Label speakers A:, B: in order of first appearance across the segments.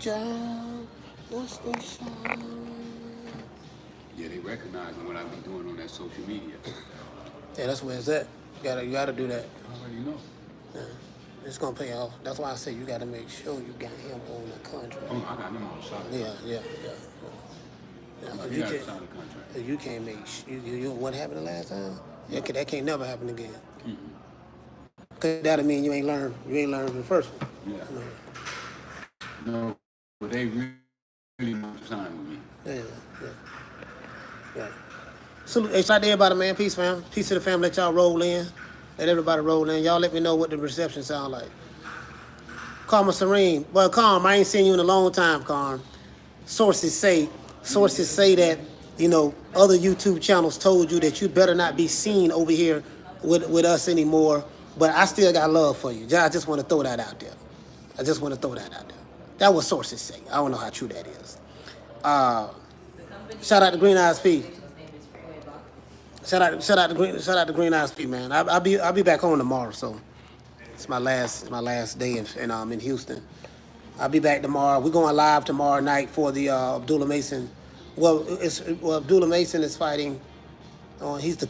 A: job? What's the shot?
B: Yeah, they recognize what I be doing on that social media.
A: Yeah, that's where it's at. You gotta do that.
B: I already know.
A: Yeah. It's gonna pay off. That's why I say you gotta make sure you got him on the contract.
B: Oh, I got him on the side.
A: Yeah.
B: You got to sign the contract.
A: You can't make you what happened the last time? Yeah, that can't never happen again. Cause that'll mean you ain't learned the first one.
B: Yeah. No, but they really want to sign with me.
A: Yeah. So, hey, shout out to everybody, man. Peace, fam. Peace to the family. Let y'all roll in. Let everybody roll in. Y'all let me know what the reception sound like. Karma Serene. Well, Carm, I ain't seen you in a long time, Carm. Sources say that, other YouTube channels told you that you better not be seen over here with us anymore. But I still got love for you. I just want to throw that out there. That was sources say. I don't know how true that is. Shout out to Green Eyes P. Shout out to Green Eyes P, man. I'll be back home tomorrow, so it's my last day in Houston. I'll be back tomorrow. We're going live tomorrow night for the Abdullah Mason. Abdullah Mason is fighting. He's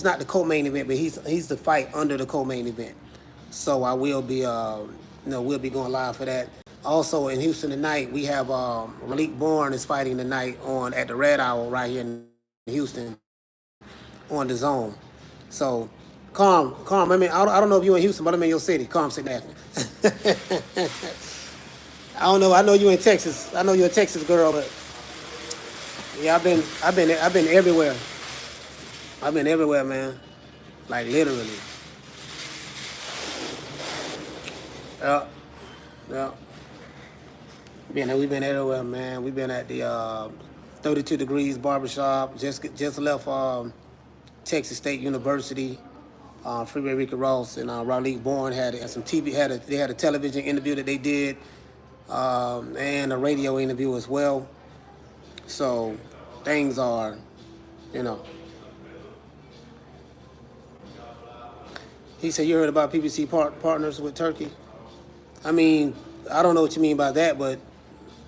A: not the co-main event, but he's the fight under the co-main event. So I will be we'll be going live for that. Also in Houston tonight, we have Malik Bourne is fighting tonight at the Red Owl right here in Houston on the Zone. So, Calm. I mean, I don't know if you're in Houston, but I'm in your city. Calm, sit down. I don't know. I know you're in Texas. I know you're a Texas girl, but yeah, I've been everywhere. I've been everywhere, man. Like literally. Yeah. We've been everywhere, man. We've been at the 32 Degrees Barbershop. Just left Texas State University. Freeway Ricky Ross and Raleigh Bourne had some TV. They had a television interview that they did, and a radio interview as well. So things are, He said you heard about PBC partners with Turkey. I mean, I don't know what you mean by that, but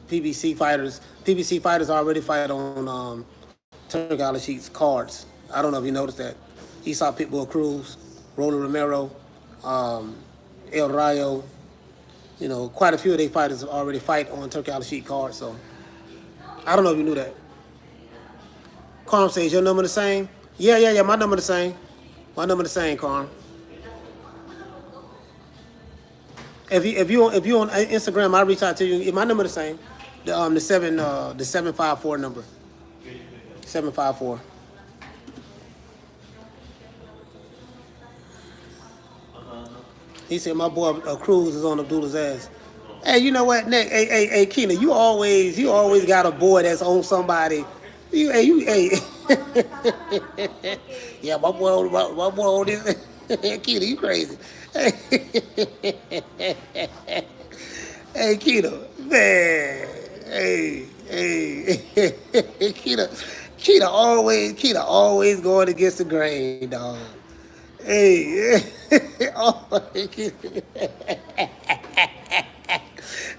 A: PBC fighters already fight on Turkey Al-Sheik's cards. I don't know if you noticed that. Esau Pitbull Cruz, Romero, El Rayo, quite a few of their fighters already fight on Turkey Al-Sheik cards. So I don't know if you knew that. Carm says your number the same? Yeah. My number the same. Carm. If you on Instagram, I'll reach out to you. My number the same. The 754 number. 754. He said my boy Cruz is on Abdullah's ass. Hey, you know what, Nick? Hey, Keena, you always got a boy that's on somebody. Hey. Yeah, my boy on this. Keena, you crazy. Hey, Keena, man. Hey. Keena always going against the grain, dog. Hey.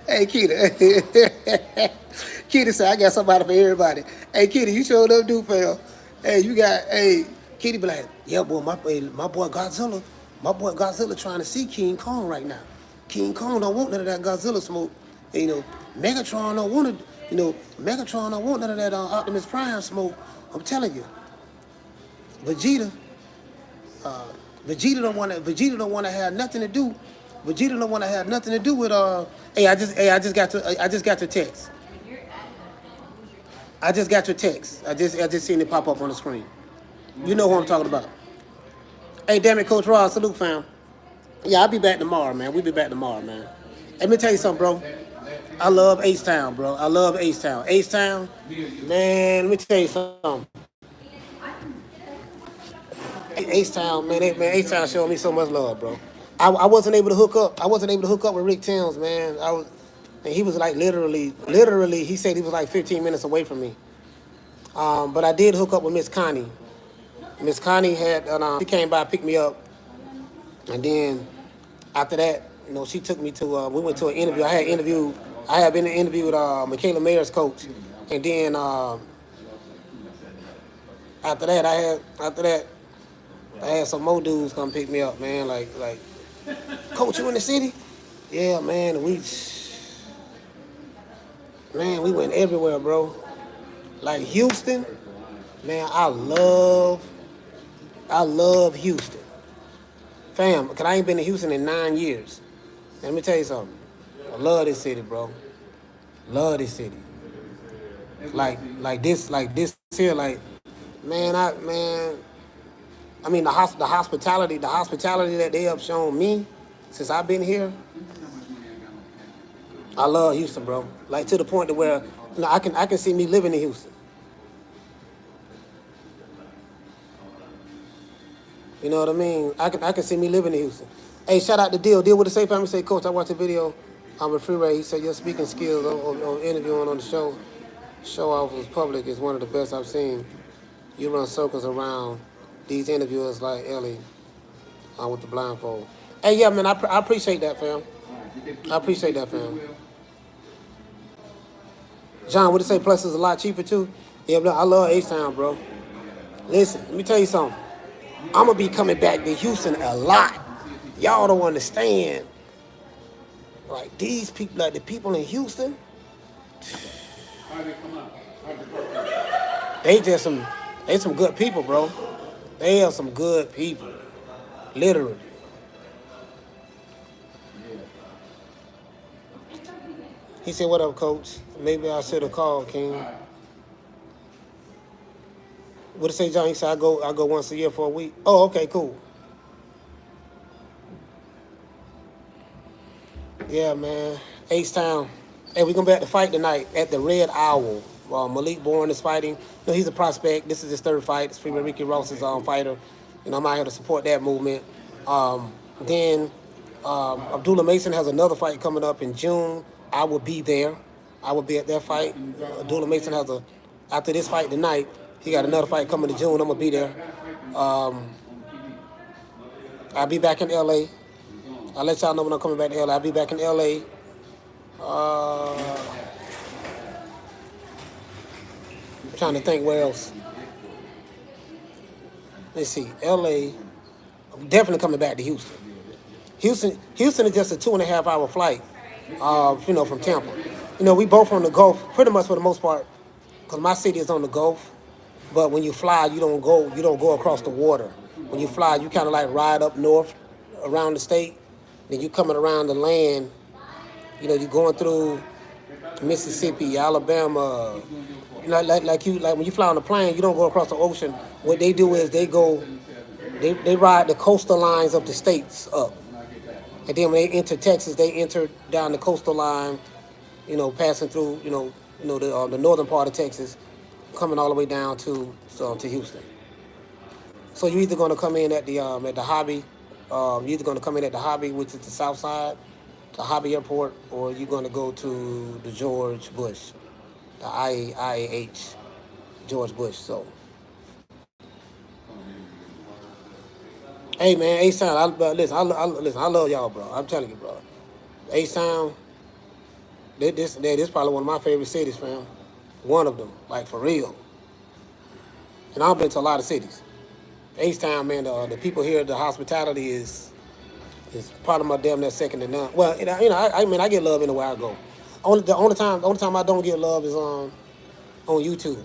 A: Hey, Keena. Keena said, I got somebody for everybody. Hey, Keena, you showed up, dude, fam. Hey, Keena be like, yeah, boy, my boy Godzilla trying to see King Kong right now. King Kong don't want none of that Godzilla smoke. Megatron don't want none of that Optimus Prime smoke. I'm telling you. Vegeta don't want to have nothing to do. Vegeta don't want to have nothing to do with I just got your text. I just got your text. I just seen it pop up on the screen. You know who I'm talking about. Hey, damn it, Coach Ross, salute, fam. Yeah, I'll be back tomorrow, man. We'll be back tomorrow, man. Let me tell you something, bro. I love H-Town, bro. I love H-Town. H-Town, man, let me tell you something. H-Town, man, H-Town showed me so much love, bro. I wasn't able to hook up. With Rick Timms, man. And he was like literally, he said he was like 15 minutes away from me. But I did hook up with Miss Connie. Miss Connie she came by, picked me up. And then after that, she took me to, we went to an interview. I had interviewed I had been in an interview with Michaela Mayer's coach, and then after that, I had some more dudes come pick me up, man. Like, coach, you in the city? Yeah, man. We went everywhere, bro. Like Houston, man. I love Houston, fam. Cause I ain't been to Houston in 9 years. Let me tell you something. I love this city, bro. Love this city. Like this here, like, man. I mean, the hospitality that they have shown me since I've been here. I love Houston, bro. Like to the point to where I can see me living in Houston. You know what I mean? I can see me living in Houston. Hey, shout out to Deal with the Safe Family. Say, Coach, I watched a video on the freeway. He said your speaking skills on interviewing on the show off was public is one of the best I've seen. You run circles around these interviewers like Ellie with the blindfold. Hey, yeah, man, I appreciate that, fam. I appreciate that, fam. John, would it say Plus is a lot cheaper too? Yeah, but I love H-Town, bro. Listen, let me tell you something. I'm going to be coming back to Houston a lot. Y'all don't understand. Like these people, like the people in Houston, they some good people, bro. They are some good people. Literally. He said, what up, Coach? Maybe I should have called, King. What did it say, John? He said, I go once a year for a week. Oh, okay, cool. Yeah, man. H-Town. Hey, we're going to be at the fight tonight at the Red Owl. Malik Bourne is fighting. You know, he's a prospect. This is his third fight. It's Freeman Ricky Ross's fighter. You know, I'm out here to support that movement. Then Abdullah Mason has another fight coming up in June. I will be there. I will be at that fight. Abdullah Mason has after this fight tonight, he got another fight coming to June. I'm going to be there. I'll be back in L.A. I'll let y'all know when I'm coming back to L.A. I'll be back in L.A. I'm trying to think where else. Let's see. L.A. I'm definitely coming back to Houston. Houston is just a 2.5-hour flight, from Tampa. You know, we both on the Gulf, pretty much for the most part, because my city is on the Gulf. But when you fly, you don't go across the water. When you fly, you kind of like ride up north around the state. Then you coming around the land. You know, you're going through Mississippi, Alabama. You know, like when you fly on a plane, you don't go across the ocean. What they do is they ride the coastal lines of the states up. And then when they enter Texas, they enter down the coastal line, passing through, the northern part of Texas, coming all the way down to Houston. So you're either going to come in at the Hobby, you're either going to come in at the Hobby, which is the south side, the Hobby Airport, or you're going to go to the George Bush, the IAH George Bush. So, hey man, H-Town, listen, I love y'all, bro. I'm telling you, bro. H-Town, this is probably one of my favorite cities, fam. One of them, like for real. And I've been to a lot of cities. H-Town, man, the people here, the hospitality is probably my damn near second to none. Well, I get love anywhere I go. The only time I don't get love is on YouTube.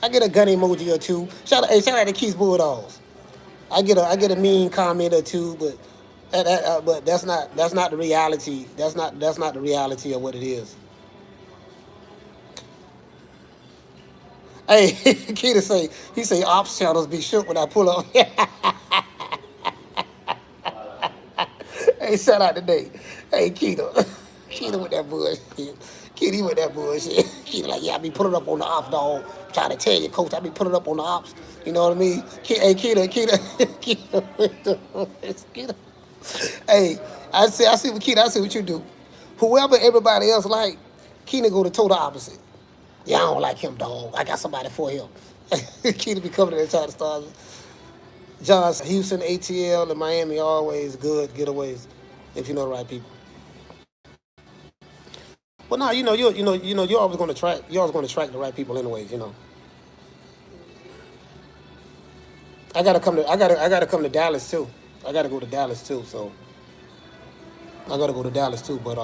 A: I get a gun emoji or two. Shout out to Keith's Bulldogs. I get a mean comment or two, but that's not the reality. That's not the reality of what it is. Hey, Keita say ops channels be shook when I pull up. Hey, shout out today. Hey, Keita with that bullshit. Keita with that bullshit. Keita like, yeah, I be putting up on the ops, dog. Trying to tell you, coach, I be putting up on the ops. You know what I mean? Hey, Keita. Hey, I see what Keita, I see what you do. Whoever everybody else like, Keita go to total opposite. Yeah, I don't like him, dog. I got somebody for him. Keita be coming in trying to start. John, Houston, ATL, and Miami always good getaways. if you know the right people. But no, you're always going to attract the right people anyways. I gotta come to Dallas too. I gotta go to Dallas too. So I gotta go to Dallas too. But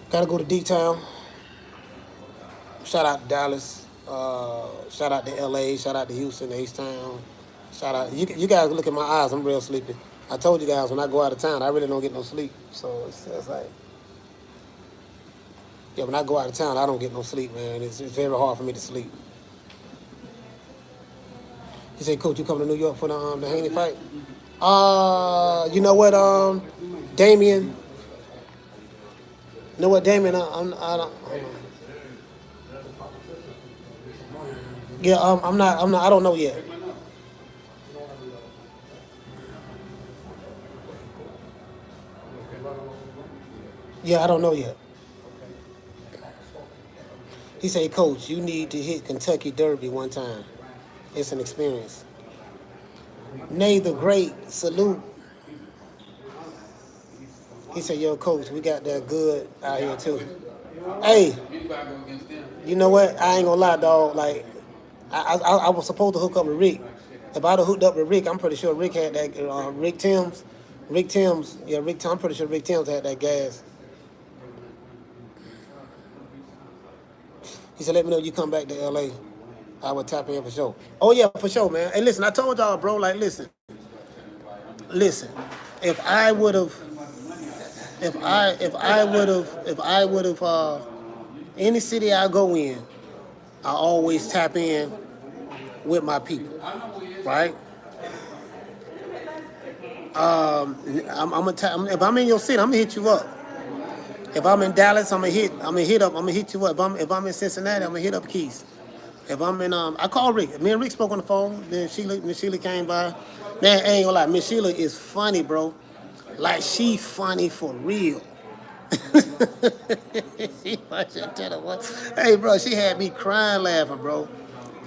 A: gotta go to D-Town. Shout out to Dallas. Shout out to LA. Shout out to Houston, H-Town. Shout out. You guys look at my eyes. I'm real sleepy. I told you guys when I go out of town, I really don't get no sleep. So it's like, yeah, when I go out of town, I don't get no sleep, man. It's very hard for me to sleep. He said, Coach, you coming to New York for the Haney fight? You know what, Damien? You know what, Damien? I don't. Yeah, I'm not. I don't know yet. Yeah, I don't know yet. He said, Coach, you need to hit Kentucky Derby one time. It's an experience. Nay the Great, salute. He said, yo, Coach, we got that good out here too. Hey, you know what? I ain't gonna lie, dog. Like, I was supposed to hook up with Rick. If I'd have hooked up with Rick, I'm pretty sure Rick had that. Rick Timms, yeah, I'm pretty sure Rick Timms had that gas. He said, let me know you come back to LA. I would tap in for sure. Oh yeah, for sure, man. Hey, listen, I told y'all, bro. Like, listen. If I would have, any city I go in, I always tap in with my people, right? If I'm in your city, I'm gonna hit you up. If I'm in Dallas, I'm gonna hit you up. If I'm in Cincinnati, I'm gonna hit up Keith. If I'm in, I call Rick. Me and Rick spoke on the phone. Then Miss Sheila came by. Man, I ain't gonna lie, Miss Sheila is funny, bro. Like, she funny for real. Hey, bro, she had me crying laughing, bro.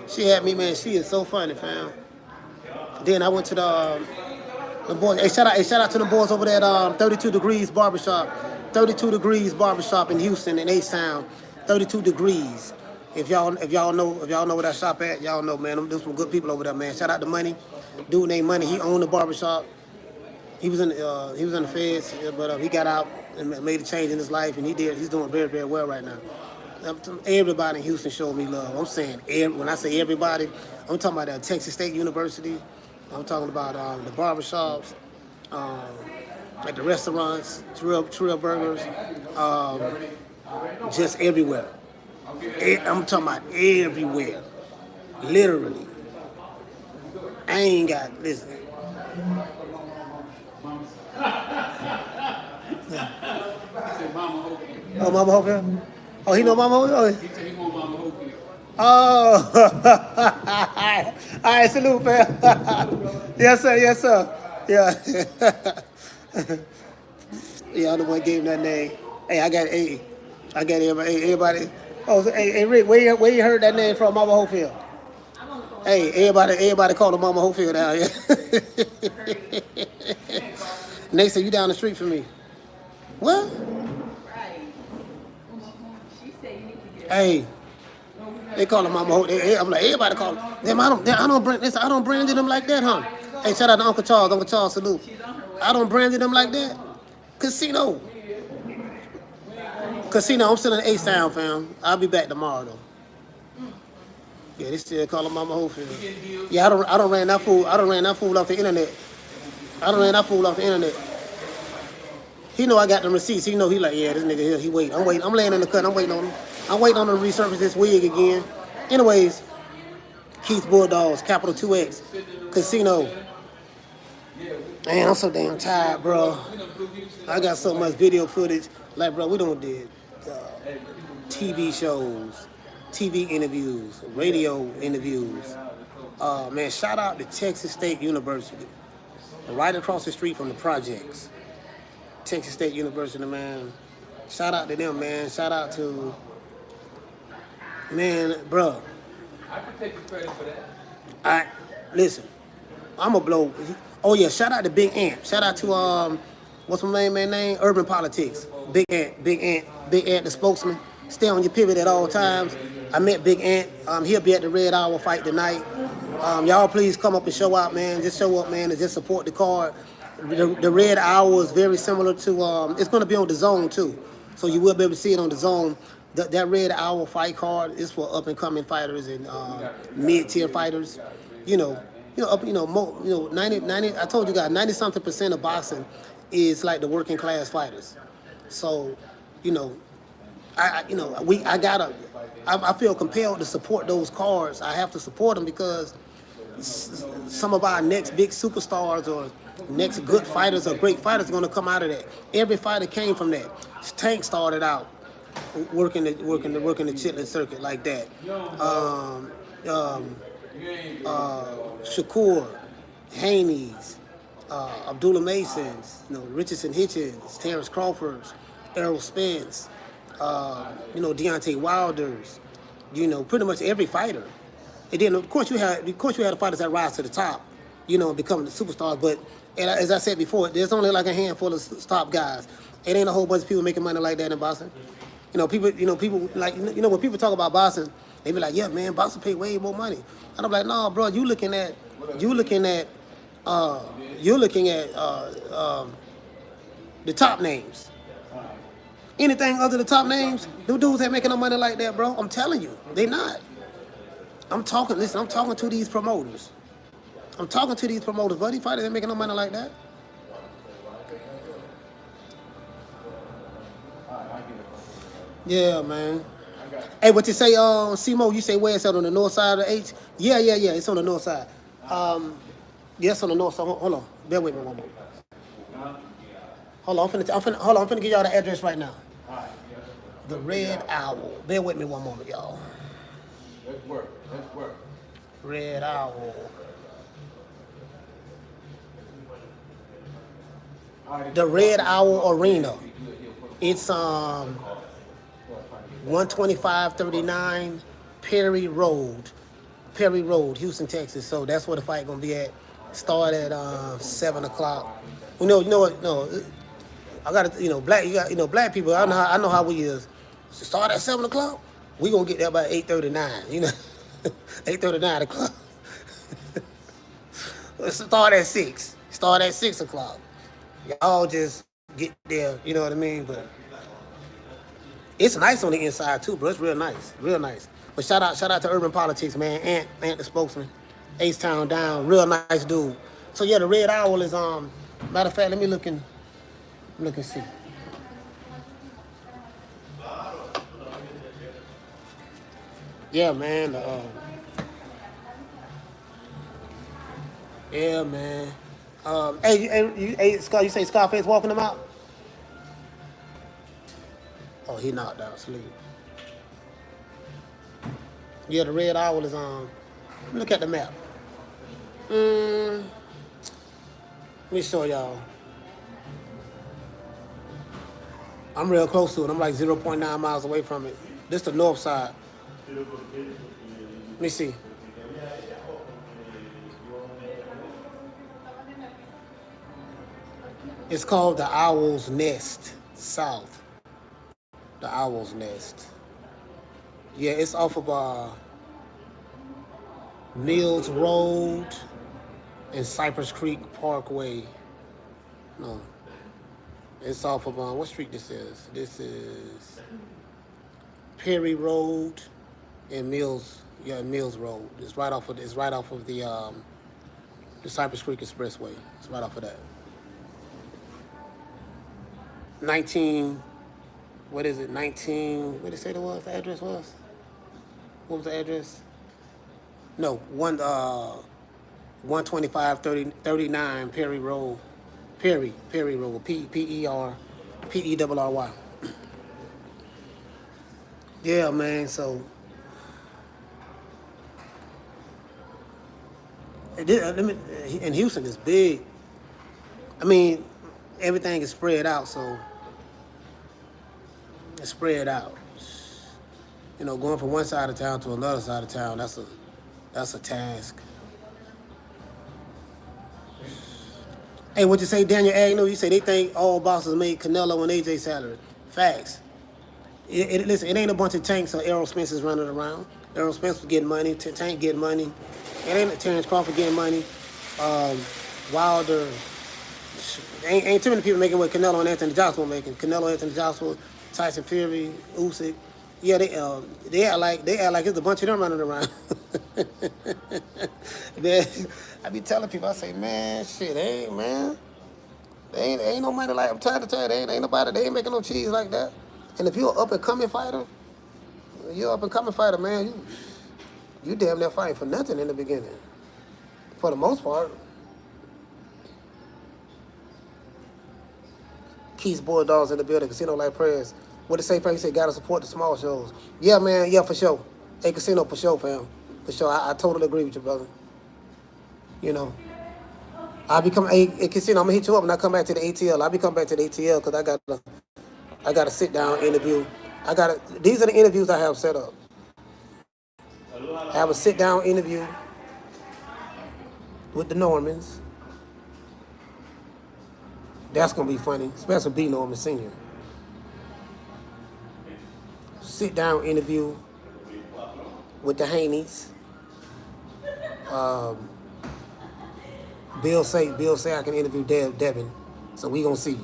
A: She had me, man. She is so funny, fam. Then I went to the boys. Hey, shout out to the boys over there at 32 Degrees Barbershop. 32 Degrees Barbershop in Houston, in H-Town. 32 Degrees. If y'all know where that shop at, y'all know, man. There's some good people over there, man. Shout out to Money. Dude named Money. He owned the barbershop. He was in the feds, but he got out and made a change in his life, and he's doing very, very well right now. Everybody in Houston showed me love. I'm saying, when I say everybody, I'm talking about Texas State University. I'm talking about the barbershops, like the restaurants, Trill Burgers, just everywhere. I'm talking about everywhere, literally. I ain't got, listen. Oh, Mama Hopefield? Oh, he know Mama Hopefield? He said he want Mama Hopefield. Oh, all right, salute, fam. Yes, sir. Yeah. Yeah, I'm the one gave him that name. Hey, I got everybody. Oh, hey, Rick, where you heard that name from, Mama Hopefield? Hey, everybody call him Mama Hopefield out here. Nate said, you down the street from me. What? Right. She said you need to get. Hey, they call him Mama Hopefield. I'm like, everybody call him. Damn, I don't brand them like that, huh? Hey, shout out to Uncle Charles. Uncle Charles, salute. I don't brand them like that. Casino, I'm still in H-Town, fam. I'll be back tomorrow, though. Yeah, they still call him Mama Hopefield. Yeah, I don't ran that fool off the internet. He know I got the receipts. He know he like, yeah, this nigga here, he wait. I'm waiting. I'm laying in the cut. I'm waiting on him. I'm waiting on him to resurface this wig again. Anyways, Keith Bulldogs, Capital 2X, Casino. Man, I'm so damn tired, bro. I got so much video footage. Like, bro, we done did TV shows, TV interviews, radio interviews. Man, shout out to Texas State University. Right across the street from the projects. Texas State University, man. Shout out to them, man. Shout out to, man, bro. I can take the credit for that. Listen, I'm gonna blow. Oh yeah, shout out to Big Ant. Shout out to what's my man name? Urban Politics. Big Ant, the spokesman. Stay on your pivot at all times. I met Big Ant. He'll be at the Red Hour fight tonight. Y'all please come up and show out, man. Just show up, man, and just support the card. The Red Hour is very similar to. It's going to be on the Zone too, so you will be able to see it on the Zone. That Red Hour fight card is for up and coming fighters and mid tier fighters. Up, 90, I told you guys, 90-something% of boxing is like the working class fighters. So, I feel compelled to support those cards. I have to support them because some of our next big superstars or next good fighters or great fighters are going to come out of that. Every fighter came from that. Tank started out working the chitlin circuit like that. Shakur, Haney's, Abdullah Masons, Richardson Hitchens, Terrence Crawford's, Errol Spence, Deontay Wilder's, pretty much every fighter. And then of course you had the fighters that rise to the top, and become the superstars. But as I said before, there's only like a handful of top guys. It ain't a whole bunch of people making money like that in boxing. People like when people talk about boxing, they be like, yeah, man, boxing pay way more money. And I'm like, no, bro, you're looking at the top names. Anything other than the top names, them dudes ain't making no money like that, bro. I'm telling you, they not. I'm talking to these promoters. Buddy, fighters ain't making no money like that. Yeah, man. Hey, what you say, Simo? You say where it's at, on the north side of the H? Yeah. It's on the north side. Yes, on the north side. Hold on. Bear with me one moment. Hold on. I'm finna give y'all the address right now. The Red Owl. Bear with me one moment, y'all.
B: Let's work.
A: Red Owl. The Red Owl Arena. It's 12539 Perry Road, Houston, Texas. So that's where the fight gonna be at. Start at 7 o'clock. You know what? No, I gotta, black people. I know how we is. Start at 7 o'clock. We gonna get there by 8:39. 8:39 o'clock. Let's start at 6. Start at 6 o'clock. Y'all just get there. You know what I mean? But it's nice on the inside too, bro. It's real nice. But shout out to Urban Politics, man. Ant the spokesman, H-Town down, real nice dude. So yeah, the Red Owl is matter of fact, let me look and see. Yeah, man. Yeah, man. Hey, Scott, you say Scarface walking them out? Oh, he knocked out sleep. Yeah, the Red Owl is on. Look at the map. Let me show y'all. I'm real close to it. I'm like 0.9 miles away from it. This the north side. Let me see. It's called the Owl's Nest South. The Owl's Nest. Yeah, it's off of Mills Road and Cypress Creek Parkway. No. It's off of what street this is? This is Perry Road and Mills. Yeah, Mills Road. It's right off of the Cypress Creek Expressway. It's right off of that. 19. What is it? 19. What did it say it was? The address was? What was the address? No, 12539 Perry Road. Perry Road. Perry. Yeah, man. So and Houston is big. I mean, everything is spread out, so it's spread out. Going from one side of town to another side of town, that's a task. Hey, what you say, Daniel Agnew? You say they think all boxers made Canelo and AJ salary. Facts. Listen, it ain't a bunch of Tanks or Errol Spencers running around. Errol Spence was getting money. Tank getting money. It ain't Terrence Crawford getting money. Wilder. Ain't too many people making what Canelo and Anthony Joshua making. Canelo, Anthony Joshua, Tyson Fury, Usyk. Yeah, they act like it's a bunch of them running around. I be telling people, I say, man, shit, man. Ain't no money like I'm trying to tell you, ain't nobody, they ain't making no cheese like that. And if you're an up and coming fighter, man, you damn near fighting for nothing in the beginning. For the most part. Keith's Bulldogs in the building, Casino Like Prayers. What to say, fam? He said, gotta support the small shows. Yeah, man, yeah, for sure. Hey, Casino, for sure, fam. For sure. I totally agree with you, brother. You know. Hey, Casino, I'm gonna hit you up when I come back to the ATL. I'll be coming back to the ATL because I got a sit down interview. These are the interviews I have set up. I have a sit down interview with the Normans. That's gonna be funny, especially B Norman Sr. Sit down interview with the Haneys. Bill say I can interview Devin, so we gonna see.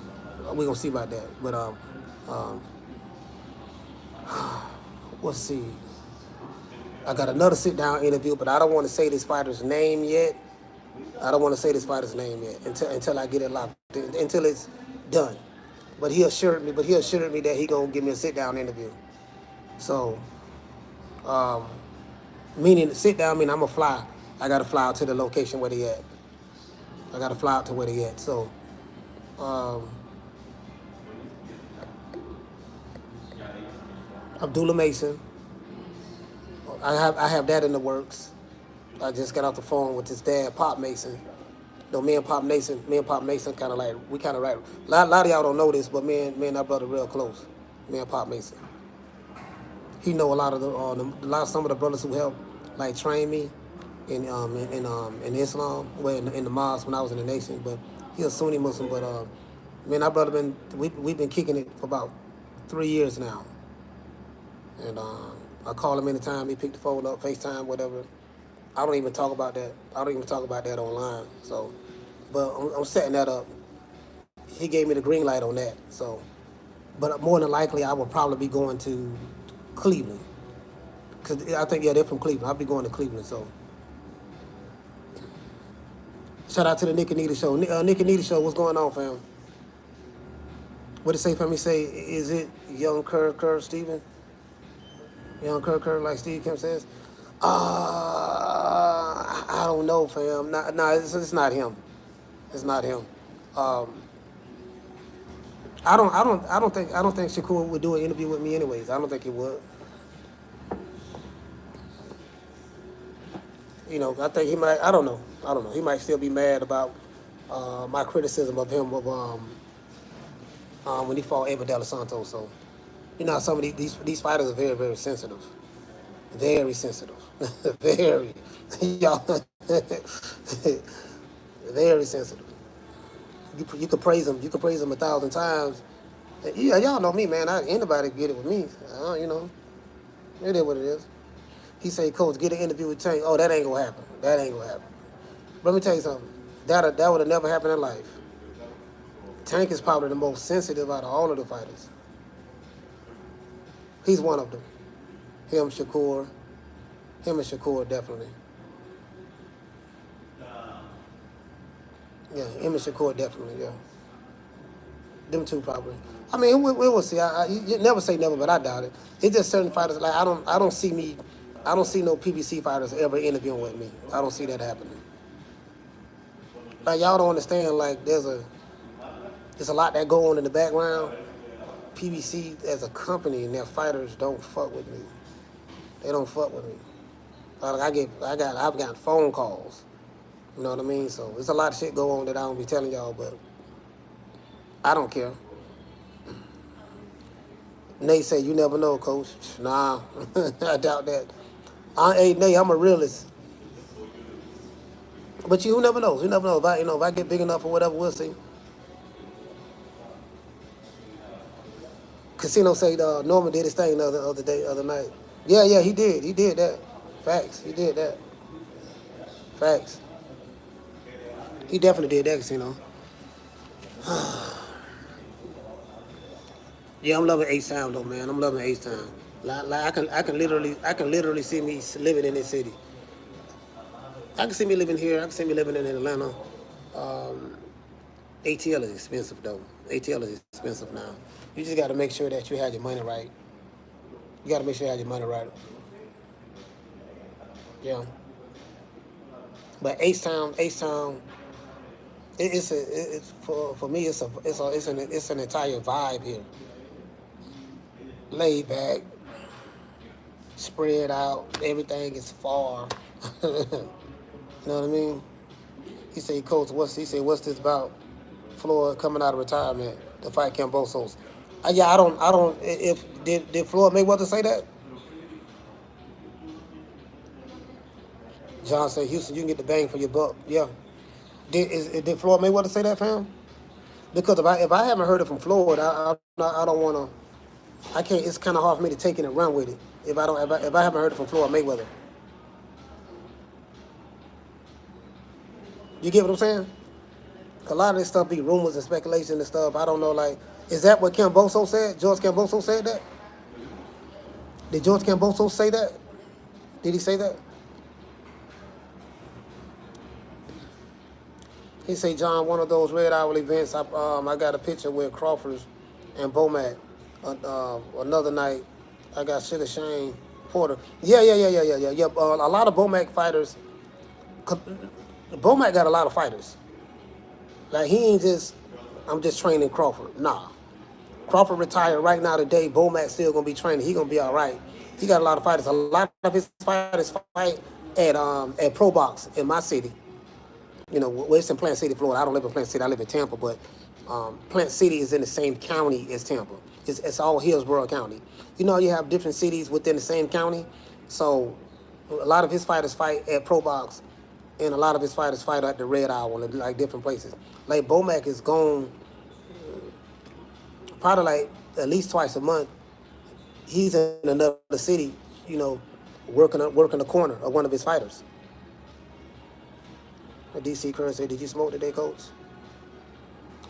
A: We gonna see about that. But let's see. I got another sit down interview, but I don't want to say this fighter's name yet. Until I get it locked, until it's done. But he assured me that he gonna give me a sit down interview. So, meaning sit down, meaning I'm gonna fly. I gotta fly out to the location where they at. So, Abdullah Mason. I have that in the works. I just got off the phone with his dad, Pop Mason. Me and Pop Mason kind of like, we kind of like, a lot of y'all don't know this, but me and our brother real close. Me and Pop Mason. He know a lot of some of the brothers who helped like train me in Islam, in the mosque when I was in the nation. But he a Sunni Muslim. But me and our brother we've been kicking it for about 3 years now. And I call him anytime he pick the phone up, FaceTime, whatever. I don't even talk about that online. So, but I'm setting that up. He gave me the green light on that. So, but more than likely, I will probably be going to Cleveland. Because I think, they're from Cleveland. I'll be going to Cleveland, so. Shout out to the Nick and Nita Show. Nick and Nita Show, what's going on, fam? What did it say, fam? He say, is it young Kerr, Steven? Young Kerr, like Steve Kemp says? I don't know, fam. It's not him. It's not him. I don't think Shakur would do an interview with me anyways. I don't think he would. You know, I think he might. I don't know. He might still be mad about my criticism of him when he fought Abel De Los Santos. So, you know, some of these fighters are very, very sensitive. Very sensitive. Very. Y'all. Very sensitive. You could praise him. You could praise him 1,000 times. Yeah, y'all know me, man. Anybody get it with me. You know. It is what it is. He say, Coach, get an interview with Tank. Oh, that ain't gonna happen. But let me tell you something. That would have never happened in life. Tank is probably the most sensitive out of all of the fighters. He's one of them. Him and Shakur, definitely. Yeah, him and Shakur, definitely, yeah. Them two probably. I mean, we will see. You never say never, but I doubt it. It's just certain fighters, like, I don't see no PBC fighters ever interviewing with me. I don't see that happening. Like, y'all don't understand, like, there's a lot that go on in the background. PBC as a company and their fighters don't fuck with me. They don't fuck with me. Like, I've gotten phone calls. You know what I mean? So there's a lot of shit go on that I don't be telling y'all, but I don't care. Nate say, you never know, Coach. Nah, I doubt that. Hey, Nate, I'm a realist. But you never knows. You never know. If I get big enough or whatever, we'll see. Casino say Norman did his thing the other night. Yeah, he did. He did that. Facts. He did that. Facts. He definitely did that, Casino. Yeah, I'm loving H-Town though, man. I'm loving H-Town. Like I can literally see me living in this city. I can see me living here. I can see me living in Atlanta. ATL is expensive though. ATL is expensive now. You just got to make sure that you have your money right. You got to make sure you have your money right. Yeah. But H-Town, it's for me. It's an entire vibe here. Laid back, spread out. Everything is far. You know what I mean? He said, Coach, what's this about? Floyd coming out of retirement to fight Cambosos. Yeah, I don't. If did Floyd Mayweather say that? John said, Houston, you can get the bang for your buck. Yeah. Did Floyd Mayweather say that, fam? Because if I haven't heard it from Floyd, I don't want to. I can't. It's kind of hard for me to take it and run with it if I haven't heard it from Floyd Mayweather. You get what I'm saying? A lot of this stuff be rumors and speculation and stuff. I don't know. Like, is that what Camboso said? George Camboso said that? Did George Camboso say that? Did he say that? He say, John, one of those Red Owl events. I got a picture with Crawford and Bomac. Another night, I got Sugar Shane Porter. Yeah. A lot of Bomac fighters. Bomac got a lot of fighters. Like, he ain't just, I'm just training Crawford. Nah. Crawford retired right now today. Bomac still going to be training. He going to be all right. He got a lot of fighters. A lot of his fighters fight at Pro Box in my city. You know, well, it's in Plant City, Florida. I don't live in Plant City. I live in Tampa, but Plant City is in the same county as Tampa. It's all Hillsborough County. You know, you have different cities within the same county. So a lot of his fighters fight at Pro Box, and a lot of his fighters fight at the Red Owl and like different places. Like Bomac is gone probably like at least twice a month. He's in another city, you know, working the corner of one of his fighters. DC Curran said, did you smoke today, Coach?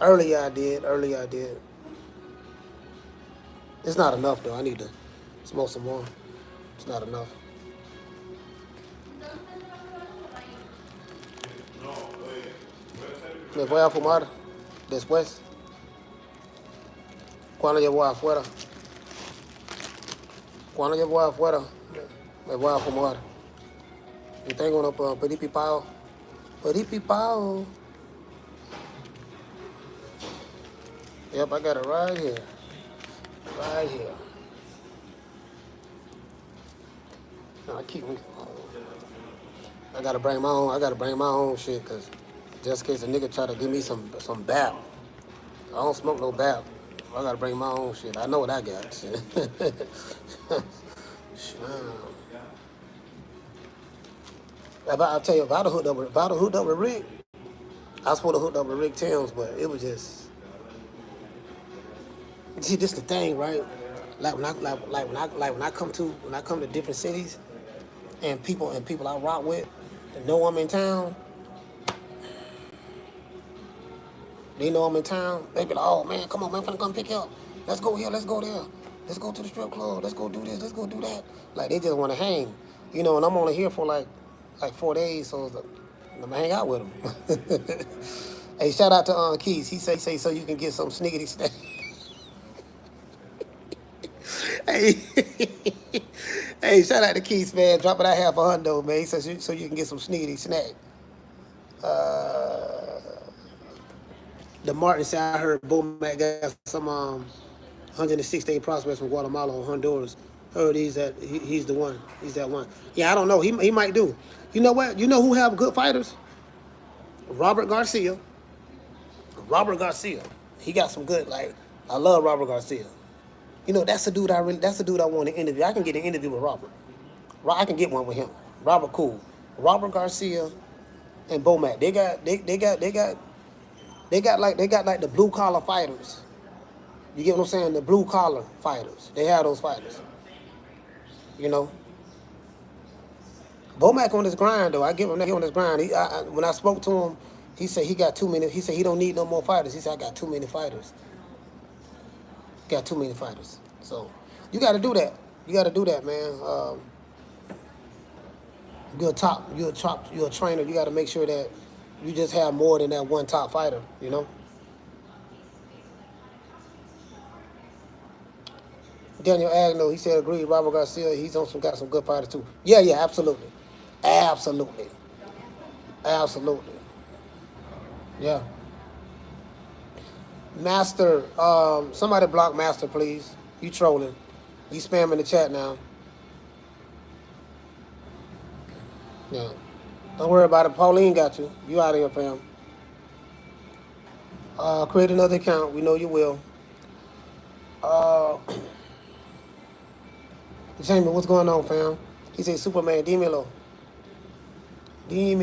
A: Earlier I did. It's not enough, though. I need to smoke some more. It's not enough. Me voy a fumar después. Cuando yo voy afuera. Me voy a fumar. Yo tengo unos peripipao. Yep, I got it right here. No, I gotta bring my own shit, cause just in case a nigga try to give me some bap. I don't smoke no bap. I gotta bring my own shit. I know what I got. Shit. I'll tell you, if I'd have hooked up with Rick, I was supposed to hook up with Rick Thames, but it was just. See, this the thing, right? Like when I come to different cities, and people I rock with, and know I'm in town. They know I'm in town. They be like, oh man, come on, man, I'm finna come pick you up. Let's go here, let's go there. Let's go to the strip club. Let's go do this. Let's go do that. Like, they just want to hang, you know. And I'm only here for like 4 days, so I'm gonna hang out with them. Hey, shout out to Keys. He say so you can get some sniggity snack. Hey, shout out to Keith, man. Dropping out half a hundo, man. So you can get some sniggity snack. The Martin said, I heard Bomac got some 168 prospects from Guatemala or Honduras. Heard he's the one. He's that one. Yeah, I don't know. He might do. You know what? You know who have good fighters? Robert Garcia. He got some good. Like, I love Robert Garcia. You know, that's the dude I want to interview. I can get an interview with Robert. I can get one with him. Robert cool. Robert Garcia and Bomac. They got like the blue collar fighters. You get what I'm saying? The blue collar fighters. They have those fighters. You know. Bomac on his grind though. I give him that. He on his grind. When I spoke to him, he said he got too many. He said he don't need no more fighters. He said I got too many fighters. Got too many fighters. So you got to do that. You got to do that, man. You're a trainer. You got to make sure that you just have more than that one top fighter. You know. Daniel Agnew, he said, agreed. Robert Garcia, got some good fighters too. Yeah, absolutely. Absolutely. Yeah. Master, somebody block Master, please. You trolling. You spamming the chat now. Yeah. Don't worry about it. Pauline got you. You out of here, fam. Create another account. We know you will. Jamie, what's going on, fam? He said, Superman, dímelo. Yeah,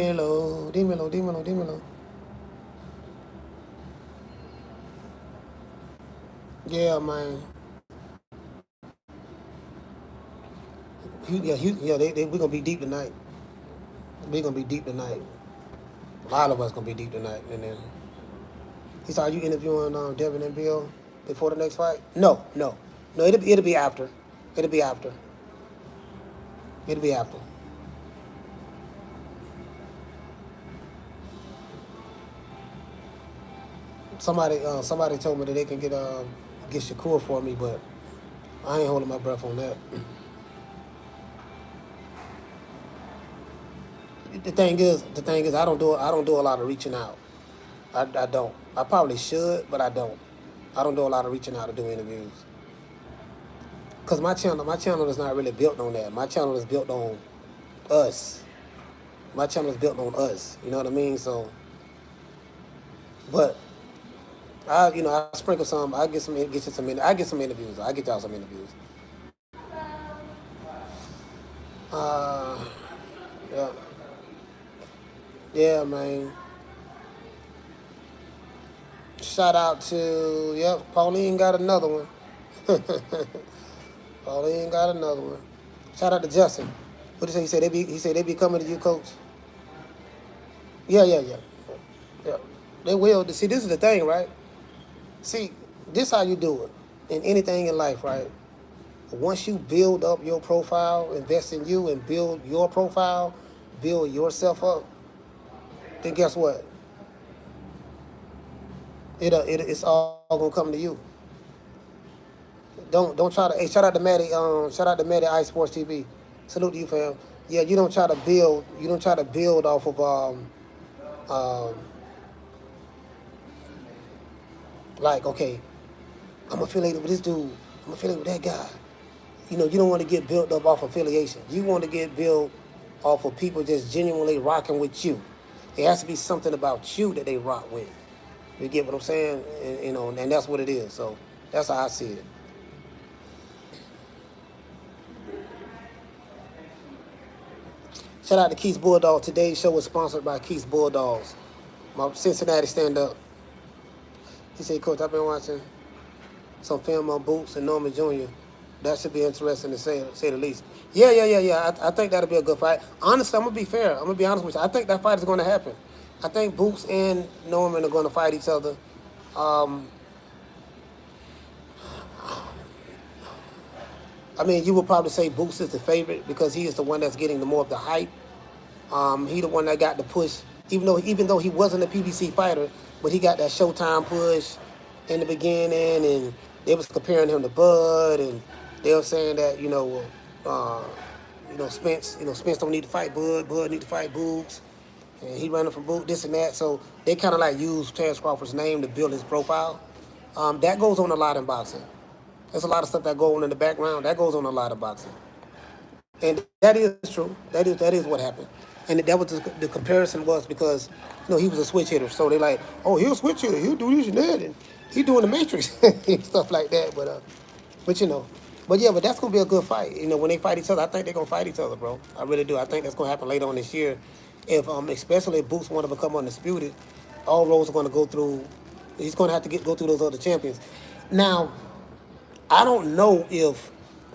A: man. We're going to be deep tonight. We're going to be deep tonight. A lot of us going to be deep tonight. And then he said, are you interviewing Devin and Bill before the next fight? No. It'll be after. It'll be after. Somebody told me that they can get Shakur for me, but I ain't holding my breath on that. The thing is, I don't do a lot of reaching out. I don't. I probably should, but I don't. I don't do a lot of reaching out to do interviews. Cause my channel is not really built on that. My channel is built on us. You know what I mean? So, but I sprinkle some. I get some interviews. I get y'all some interviews. Yeah. Yeah, man. Shout out to Pauline got another one. Pauline got another one. Shout out to Justin. What did he say? He said they be coming to you, coach. Yeah. They will. See, this is the thing, right? See, this how you do it in anything in life, right? Once you build up your profile, invest in you and build your profile, build yourself up, then guess what? It's all gonna come to you. Don't try to. Hey, shout out to Maddie. Shout out to Maddie Ice Sports TV. Salute to you, fam. Yeah, you don't try to build. You don't try to build off of like, okay, I'm affiliated with this dude. I'm affiliated with that guy. You don't want to get built up off affiliation. You want to get built off of people just genuinely rocking with you. It has to be something about you that they rock with. You get what I'm saying? And that's what it is. So that's how I see it. Shout out to Keith's Bulldog. Today's show was sponsored by Keith's Bulldogs. My Cincinnati stand-up. He said, Coach, I've been watching some film on Boots and Norman Jr. That should be interesting to say the least. Yeah. I think that'll be a good fight. Honestly, I'm going to be fair. I'm going to be honest with you. I think that fight is going to happen. I think Boots and Norman are going to fight each other. I mean, you would probably say Boots is the favorite because he is the one that's getting the more of the hype. He the one that got the push, even though he wasn't a PBC fighter, but he got that Showtime push in the beginning, and they was comparing him to Bud, and they were saying that Spence don't need to fight Bud need to fight Boots, and he running from Boots, this and that. So they kind of like used Terrence Crawford's name to build his profile. That goes on a lot in boxing. There's a lot of stuff that go on in the background. That goes on a lot of boxing. And that is true. That is what happened. And that was the comparison was because, he was a switch hitter. So they like, oh, he'll switch hitter. He'll do this and that. And he doing the Matrix and stuff like that. But that's going to be a good fight. When they fight each other, I think they're going to fight each other, bro. I really do. I think that's going to happen later on this year. if especially if Boots want to become undisputed, all roads are going to go through. He's going to have to go through those other champions. Now, I don't know if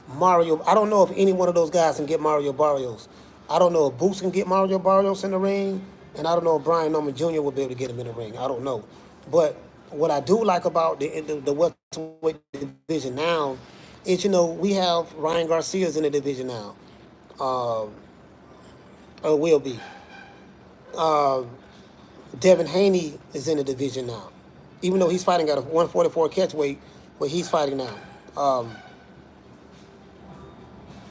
A: Mario. I don't know if any one of those guys can get Mario Barrios. I don't know if Boots can get Mario Barrios in the ring, and I don't know if Brian Norman Jr. will be able to get him in the ring. I don't know, but what I do like about the welterweight division now is, we have Ryan Garcia's in the division now, or will be. Devin Haney is in the division now, even though he's fighting at a 144 catch weight, but he's fighting now.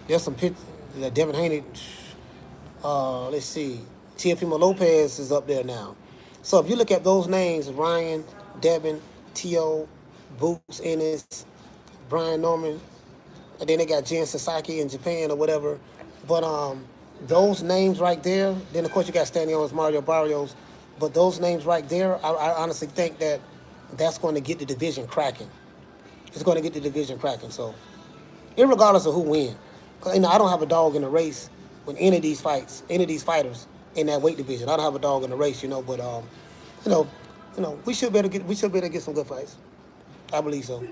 A: There's some pictures that Devin Haney. Let's see, Teofimo Lopez is up there now. So if you look at those names, Ryan, Devin, Tio, Boots Ennis, Brian Norman, and then they got Jen Sasaki in Japan or whatever. But those names right there, then of course you got Stanionis, Mario Barrios, but those names right there, I honestly think that that's going to get the division cracking. It's going to get the division cracking. So, irregardless of who wins, I don't have a dog in the race with any of these fighters in that weight division. I don't have a dog in the race, but we should be able to get some good fights. I believe so.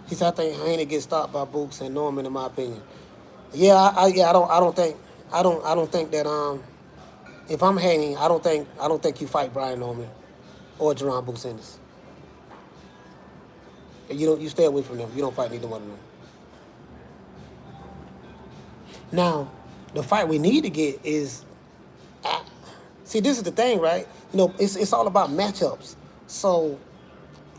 A: He said, I think Haney gets stopped by Boots and Norman, in my opinion. Yeah, I don't think that if I'm Haney, I don't think you fight Brian Norman or Jerron Boots Ennis. You stay away from them. You don't fight neither one of them. Now, the fight we need to get is, see, this is the thing, right? It's all about matchups. So,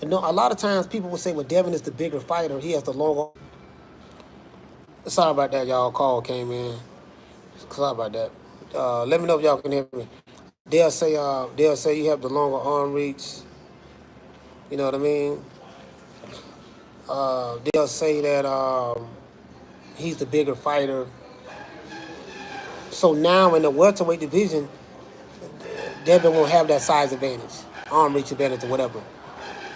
A: a lot of times people will say, well, Devin is the bigger fighter. He has the longer. Sorry about that, y'all. Call came in. Sorry about that. Let me know if y'all can hear me. They'll say you have the longer arm reach. You know what I mean? They'll say that he's the bigger fighter. So now in the welterweight division, Devin won't have that size advantage, arm reach advantage, or whatever.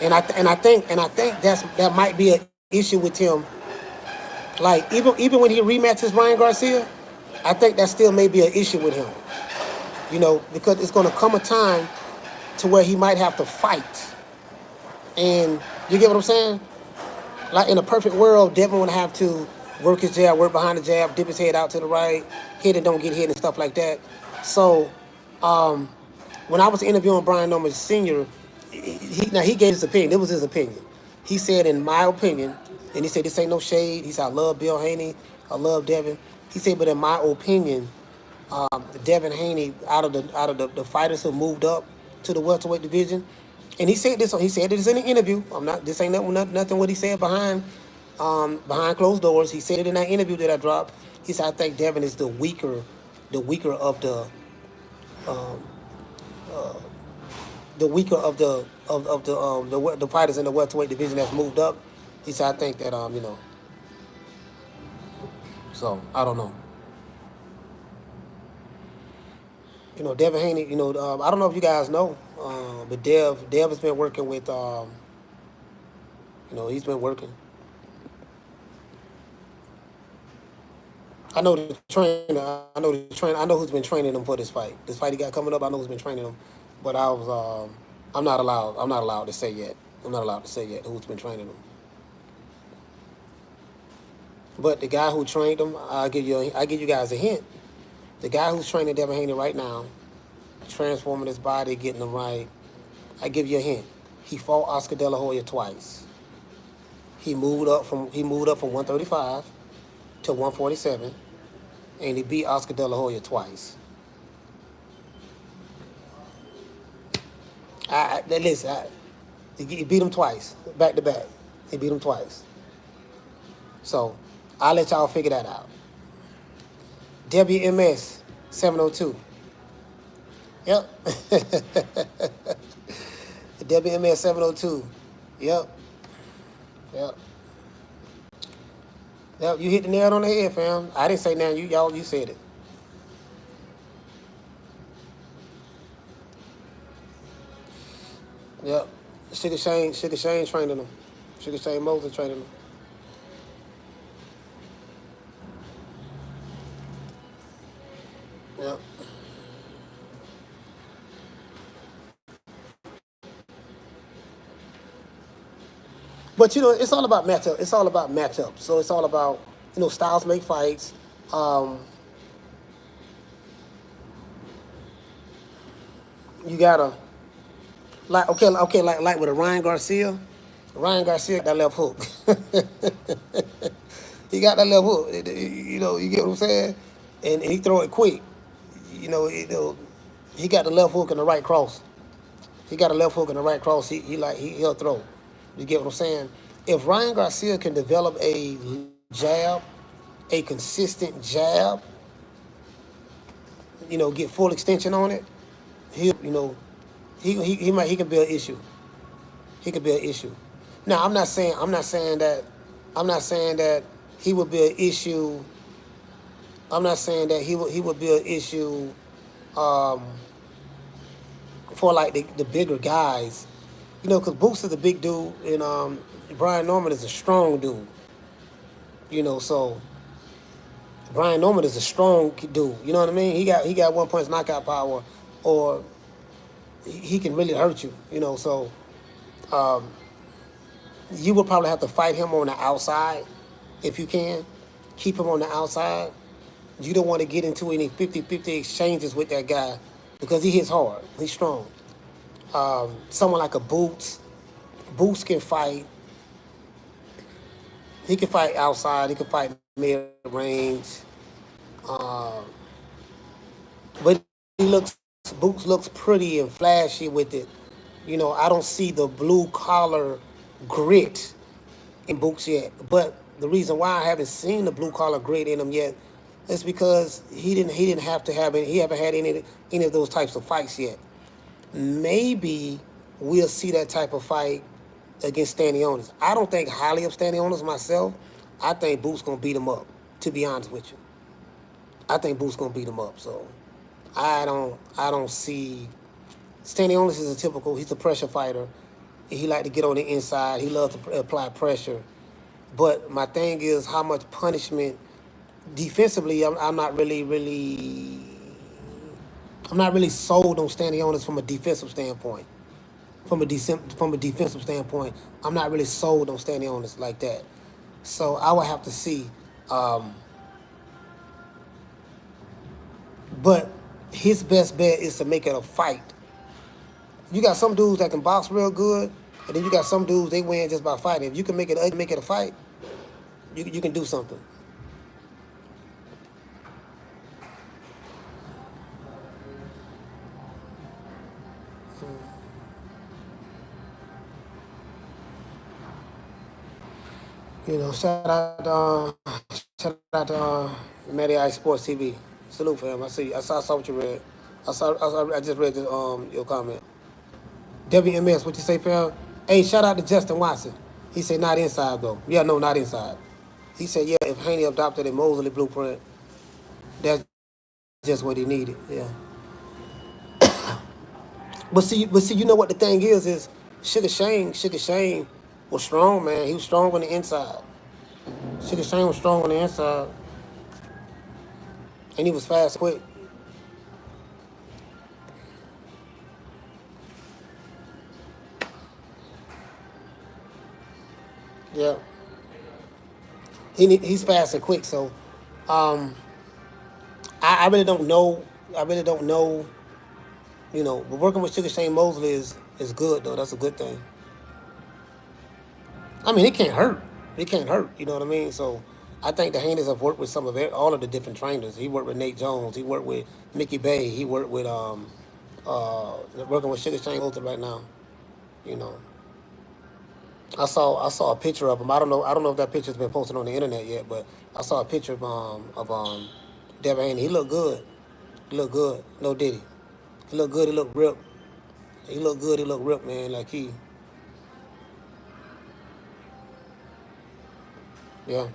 A: And I think that might be an issue with him. Like even when he rematches Ryan Garcia, I think that still may be an issue with him. Because it's going to come a time to where he might have to fight. And you get what I'm saying? Like in a perfect world, Devin would have to work his jab, work behind the jab, dip his head out to the right, hit and don't get hit and stuff like that. So when I was interviewing Brian Norman Sr., he gave his opinion. It was his opinion. He said, in my opinion, and he said, this ain't no shade. He said, I love Bill Haney. I love Devin. He said, but in my opinion, Devin Haney, out of the fighters who moved up to the welterweight division, and he said this in an interview. This ain't nothing what he said behind closed doors. He said it in that interview that I dropped. He said, I think Devin is the weaker of the fighters in the welterweight division that's moved up. He said, I think that so I don't know. Devin Haney, I don't know if you guys know, but Dev has been working with, he's been working. I know the trainer. I know who's been training him for this fight. This fight he got coming up, I know who's been training him. But I'm not allowed to say yet. I'm not allowed to say yet who's been training him. But the guy who trained him, I give you guys a hint. The guy who's training Devin Haney right now, transforming his body, getting him right, I give you a hint. He fought Oscar De La Hoya twice. He moved up from 135 to 147, and he beat Oscar De La Hoya twice. He beat him twice, back to back. He beat him twice. So I'll let y'all figure that out. WMS 702. Yep. WMS 702. Yep. Yep, you hit the nail on the head, fam. I didn't say nothing. You said it. Yep. Sugar Shane training him. Sugar Shane Mosley training him. But it's all about matchup. It's all about matchup. So it's all about styles make fights. You gotta like with a Ryan Garcia. Ryan Garcia got that left hook. He got that left hook. You get what I'm saying? And he throw it quick. He got the left hook and the right cross. He got a left hook and the right cross. He'll throw. You get what I'm saying? If Ryan Garcia can develop a jab, a consistent jab, get full extension on it, he can be an issue. He could be an issue. Now I'm not saying that he would be an issue. I'm not saying that he would be an issue for like the bigger guys, because Boots is a big dude and Brian Norman is a strong dude. So Brian Norman is a strong dude. You know what I mean? He got 1 punch knockout power, or he can really hurt you. So you will probably have to fight him on the outside if you can. Keep him on the outside. You don't want to get into any 50-50 exchanges with that guy because he hits hard. He's strong. Someone like a Boots. Boots can fight. He can fight outside. He can fight mid-range. But Boots looks pretty and flashy with it. I don't see the blue-collar grit in Boots yet. But the reason why I haven't seen the blue-collar grit in him yet is because he didn't have to have any. He haven't had any of those types of fights yet. Maybe we'll see that type of fight against Stanionis. I don't think highly of Stanionis myself. I think Boots gonna beat him up, to be honest with you. I think Boots gonna beat him up. So I don't see. Stanionis is he's a pressure fighter. He like to get on the inside. He loves to apply pressure. But my thing is how much punishment defensively. I'm not really sold on Stanionis from a defensive standpoint. From a defensive standpoint, I'm not really sold on Stanionis like that. So I would have to see. But his best bet is to make it a fight. You got some dudes that can box real good, and then you got some dudes they win just by fighting. If you can make it a fight, you can do something. Shout out to Matty Ice Sports TV. Salute, fam. I saw what you read. I just read your comment. WMS, what you say, fam? Hey, shout out to Justin Watson. He said not inside though. Yeah, no, not inside. He said, yeah, if Haney adopted a Mosley blueprint, that's just what he needed. Yeah. But see, you know what the thing is Sugar Shane was strong, man. He was strong on the inside. Sugar Shane was strong on the inside. And he was fast, quick. Yeah. He's fast and quick, so I really don't know. But working with Sugar Shane Mosley is good though. That's a good thing. I mean, it can't hurt. You know what I mean? So I think the Haneys have worked with all of the different trainers. He worked with Nate Jones. He worked with Mickey Bay. He worked with working with Sugar Shane Mosley right now. I saw a picture of him. I don't know if that picture's been posted on the internet yet, but I saw a picture of Devin Haney. He looked good. No diddy. He looked good. He looked ripped. He looked good. He looked ripped, man. Like he. Yeah.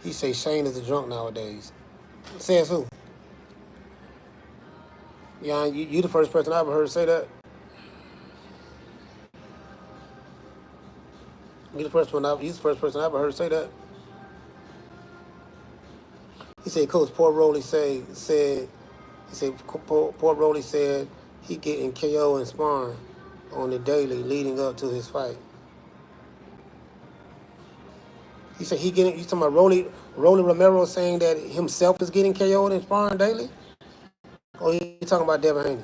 A: He say Shane is a drunk nowadays. Says who? Yeah, you the first person I ever heard say that. He's the first person I ever heard say that. He said, Coach Port Rowley said he getting KO and sparring on the daily leading up to his fight. You say he getting? You talking about Rolly Romero saying that himself is getting KO'd and sparring daily? Or you talking about Devin Haney?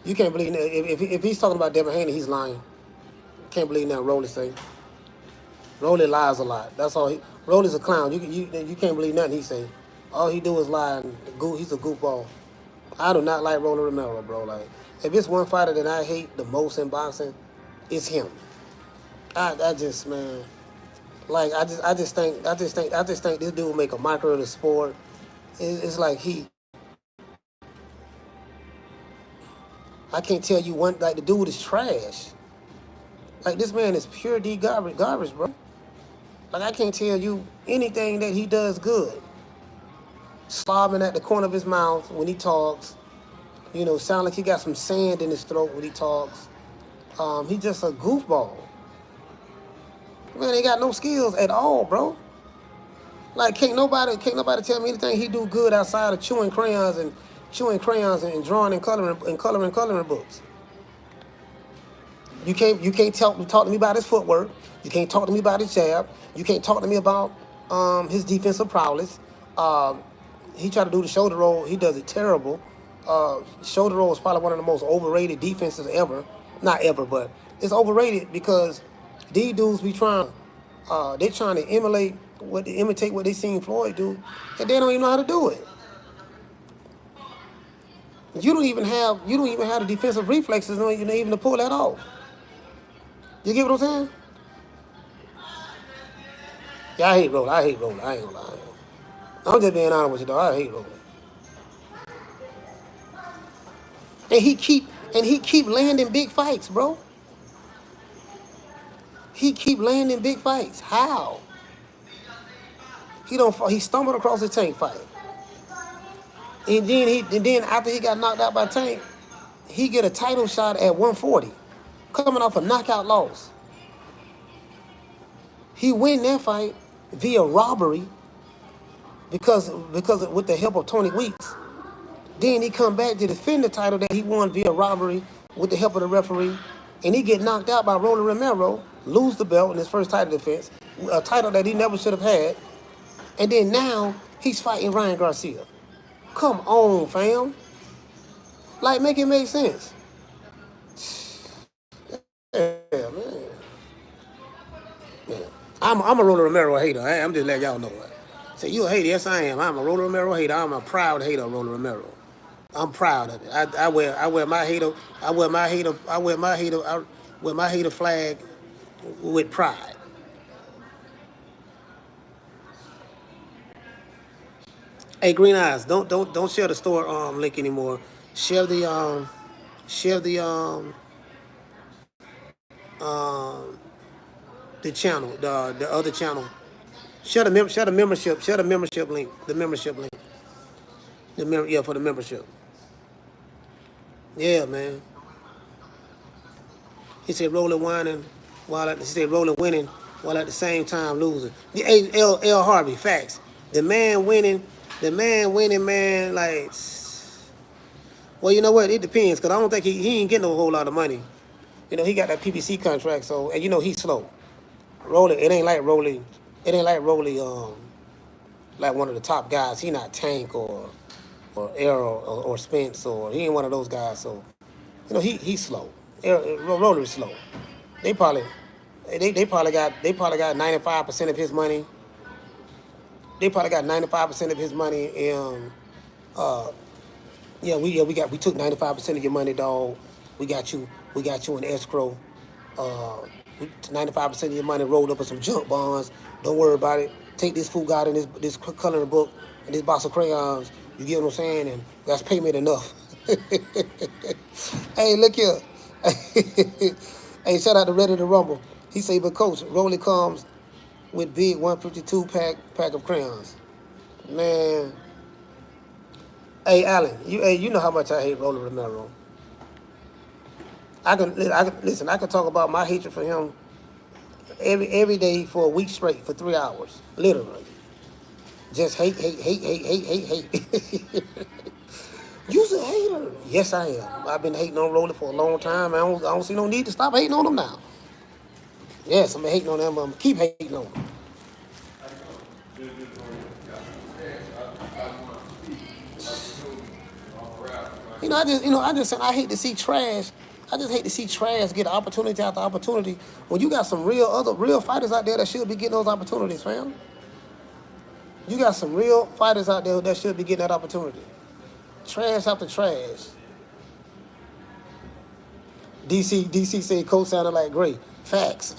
A: You can't believe that. If he's talking about Devin Haney, he's lying. Can't believe that Rolly say. Rolly lies a lot. That's all. Rolly's a clown. You can't believe nothing he say. All he do is lie and he's a goofball. I do not like Rolly Romero, bro. Like, if it's one fighter that I hate the most in boxing, it's him. I just, man, like I just think this dude will make a mockery of the sport. It's like I can't tell you one, like the dude is trash. Like this man is pure D garbage, bro. Like I can't tell you anything that he does good. Slobbing at the corner of his mouth when he talks. You know, sound like he got some sand in his throat when he talks. He just a goofball. Man, ain't got no skills at all, bro. Like can't nobody tell me anything he do good outside of chewing crayons and drawing and coloring books. You can't talk to me about his footwork. You can't talk to me about his jab. You can't talk to me about his defensive prowess. He tried to do the shoulder roll. He does it terrible. Shoulder roll is probably one of the most overrated defenses ever. Not ever, but it's overrated because these dudes be trying. They're trying to imitate what they seen Floyd do, and they don't even know how to do it. You don't even have the defensive reflexes even to pull that off. You get what I'm saying? Yeah, I hate Rolling. I ain't gonna lie. I'm just being honest with you, though. I hate Rolling. And he keep landing big fights, bro. He keep landing big fights. How? He stumbled across the Tank fight. And then after he got knocked out by Tank, he get a title shot at 140, coming off a knockout loss. He win that fight via robbery because with the help of Tony Weeks. Then he come back to defend the title that he won via robbery with the help of the referee, and he get knocked out by Rolly Romero, lose the belt in his first title defense, a title that he never should have had, and then now he's fighting Ryan Garcia. Come on, fam. Like, make it make sense. Yeah, man. Yeah. I'm a Rolly Romero hater. I'm just letting y'all know that. Say, you a hater? Yes, I am. I'm a Rolly Romero hater. I'm a proud hater of Rolly Romero. I'm proud of it. I wear my hater flag with pride. Hey, Green Eyes, don't share the store link anymore. Share the channel, the other channel. Share the membership link. The membership link. For the membership. Yeah, man. He said rolling winning rolling winning while at the same time losing. Hey, L. Harvey, facts. The man winning, man, like, well, you know what? It depends, because I don't think he ain't getting a whole lot of money. You know, he got that PPC contract, so, and you know, he's slow. Rolling, it ain't like Rolly, like one of the top guys. He not Tank or Arrow or Spence, or he ain't one of those guys, so, you know, he's slow. Roller's slow. They probably got 95% of his money. They probably got 95% of his money in we took 95% of your money, dog. We got you in escrow. 95% of your money rolled up in some junk bonds. Don't worry about it. Take this fool got in this coloring book and this box of crayons. You get what I'm saying? And that's payment enough. Hey, look here. Hey, shout out to Ready to Rumble. He say, but coach, Rolly comes with big 152 pack of crayons. Man. Hey, Allen, you know how much I hate Rolly Romero. I can talk about my hatred for him every day for a week straight for 3 hours, literally. Just hate. You's a hater. Yes, I am. I've been hating on Rolly for a long time. I don't see no need to stop hating on him now. Yes, I'm hating on them. I'm keep hating on them. I hate to see trash. I just hate to see trash get opportunity after opportunity when you got some real fighters out there that should be getting those opportunities, fam. You got some real fighters out there that should be getting that opportunity. Trash after trash. DC said Coach sounded like great. Facts.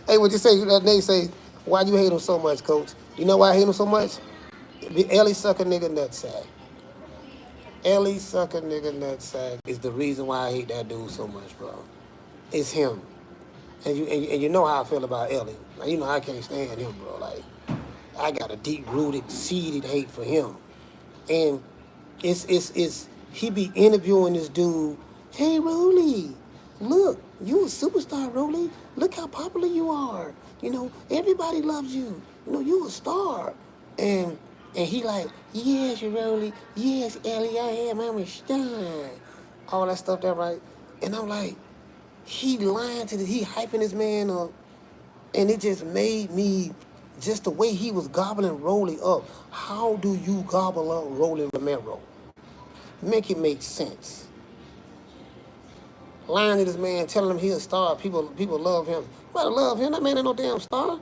A: Hey, what you say? They say, why you hate him so much, Coach? You know why I hate him so much? Ellie sucker nigga nutsack. Ellie sucker nigga nutsack is the reason why I hate that dude so much, bro. It's him. And you know how I feel about Ellie. Like, you know I can't stand him, bro. Like, I got a deep-rooted, seated hate for him. And it's he be interviewing this dude. Hey, Rolly, look, you a superstar, Rolly. Look how popular you are. You know, everybody loves you. You know, you a star. And he like, yes, Rolly. Yes, Ellie, I am. I'm a star. All that stuff there, right? And I'm like, he lying to he hyping this man up. And it just made me, just the way he was gobbling Rolly up. How do you gobble up Rolly Romero? Make it make sense. Lying to this man, telling him he's a star. People love him. Well, love him. That man ain't no damn star.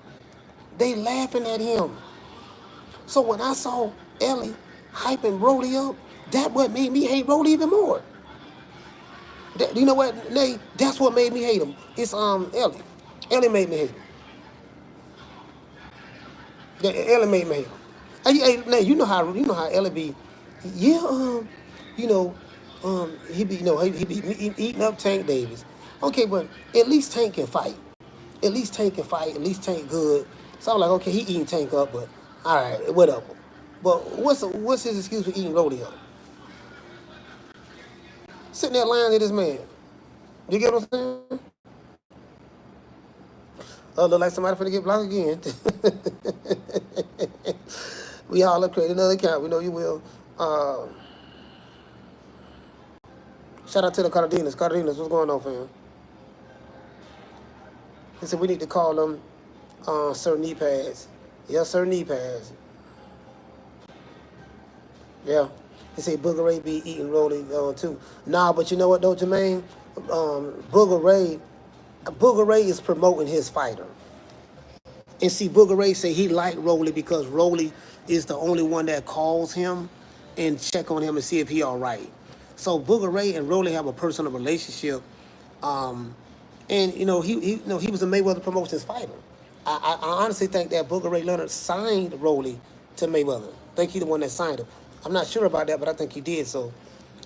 A: They laughing at him. So when I saw Ellie hyping Rolly up, that what made me hate Rolly even more. You know what, Nay? That's what made me hate him. It's Ellie. Ellie made me hate him. Ellie made me hate him. Hey, Nay, you know how Ellie be. Yeah, he be eating up Tank Davis. Okay, but at least Tank can fight. At least Tank can fight. At least Tank good. So I'm like, okay, he eating Tank up, but all right, whatever. But what's his excuse for eating Rolly up? Sitting there lying to this man. You get what I'm saying? Look like somebody finna get blocked again. We all create another account. We know you will. Shout out to the Cardenas. Cardenas, what's going on, fam? He said we need to call them Sir Knee Pads. Yeah, Sir Knee Pads. Yeah. He said Booger Ray be eating Rolly too. Nah, but you know what though, Jermaine? Booger Ray is promoting his fighter. And see, Booger Ray say he liked Rolly because Rolly is the only one that calls him and check on him and see if he all right. So Booger Ray and Rolly have a personal relationship. And he was a Mayweather Promotions fighter. I honestly think that Booger Ray Leonard signed Rolly to Mayweather. I think he the one that signed him. I'm not sure about that, but I think he did. So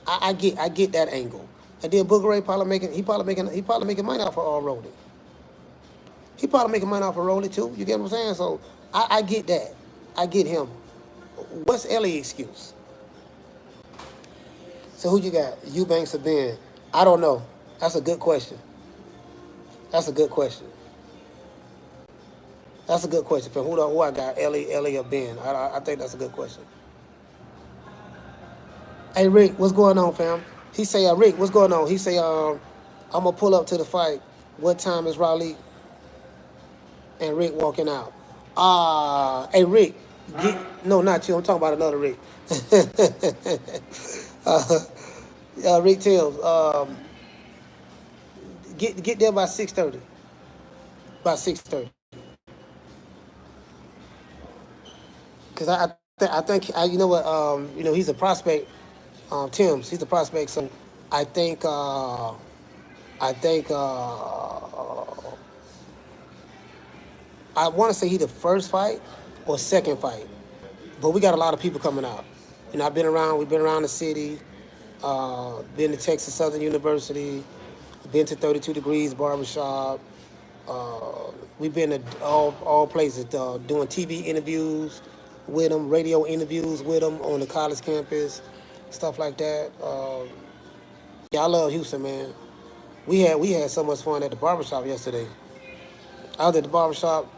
A: I get that angle. And then Booger Ray probably making money off of Rolly. He probably making money off of Rolly too. You get what I'm saying? So I get that. I get him. What's Ellie's excuse? So who you got? Eubanks or Ben? I don't know. That's a good question. That's a good question. That's a good question. For who I got? Ellie or Ben? I think that's a good question. Hey Rick, what's going on, fam? He say, Rick, what's going on? He say, I'm gonna pull up to the fight. What time is Raleigh? And Rick walking out. Hey Rick, no, not you. I'm talking about another Rick. Rick Tales, get there by 6:30. By 6:30. Because I think you know what he's a prospect. Tim's, he's a prospect, so I think I want to say he the first fight or second fight, but we got a lot of people coming out. We've been around the city, been to Texas Southern University, been to 32 Degrees Barbershop. We've been to all places doing TV interviews with them, radio interviews with them on the college campus. Stuff like that. I love Houston, man. We had so much fun at the barbershop yesterday. I was at the barbershop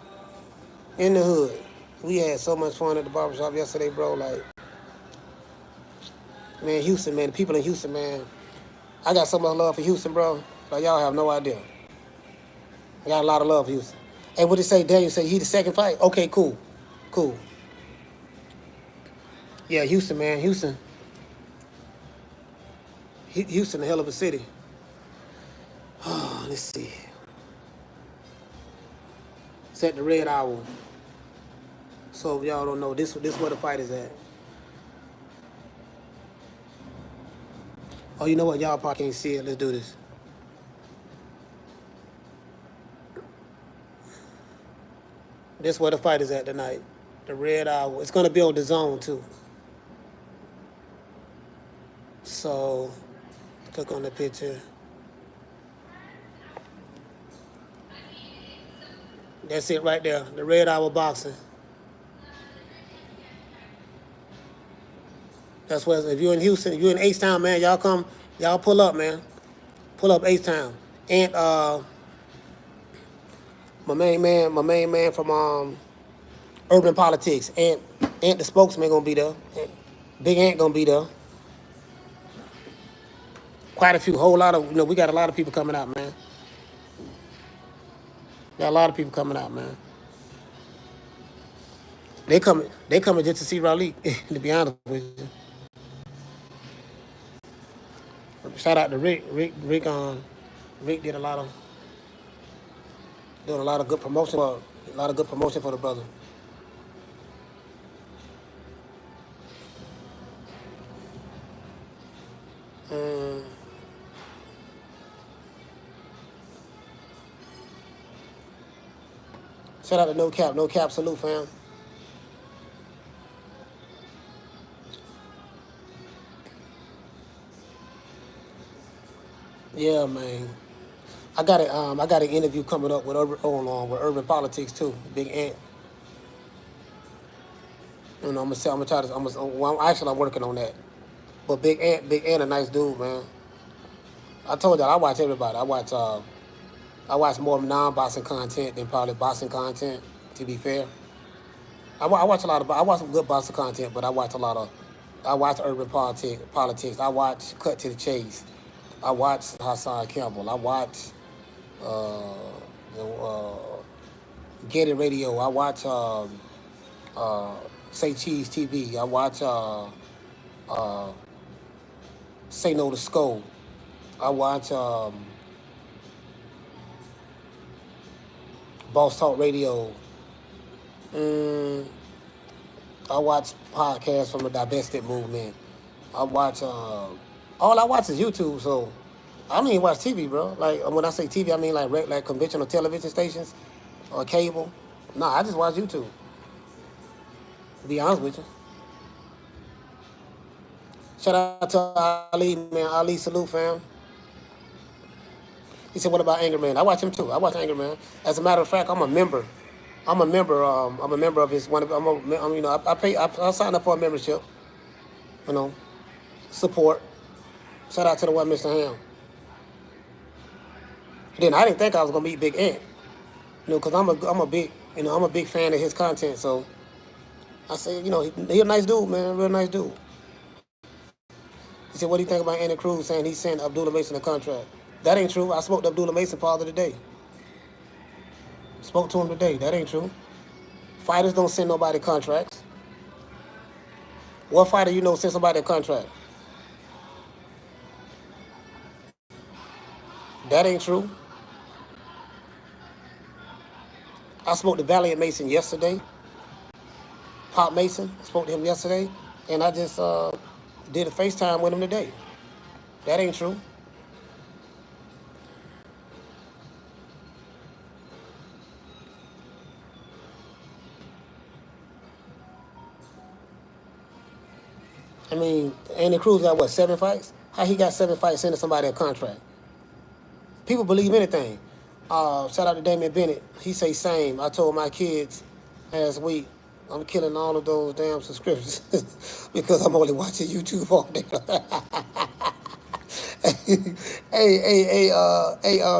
A: in the hood. We had so much fun at the barbershop yesterday, bro. Like, man, Houston, man. The people in Houston, man. I got so much love for Houston, bro. Like, y'all have no idea. I got a lot of love for Houston. Hey, what did say? Daniel say he the second fight? Okay, cool. Cool. Yeah, Houston, man. Houston, a hell of a city. Let's see. It's at the Red Owl. So if y'all don't know, this where the fight is at. Oh, you know what? Y'all probably can't see it. Let's do this. This where the fight is at tonight. The Red Owl. It's gonna be on the zone too. So click on the picture. That's it right there. The Red Owl Boxing. That's where, if you're in Houston, if you're in H-Town, man, y'all pull up, man. Pull up H-Town. And my main man from Urban Politics, and the spokesman gonna be there. Big Ant gonna be there. Quite a few, we got a lot of people coming out, man. Got a lot of people coming out, man. They coming just to see Raleigh, to be honest with you. Shout out to Rick. Rick did doing a lot of good promotion for the brother. Shout out to No Cap, salute, fam. Yeah, man. I got an interview coming up with Urban Politics too. Big Ant. You know, I'm working on that. But Big Ant, a nice dude, man. I told y'all I watch everybody. I watch more non-boxing content than probably boxing content. To be fair, I watch some good boxing content, but I watch Urban Politics. I watch Cut to the Chase. I watch Hassan Campbell. I watch Get It Radio. I watch Say Cheese TV. I watch Say No to Skull. I watch Boss Talk Radio. I watch podcasts from the divested movement. I watch all I watch is YouTube, so I don't even watch TV, bro. Like when I say TV, I mean like conventional television stations or cable. Nah, I just watch YouTube. To be honest with you. Shout out to Ali, man. Ali, salute, fam. He said, "What about Anger Man?" I watch him too. I watch Anger Man. As a matter of fact, I'm a member. I'm a member of his one. I signed up for a membership. You know, support. Shout out to the one, Mr. Ham. Then I didn't think I was gonna meet Big Ant. You know, cause I'm a big fan of his content. So I say, you know, he a nice dude, man. Real nice dude. He said, "What do you think about Andy Cruz saying he sent Abdullah Mason a contract?" That ain't true. I spoke to Abdullah Mason father today. Spoke to him today. That ain't true. Fighters don't send nobody contracts. What fighter you know send somebody a contract? That ain't true. I spoke to Valiant Mason yesterday. Pop Mason. I spoke to him yesterday. And I just did a FaceTime with him today. That ain't true. I mean, Andy Cruz got what, 7 fights? How he got 7 fights sending somebody a contract? People believe anything. Shout out to Damian Bennett. He say same. I told my kids last week, I'm killing all of those damn subscriptions because I'm only watching YouTube all day. hey,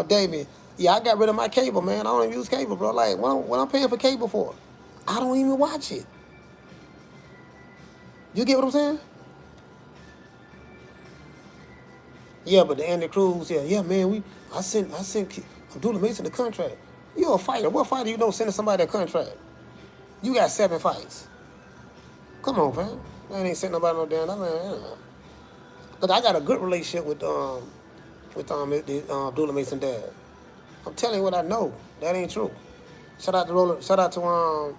A: Damian. Yeah, I got rid of my cable, man. I don't even use cable, bro. Like, what I'm paying for cable for? I don't even watch it. You get what I'm saying? Yeah, but the Andy Cruz, yeah, man. I sent Abdullah Mason the contract. You're a fighter. What fighter you know sending somebody a contract? You got 7 fights. Come on, fam. I ain't sending nobody no damn. I mean, but I got a good relationship with Abdullah Mason dad. I'm telling you what I know. That ain't true. Shout out to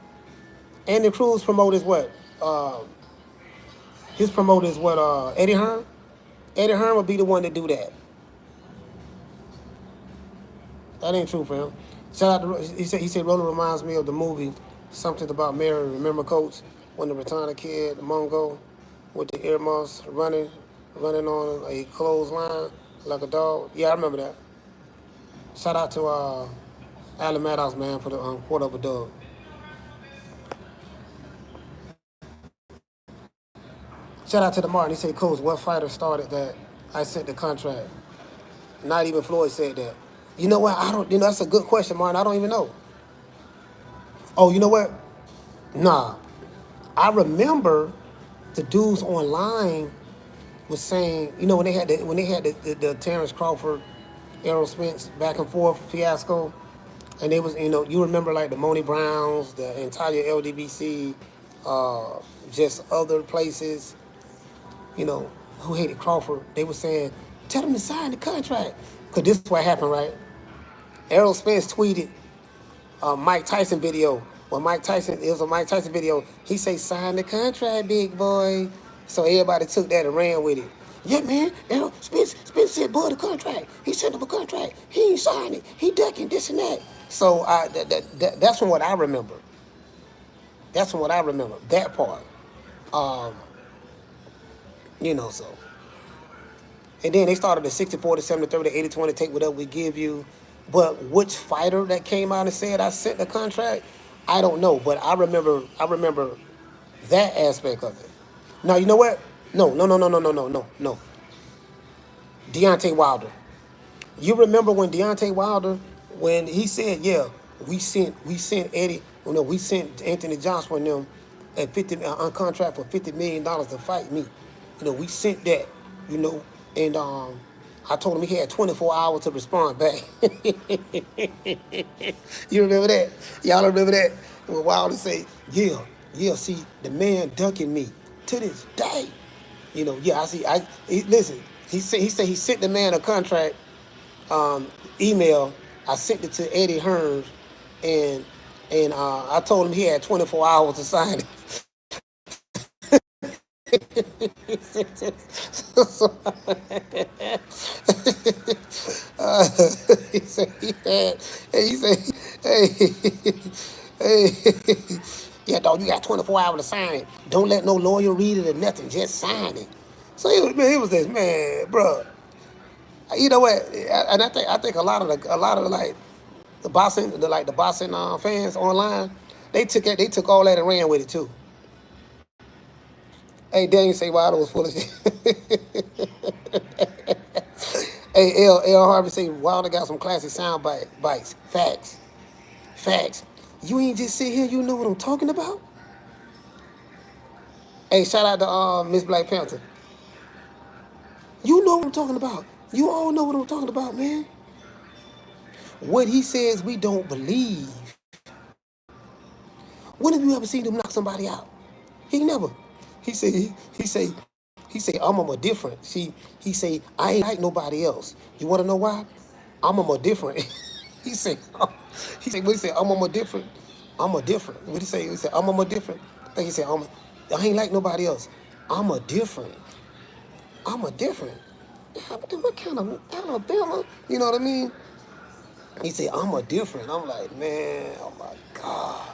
A: Andy Cruz promote is what? His promoter is what? Eddie Hearn. Eddie Hearn would be the one to do that. That ain't true for him. Shout out to he said Roller reminds me of the movie Something About Mary. Remember, Coach, when the retarded kid, the Mongo, with the earmuffs running on a clothesline like a dog. Yeah, I remember that. Shout out to Alan Maddox, man, for the quarter of a dub. Shout out to the Martin. He said, Coach, what fighter started that I sent the contract? Not even Floyd said that. You know what? That's a good question, Martin. I don't even know. Oh, you know what? Nah. I remember the dudes online was saying, when they had the Terrence Crawford, Errol Spence back and forth fiasco, and they was, you remember like the Money Browns, the entire LDBC, just other places, who hated Crawford. They were saying, tell them to sign the contract. Because this is what happened, right? Errol Spence tweeted a Mike Tyson video. It was a Mike Tyson video. He say, sign the contract, big boy. So everybody took that and ran with it. Yeah, man, Errol Spence said, boy, the contract. He sent him a contract. He ain't signed it. He ducking this and that. So that's from what I remember. That's from what I remember, that part. So. And then they started the 60-40, 70-30, 80-20, take whatever we give you. But which fighter that came out and said I sent the contract, I don't know. But I remember that aspect of it. Now, you know what? No. Deontay Wilder. You remember when Deontay Wilder, when he said, yeah, we sent Eddie, we sent Anthony Joshua and them at on contract for $50 million to fight me. We sent that, and I told him he had 24 hours to respond back. You remember that? Y'all remember that? When Wilder say, yeah, see, the man ducking me to this day. I see. Listen. He said he sent the man a contract email. I sent it to Eddie Hearn, and I told him he had 24 hours to sign it. He said, hey, yeah, dog, you got 24 hours to sign it. Don't let no lawyer read it or nothing. Just sign it. So it was this, man, bro. You know what? And I think a lot of like the boxing fans online, they took all that and ran with it too. Hey, Daniel say Wilder was full of shit. Hey, L. Harvey say Wilder got some classic sound bites. Facts. You ain't just sit here, you know what I'm talking about? Hey, shout out to Miss Black Panther. You know what I'm talking about. You all know what I'm talking about, man. What he says we don't believe. When have you ever seen him knock somebody out? He never. He say, I'm a more different. See, he say, I ain't like nobody else. You want to know why? I'm a more different. He say, what he say? I'm a more different. I'm a different. What he say? He said, I'm a more different. I think he said, I ain't like nobody else. I'm a different. What kind of Alabama? You know what I mean? He said, I'm a different. I'm like, man, oh my God.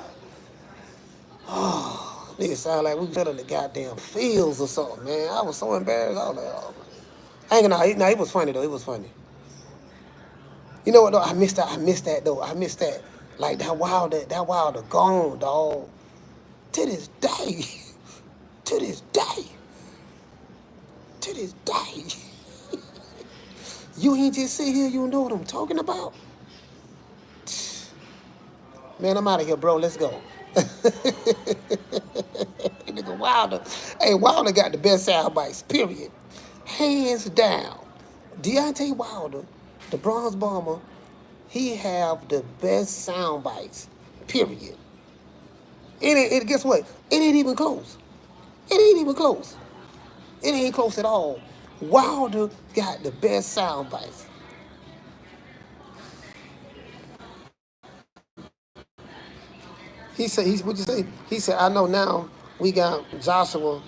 A: Oh, nigga sound like we was in the goddamn fields or something, man. I was so embarrassed. I was like, oh man. I ain't gonna nah, it was funny though. It was funny. You know what though? I missed that though. I missed that. Like that Wilder gone, dog. To this day. You ain't just sit here, you know what I'm talking about? Man, I'm out of here, bro. Let's go. Nigga Wilder. Hey, Wilder got the best sound bites, period. Hands down. Deontay Wilder, the Bronze Bomber, he have the best sound bites, period. Guess what? It ain't even close. It ain't even close. It ain't close at all. Wilder got the best sound bites. He said, what'd you say? He said, I know now we got Joshua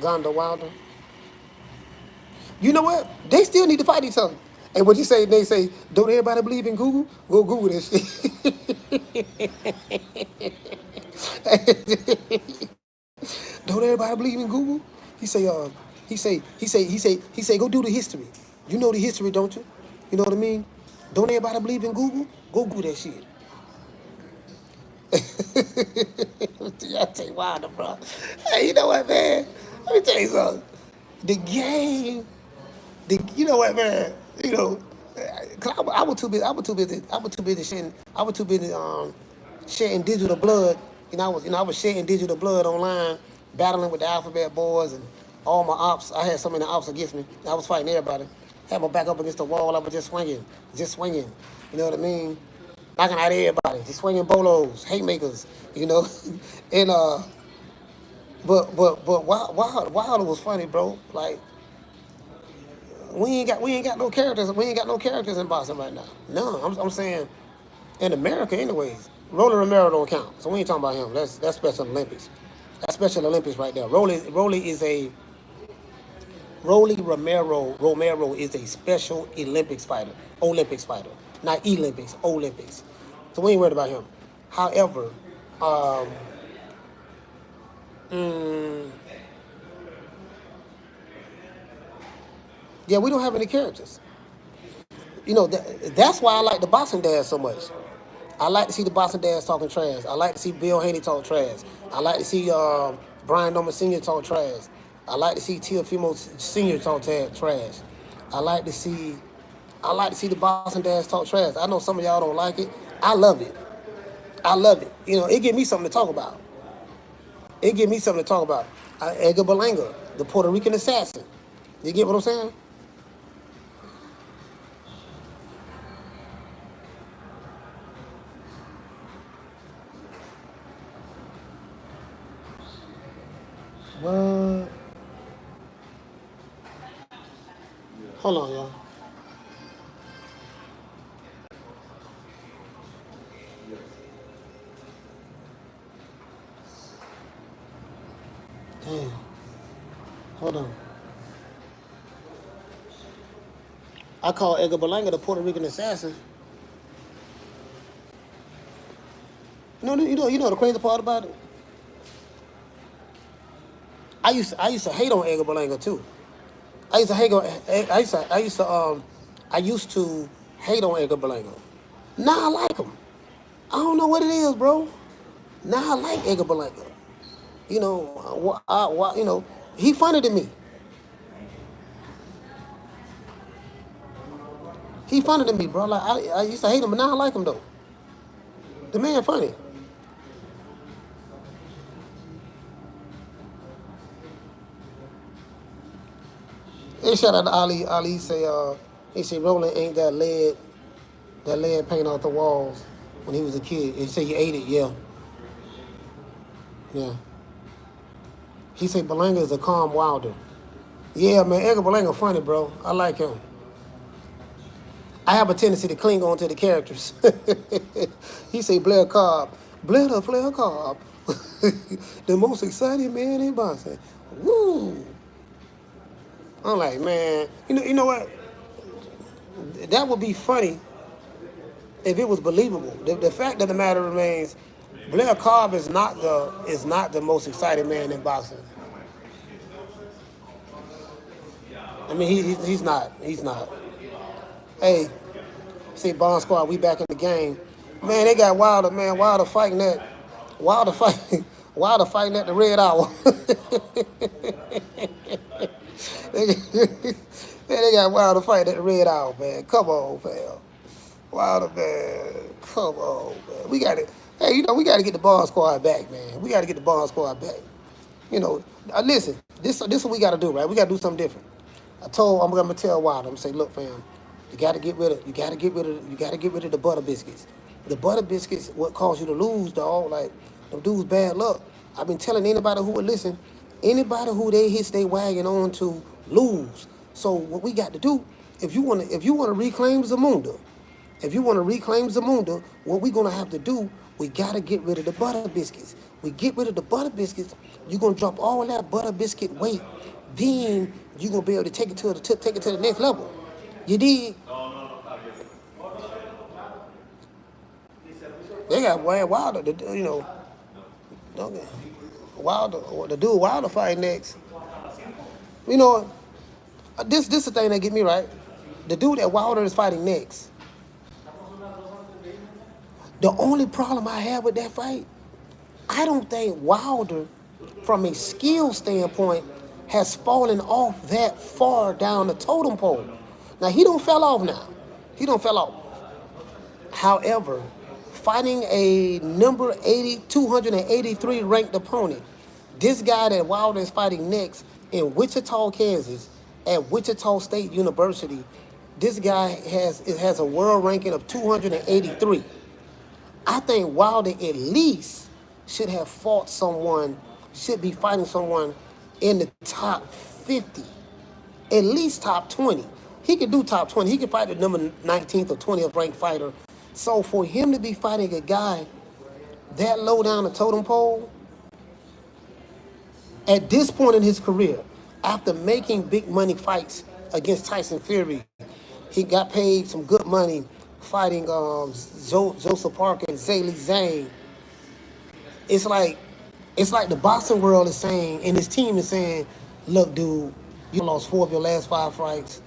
A: Gonda Wilder. You know what? They still need to fight each other. And what you say, they say, don't everybody believe in Google? Go Google this shit. Don't everybody believe in Google? He say, go do the history. You know the history, don't you? You know what I mean? Don't everybody believe in Google? Go Google that shit. Deontay Wilder, bro. Hey, you know what, man? Let me tell you something. The game, you know what, man? You know, 'cause I was too busy. Shedding digital blood. I was shedding digital blood online, battling with the Alphabet Boys and all my ops. I had so many ops against me. I was fighting everybody. Had my back up against the wall. I was just swinging. You know what I mean? Knocking out everybody, just swinging bolos, haymakers, you know, and but Wilder was funny, bro. Like we ain't got no characters. We ain't got no characters in boxing right now. No, I'm saying in America, anyways. Romero don't count, so we ain't talking about him. That's Special Olympics. That's Special Olympics right there. Rolly Romero is a Special Olympics fighter, not Olympics. So we ain't worried about him. However, yeah, we don't have any characters. You know, that's why I like the boxing dads so much. I like to see the boxing dads talking trash. I like to see Bill Haney talk trash. I like to see Brian Norman Sr. talk trash. I like to see Teofimo Sr. talk trash. I like to see the boxing dads talk trash. I know some of y'all don't like it. I love it. You know, it gives me something to talk about. Edgar Berlanga, the Puerto Rican assassin. You get what I'm saying? What? Hold on, y'all. Damn. Hold on. I call Edgar Berlanga the Puerto Rican assassin. You know the crazy part about it? I used to hate on Edgar Berlanga too. I used to hate on Edgar Berlanga. Now I like him. I don't know what it is, bro. Now I like Edgar Berlanga. You know, he funny to me. He funny to me, bro. Like I used to hate him, but now I like him though. The man funny. And shout out to Ali. Ali say he said Roland ain't that lead paint off the walls when he was a kid. He said he ate it, yeah. Yeah. He said Berlanga is a calm Wilder. Yeah, man, Edgar Berlanga funny, bro. I like him. I have a tendency to cling on to the characters. He say Blair Cobb. Blair Cobb. The most exciting man in boxing. Woo! I'm like, man, you know what? That would be funny if it was believable. The fact of the matter remains, Blair Cobb is not the most exciting man in boxing. I mean, he's not. Hey, see, Bond Squad, we back in the game. Man, they got Wilder, man. Wilder fighting at the Red Hour. They got Wilder fighting at the Red Hour, man. Come on, pal. Wilder, man. Come on, man. We got it. Hey, you know, we got to get the Bond Squad back, man. We got to get the Bond Squad back. You know, listen, this is what we got to do, right? We got to do something different. I'm going to tell Wilder, I'm going to say, look, fam, You gotta get rid of the butter biscuits. The butter biscuits what caused you to lose, dog. Like them dudes bad luck. I've been telling anybody who would listen, anybody who they hitch they wagon on to lose. So what we got to do, if you wanna reclaim Zamunda, what we gonna have to do, we gotta get rid of the butter biscuits. We get rid of the butter biscuits, you're gonna drop all that butter biscuit weight. Then you're gonna be able to take it to the next level. You dig? They got Wilder, the dude Wilder fight next. You know, this is the thing that get me right. The dude that Wilder is fighting next. The only problem I have with that fight, I don't think Wilder, from a skill standpoint, has fallen off that far down the totem pole. Now, he don't fell off now. However, fighting a number 283 ranked opponent, this guy that Wilder is fighting next in Wichita, Kansas, at Wichita State University, this guy has a world ranking of 283. I think Wilder at least should be fighting someone in the top 50, at least top 20. He could do top 20. He could fight the number 19th or 20th ranked fighter. So for him to be fighting a guy that low down the totem pole, at this point in his career, after making big money fights against Tyson Fury, he got paid some good money fighting Joseph Parker and Zhilei Zhang. It's like the boxing world is saying, and his team is saying, look, dude, you lost 4 of your last 5 fights.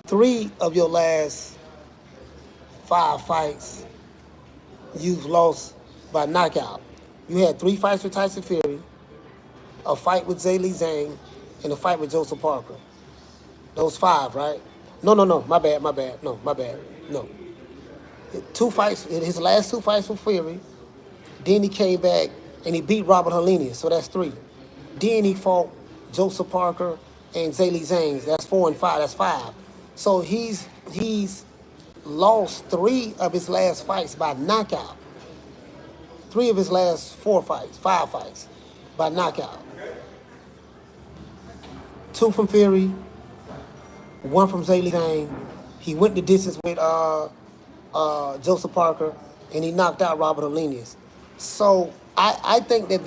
A: 3 of your last 5 fights, you've lost by knockout. You had 3 fights with Tyson Fury, a fight with Zhilei Zhang, and a fight with Joseph Parker. Those 5, right? No, my bad. No. 2 fights, his last 2 fights with Fury. Then he came back and he beat Robert Helenius, so that's 3. Then he fought Joseph Parker and Zhilei Zhang. That's 4 and 5. That's 5. So he's lost 3 of his last fights by knockout. 3 of his last 5 fights by knockout. 2 from Fury, 1 from Zhilei Zhang. He went the distance with Joseph Parker, and he knocked out Robert Helenius. So I think that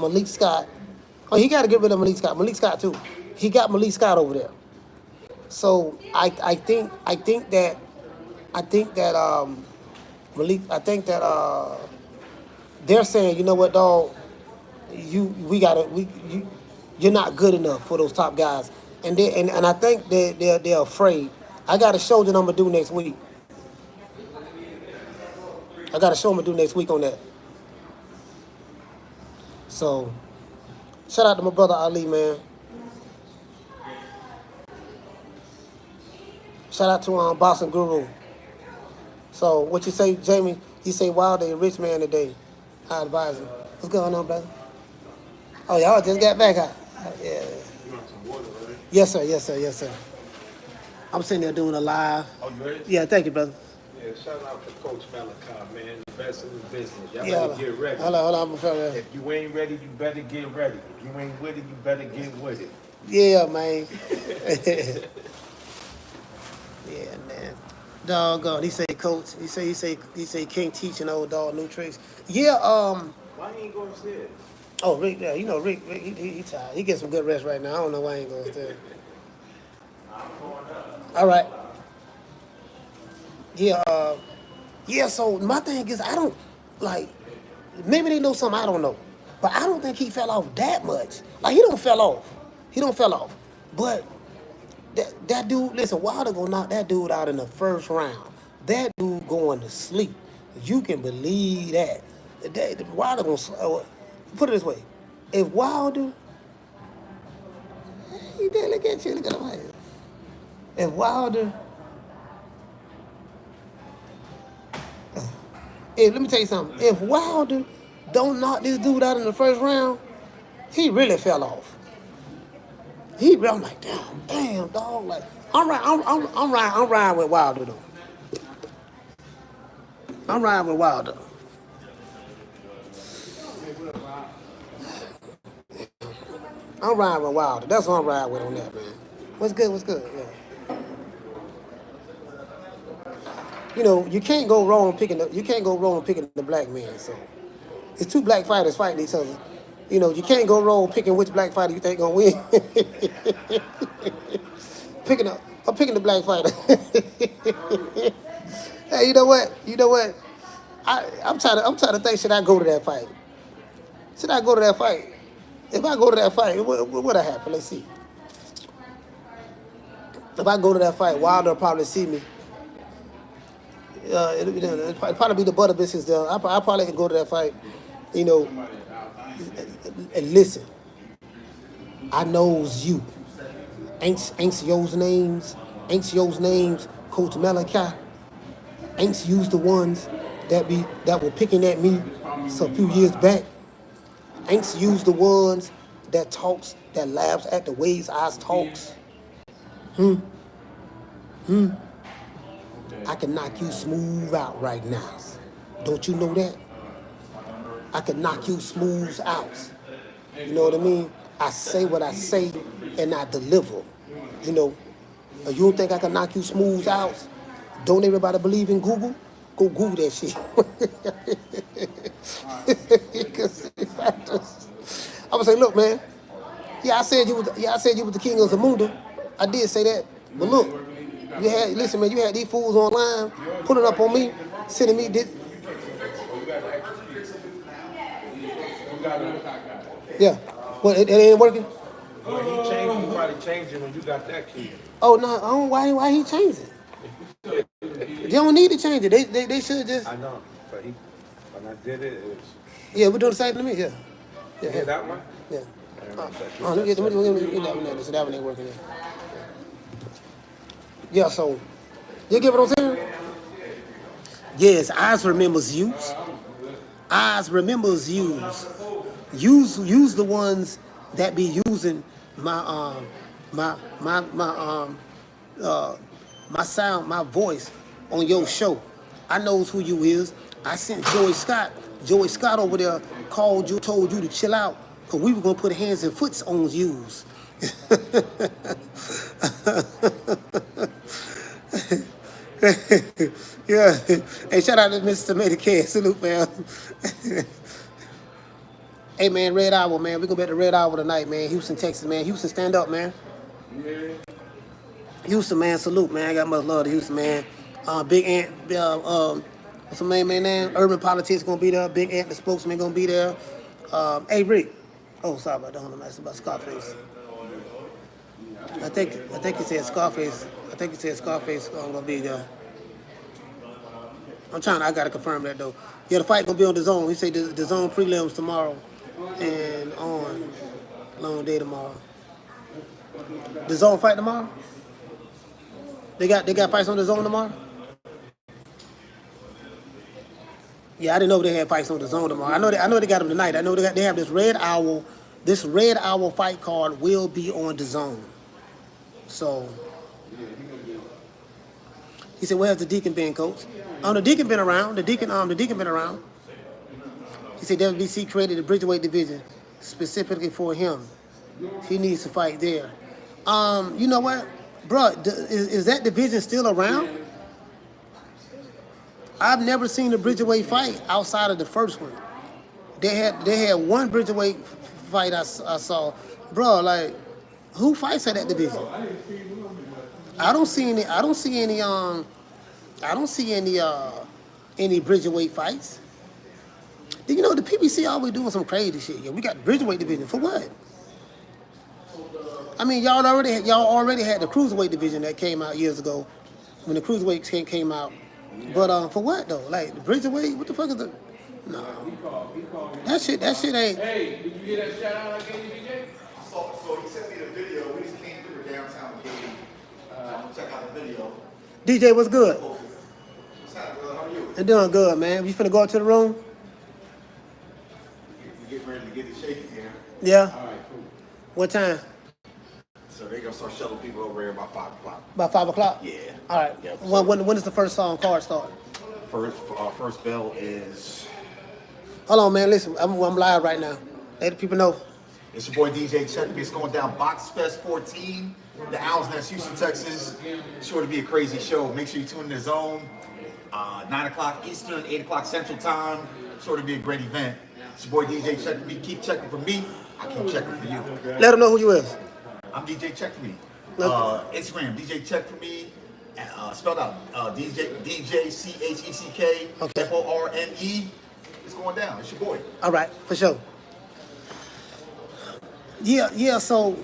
A: Malik Scott. Oh, he got to get rid of Malik Scott. Malik Scott too. He got Malik Scott over there. So I think that they're saying, you know what, dog, you're not good enough for those top guys, and I think they're afraid. I got a show that I'm gonna do next week. on that. So shout out to my brother Ali, man. Shout out to Boxing Guru. So what you say, Jamie? You say Wilder a rich man today. I advise him. What's going on, brother? Oh, y'all just got back, huh? Yeah.
C: You want some water, right?
A: Yes, sir. I'm sitting there doing a live.
C: Oh, you ready?
A: Yeah, thank you, brother.
C: Yeah, shout out to Coach Malachi, man. The best in the business. Y'all
A: Yeah,
C: better get ready.
A: Hold on, I'm afraid.
C: If you ain't ready, you better get ready. If you ain't with it, you better get with it.
A: Yeah, man. Yeah, man. Doggone. He say, coach. He say, he can't teach an old dog new tricks. Yeah.
C: Why he ain't going upstairs?
A: Oh, Rick. Yeah, you know Rick. He tired. He gets some good rest right now. I don't know why he ain't going upstairs. All right. Yeah. Yeah. So my thing is, I don't like. Maybe they know something I don't know, but I don't think he fell off that much. Like he don't fell off. But that dude, listen, Wilder gonna knock that dude out in the first round. That dude going to sleep. You can believe that. Wilder gonna put it this way. If Wilder, he did look at him. If Wilder, let me tell you something. If Wilder don't knock this dude out in the first round, he really fell off. I'm like, damn, dog. Like, I'm riding with Wilder though. I'm riding with Wilder. I'm riding with Wilder. That's what I'm riding with on that, man. What's good? Yeah. You know, you can't go wrong picking the black man. So it's two black fighters fighting each other. You know, you can't go wrong picking which black fighter you think gonna win. I'm picking the black fighter. Hey, you know what? I'm trying to think. Should I go to that fight? If I go to that fight, what'll happen? Let's see. If I go to that fight, Wilder will probably see me. It'll probably be the butter biscuits there. I probably can go to that fight, you know, and listen. I knows you. Ain't yours names, Coach Malachi. Ain't used the ones that were picking at me some few years back. Ain't used the ones that laughs at the ways I talks. I can knock you smooth out right now. Don't you know that? I can knock you smooth out. You know what I mean? I say what I say and I deliver. You know, you don't think I can knock you smooth out? Don't everybody believe in Google? Go Google that shit. I'm gonna say, look, man. Yeah, I said you was the king of Zamunda. I did say that, but look, you had these fools online putting up on me, sending me this. Yeah, well, it ain't working.
C: When he changed, he probably changed it when you got that kid.
A: Oh no, I don't. Why he changed it? They don't need to change it. They should just.
C: I know, but when I did it, it was.
A: Yeah, we're doing the same to me. Yeah.
C: Yeah, that one.
A: Yeah. Let me get that one there. So that one ain't working there. Yeah, so you get what I'm saying? Yes, Oz remembers use. Oz remembers use. Use the ones that be using my sound, my voice on your show. I knows who you is. I sent Joey Scott over there told you to chill out, because we were gonna put hands and foots on yous. Yeah. Hey, shout out to Mr. Tomato Can. Salute, man. Hey, man, Red Hour, man. We gonna be at the Red Hour tonight, man. Houston, Texas, man. Houston, stand up, man. Yeah. Houston, man. Salute, man. I got much love to Houston, man. Big Ant, what's the name, man? Urban Politics gonna be there. Big Ant, the spokesman, gonna be there. Hey, Rick. Oh, sorry about that. Hold on, about Scarface. I think he said Scarface. I think he said Scarface gonna be there. I gotta confirm that though. Yeah, the fight gonna be on the Zone. He said the Zone prelims tomorrow and on long day tomorrow. The Zone fight tomorrow? They got fights on the Zone tomorrow? Yeah, I didn't know they had fights on the Zone tomorrow. I know they got them tonight. I know they have this Red Owl. This Red Owl fight card will be on the Zone. So he said, "Where's the Deacon been, Coach?" The Deacon been around. The Deacon been around. He said WBC created a Bridgeweight division specifically for him. He needs to fight there. You know what, bro? Is that division still around? I've never seen a Bridgeweight fight outside of the first one. They had one Bridgeweight fight I saw, bro. Like, who fights at that division? I don't see any Bridgeweight fights. You know, the PBC always doing some crazy shit. Yeah, we got the Bridgeweight division for what? I mean, y'all already had the Cruiserweight division that came out years ago when the Cruiserweight came out. But for what though? Like the Bridgeweight, what the fuck is the? No, that shit ain't.
B: Hey, did you get that shout out I gave you, DJ?
D: So he sent me the video. We just came through downtown Katy. Check out the video.
A: DJ, what's good?
D: What's happening, brother? How are you?
A: I'm doing good, man. You finna go out to the room?
D: We're getting ready to get it shaking here.
A: Yeah.
B: All right, cool.
A: What time?
D: It's gonna start shuttling people over here about 5 o'clock.
A: About 5 o'clock?
D: Yeah.
A: All right.
D: Yeah.
A: When does the first card start?
D: First bell is.
A: Hold on, man. Listen, I'm live right now. Let the people know.
D: It's your boy DJ Check. It's going down Box Fest 14, the Owls Nest, Houston, Texas. Sure to be a crazy show. Make sure you tune in the zone. 9 o'clock Eastern, 8 o'clock Central Time. Sure to be a great event. It's your boy DJ Check for me. Keep checking for me. I keep checking for you.
A: Let them know who you is.
D: I'm DJ Check for me. Instagram, DJ Check for me. Spelled out DJ CHECK
A: Okay.
D: FORME. It's going down. It's your boy.
A: All right, for sure. So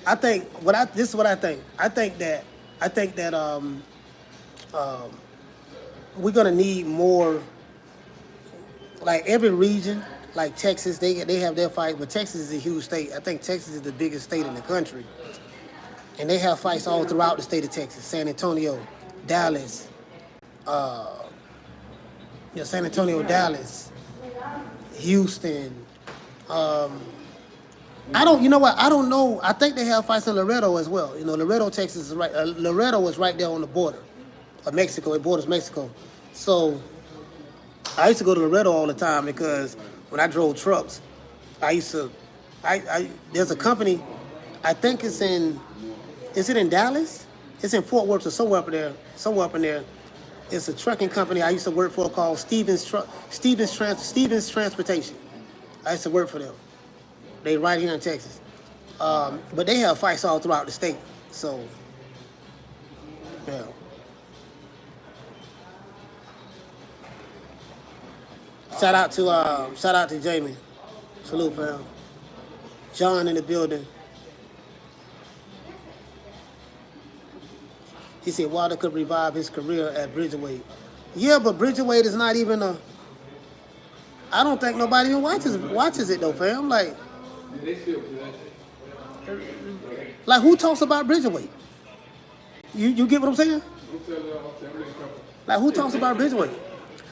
A: I think this is what I think. I think that we're gonna need more. Like every region, like Texas, they have their fight, but Texas is a huge state. I think Texas is the biggest state in the country, and they have fights all throughout the state of Texas: San Antonio, Dallas, San Antonio, Dallas, Houston. I don't know. I think they have fights in Laredo as well. Laredo, Texas is right. Laredo is right there on the border of Mexico. It borders Mexico. So I used to go to Laredo all the time because when I drove trucks, there's a company. I think is it in Dallas? It's in Fort Worth or somewhere up in there. It's a trucking company I used to work for called Stevens Transportation. I used to work for them. They right here in Texas. But they have fights all throughout the state. So, yeah. Shout out to Jamie. Salute, fam. John in the building. He said Wilder could revive his career at Bridgerweight. Yeah, but Bridgerweight is not even I don't think nobody even watches it though, fam. Like who talks about Bridgerweight? You get what I'm saying? Like who talks about Bridgerweight?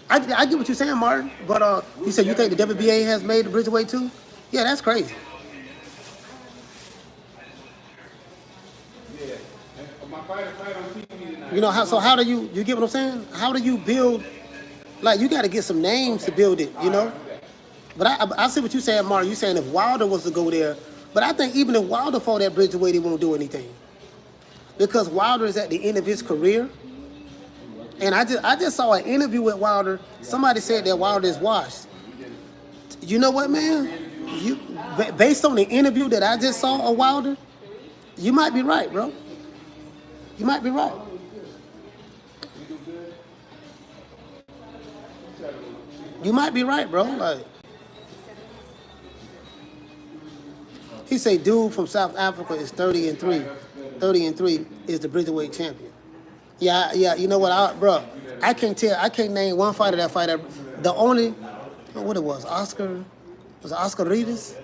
A: I get what you're saying, Martin. But you said you think the WBA has made the Bridgerweight too? Yeah, that's crazy. How do you get what I'm saying? How do you build? Like you got to get some names to build it, But I see what you're saying, Martin. You're saying if Wilder was to go there, but I think even if Wilder fought that Bridgerweight, he won't do anything because Wilder is at the end of his career. And I just saw an interview with Wilder. Somebody said that Wilder is washed. You know what, man? Based on the interview that I just saw of Wilder, you might be right, bro. You might be right. You might be right, bro. Like he say, dude from South Africa is 30-3. 30-3 is the Bridgerweight champion. Yeah. You know what, I can't tell. I can't name one fighter that fighter. The only, what it was, Oscar Rivas?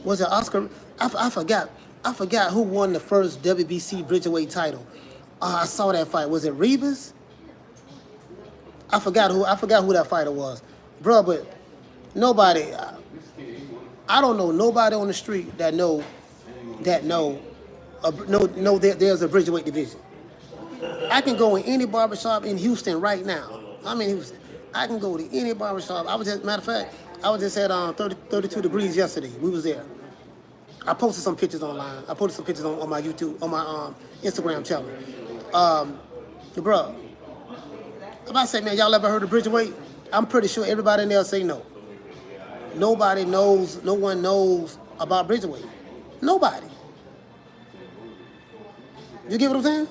A: Was it Oscar? I forgot. I forgot who won the first WBC Bridgerweight title. I saw that fight. Was it Rivas? I forgot who that fighter was, bro. But nobody. I don't know nobody on the street that know there's a Bridgerweight division. I can go in any barbershop in Houston right now. I'm in Houston. I can go to any barbershop. Matter of fact, I was just at 32 degrees yesterday. We was there. I posted some pictures online. I posted some pictures on my YouTube, on my Instagram channel. Bro, if I say, man, y'all ever heard of Bridgerweight? I'm pretty sure everybody in there say no. Nobody knows, no one knows about Bridgerweight. Nobody. You get what I'm saying?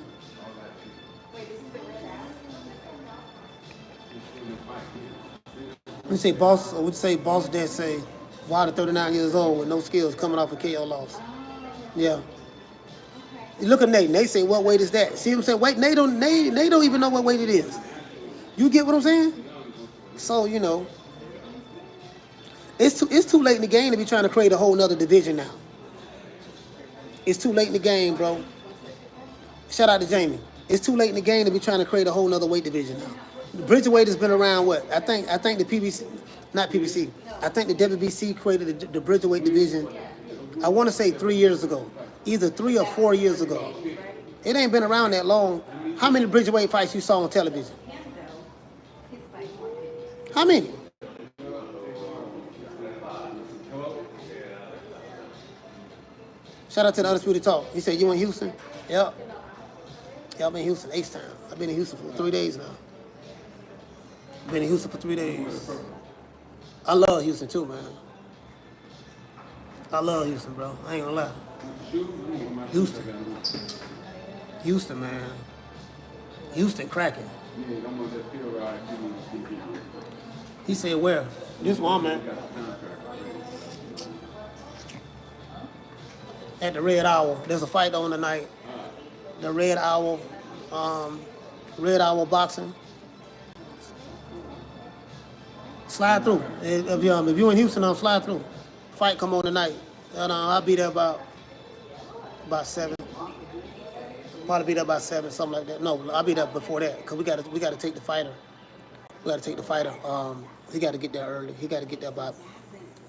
A: Would you say boss dad say Wilder 39 years old with no skills coming off a KO loss? Yeah. You look at Nate. Nate say, what weight is that? See what I'm saying? Wait, Nate don't even know what weight it is. You get what I'm saying? So, it's too late in the game to be trying to create a whole nother division now. It's too late in the game, bro. Shout out to Jamie. It's too late in the game to be trying to create a whole nother weight division now. The Bridgerweight has been around what? I think the PBC not PBC. I think the WBC created the Bridgerweight division. I want to say 3 years ago, either 3 or 4 years ago. It ain't been around that long. How many Bridgerweight fights you saw on television? How many? Shout out to the Undisputed Talk. He said, you in Houston? Yep. Yeah, I'm in Houston H-Town. I've been in Houston for 3 days now. Been in Houston for 3 days. I love Houston too, man. I love Houston, bro. I ain't gonna lie. Houston. Houston, man. Houston cracking. He said where? This one, man. At the Red Owl. There's a fight on tonight. The Red Owl boxing. Slide through. If you in Houston, I'll slide through. Fight come on tonight. And I'll be there about 7. Probably be there about 7, something like that. No, I'll be there before that because we gotta take the fighter. We gotta take the fighter. He gotta get there early. He gotta get there by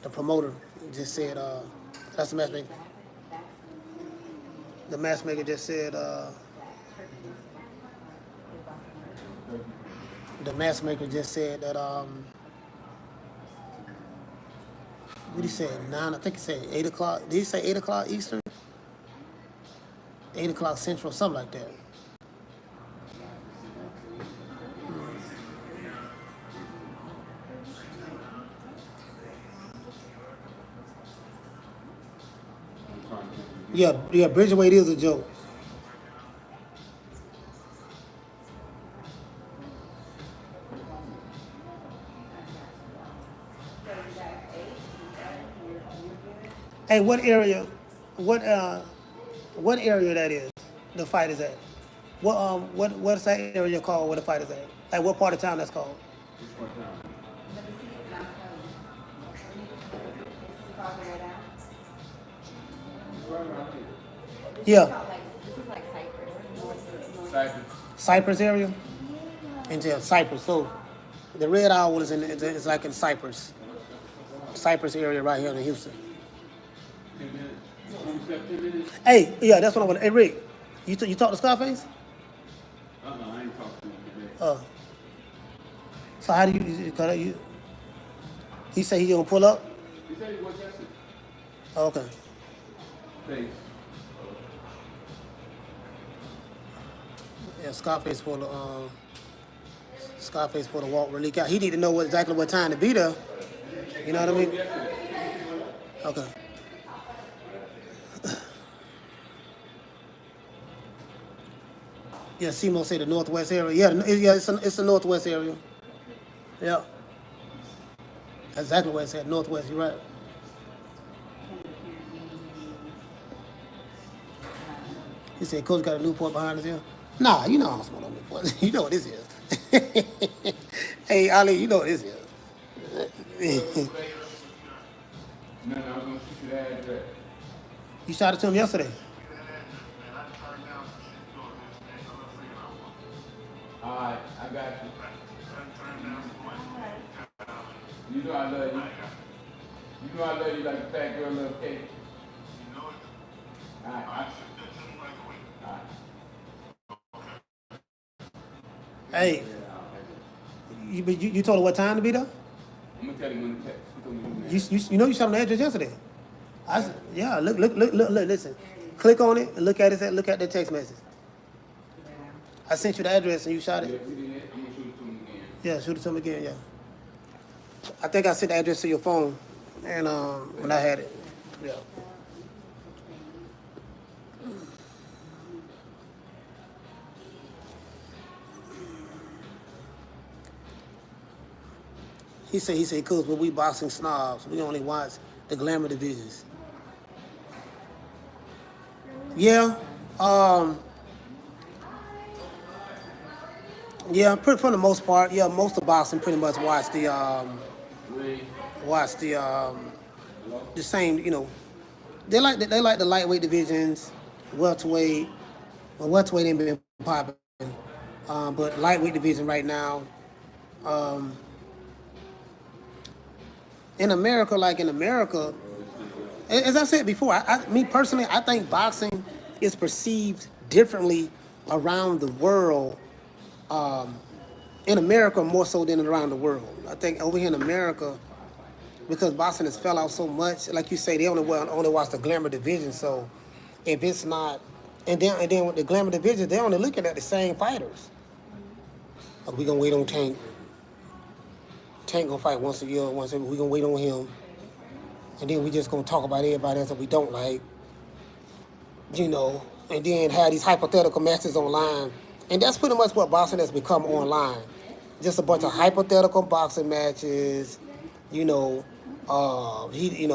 A: the promoter. Just said that's the matchmaker. The matchmaker just said that what he said, 9, I think he said 8 o'clock. Did he say 8 o'clock Eastern? 8 o'clock Central, something like that. Yeah, Bridgerweight is a joke. Hey, what area that is? The fight is at? What's that area called where the fight is at? Like what part of town that's called? Yeah. Cypress area? Into Cypress. So the Red Owl is it's like in Cypress. Cypress area right here in Houston. Hey, yeah, that's what I want. Hey, Rick, you talk to Scarface?
B: I ain't talking to him.
A: So how do you? He said he gonna pull up.
B: He said he was yesterday.
A: Oh, okay.
B: Thanks.
A: Yeah, Scarface for the walk relief out. He need to know exactly what time to be there. You know what I mean? Okay. Yeah, Simo say the northwest area. Yeah, it's the northwest area. Yeah. That's exactly what it said, northwest, you're right. He said, Coach got a Newport behind us here. Nah, you know I don't smoke no Newport. You know what this is. Hey, Ali, you know what this is.
B: No, I was going to shoot you that address.
A: You shot it to him yesterday.
B: All right, I got you. You know I love you. You know I love you like a fat girl loves cake. All right.
A: Hey, you told her what time to be there?
B: I'm gonna tell you when to text.
A: You know you shot him the address yesterday. I said, yeah, look, listen. Click on it and look at the text message. I sent you the address and you shot it.
B: Yeah, we did. I'm gonna shoot it to him again.
A: Yeah, shoot it to him again, yeah. I think I sent the address to your phone and when I had it. Yeah. He said, Coach, but we boxing snobs. We only watch the glamour divisions. Yeah. Yeah, for the most part, yeah, most of boxing pretty much watch the same, you know. They like the lightweight divisions, welterweight. Well, welterweight ain't been popping, but lightweight division right now. in America, as I said before, me personally, I think boxing is perceived differently around the world. In America, more so than around the world. I think over here in America, because boxing has fell out so much, like you say, they only watch the glamour division. So if it's not, and then with the glamour division, they're only looking at the same fighters. Like, we gonna wait on Tank. Tank gonna fight once a year, we gonna wait on him. And then we just gonna talk about everybody else that we don't like, and then have these hypothetical matches online. And that's pretty much what boxing has become online. Just a bunch of hypothetical boxing matches, we already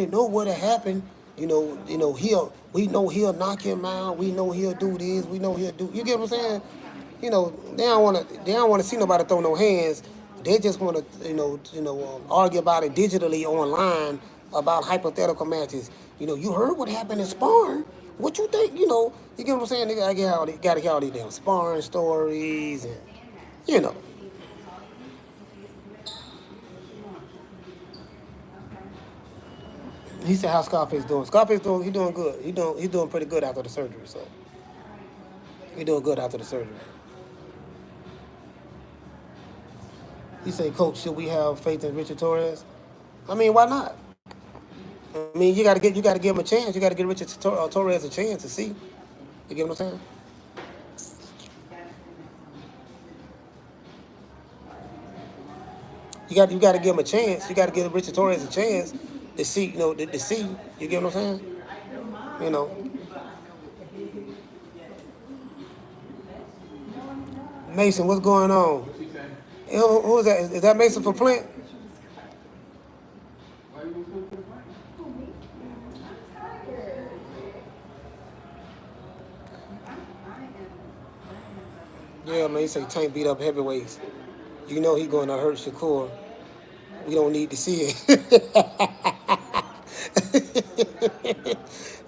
A: know what'll happen. We know he'll knock him out. We know he'll do this. We know he'll do. You get what I'm saying? They don't want to see nobody throw no hands. They just want to, argue about it digitally online about hypothetical matches. You heard what happened in sparring. What you think? You get what I'm saying? They gotta get all these damn sparring stories, and He said, "How Scarface doing?" Scarface he doing good. He's doing pretty good after the surgery. So he doing good after the surgery. He said, "Coach, should we have faith in Richard Torres?" I mean, why not? I mean, you gotta give him a chance. You gotta give Richard Torres a chance to see. You get what I'm saying? You got to give him a chance. You got to give Richard Torres a chance to see. To see. You get what I'm saying? Mason, what's going on? Who is that? Is that Mason from Flint? Yeah, man, he say Tank beat up heavyweights. He going to hurt Shakur. We don't need to see it.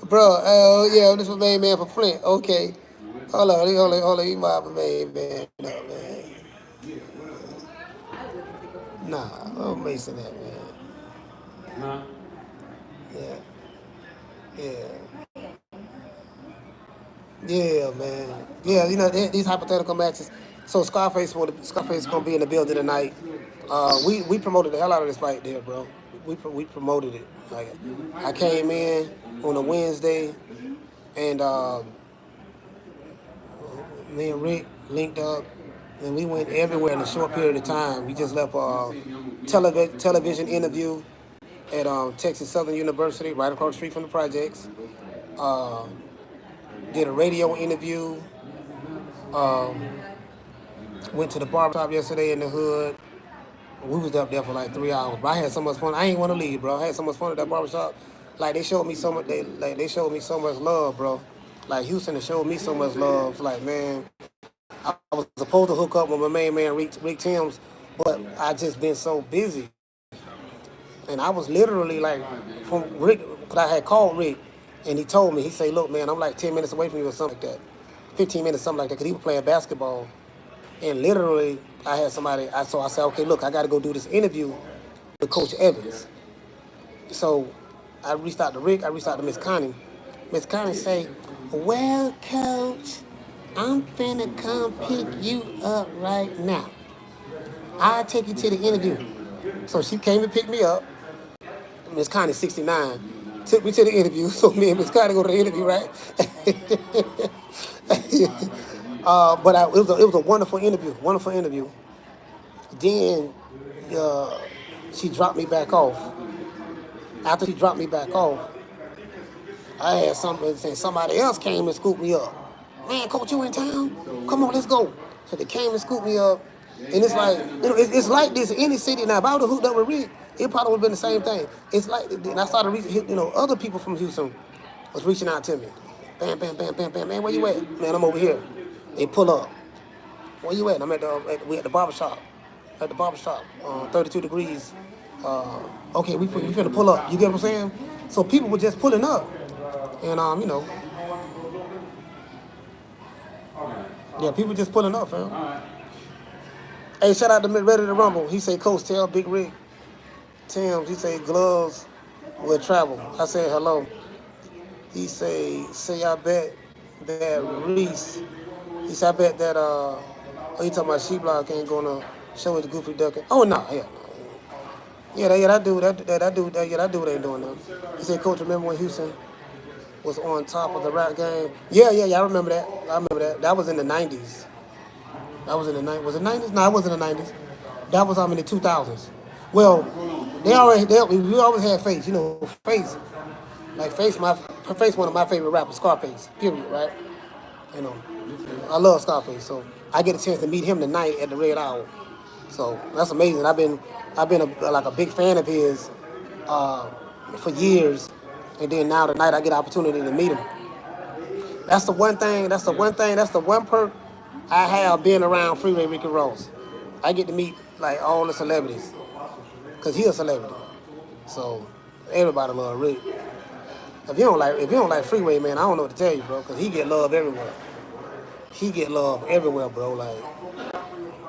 A: Bro, yeah, this was main man for Flint. Okay. Hold on. He my main man. No, man. Nah, I'm Mason that, man.
B: Huh?
A: Yeah, man. Yeah, these hypothetical matches. So Scarface is gonna be in the building tonight. We promoted the hell out of this fight there, bro. We promoted it. Like, I came in on a Wednesday, and me and Rick linked up, and we went everywhere in a short period of time. We just left a television interview at Texas Southern University, right across the street from the projects. Did a radio interview. Went to the barbershop yesterday in the hood. We was up there for like 3 hours. But I had so much fun. I ain't want to leave, bro. I had so much fun at that barbershop. Like, they showed me so much. They showed me so much love, bro. Like, Houston has showed me so much love. It's like, man, I was supposed to hook up with my main man Rick Timms, but I just been so busy. And I was literally like, from Rick, because I had called Rick, and he told me, he said, "Look, man, I'm like 10 minutes away from you," or something like that. 15 minutes, something like that, because he was playing basketball. And literally, I had somebody, so I said, "Okay, look, I got to go do this interview with Coach Evans." So I reached out to Rick, I reached out to Miss Connie. Miss Connie say, "Well, Coach, I'm finna come pick you up right now. I'll take you to the interview." So she came and picked me up. Miss Connie, 69, took me to the interview. So me and Miss Connie go to the interview, right? But it was a wonderful interview. Then she dropped me back off. After she dropped me back off, I had somebody else came and scooped me up. "Man, Coach, you in town? Come on, let's go." So they came and scooped me up. And it's like, it's like this in any city. Now, if I would have hooked up with Rick, it probably would have been the same thing. It's like, and I started reaching, other people from Houston was reaching out to me. Bam, bam, bam, bam, bam. "Man, where you at?" "Man, I'm over here." They pull up. "Where you at?" "I'm we at the barbershop. 32 degrees. Okay, we finna pull up." You get what I'm saying? So people were just pulling up. And, yeah, people just pulling up, fam. Hey, shout out to Ready to Rumble. He say, Coach, tell Big Rick, Tim, he say, gloves will travel. I said, hello. He say I bet that Reese, he said, I bet that, he talking about Sheeplock ain't gonna show his goofy ducking. Oh, no, yeah. That dude ain't doing nothing. He said, Coach, remember when Houston was on top of the rap game? Yeah, I remember that. That was in the 90s. That was in the 90s. Was it 90s? No, it wasn't the 90s. That was in the 2000s. Well, we always had Face. You know, Face. Like Face, Face, one of my favorite rappers, Scarface. Period, right? You know, I love Scarface. So I get a chance to meet him tonight at the Red Owl. So that's amazing. I've been like a big fan of his for years, and then now tonight I get an opportunity to meet him. That's the one thing. That's the one perk I have being around Freeway Ricky Ross. I get to meet like all the celebrities, cause he a celebrity. So everybody love Rick. If you don't like Freeway, man, I don't know what to tell you, bro, cause he get love everywhere. Bro. Like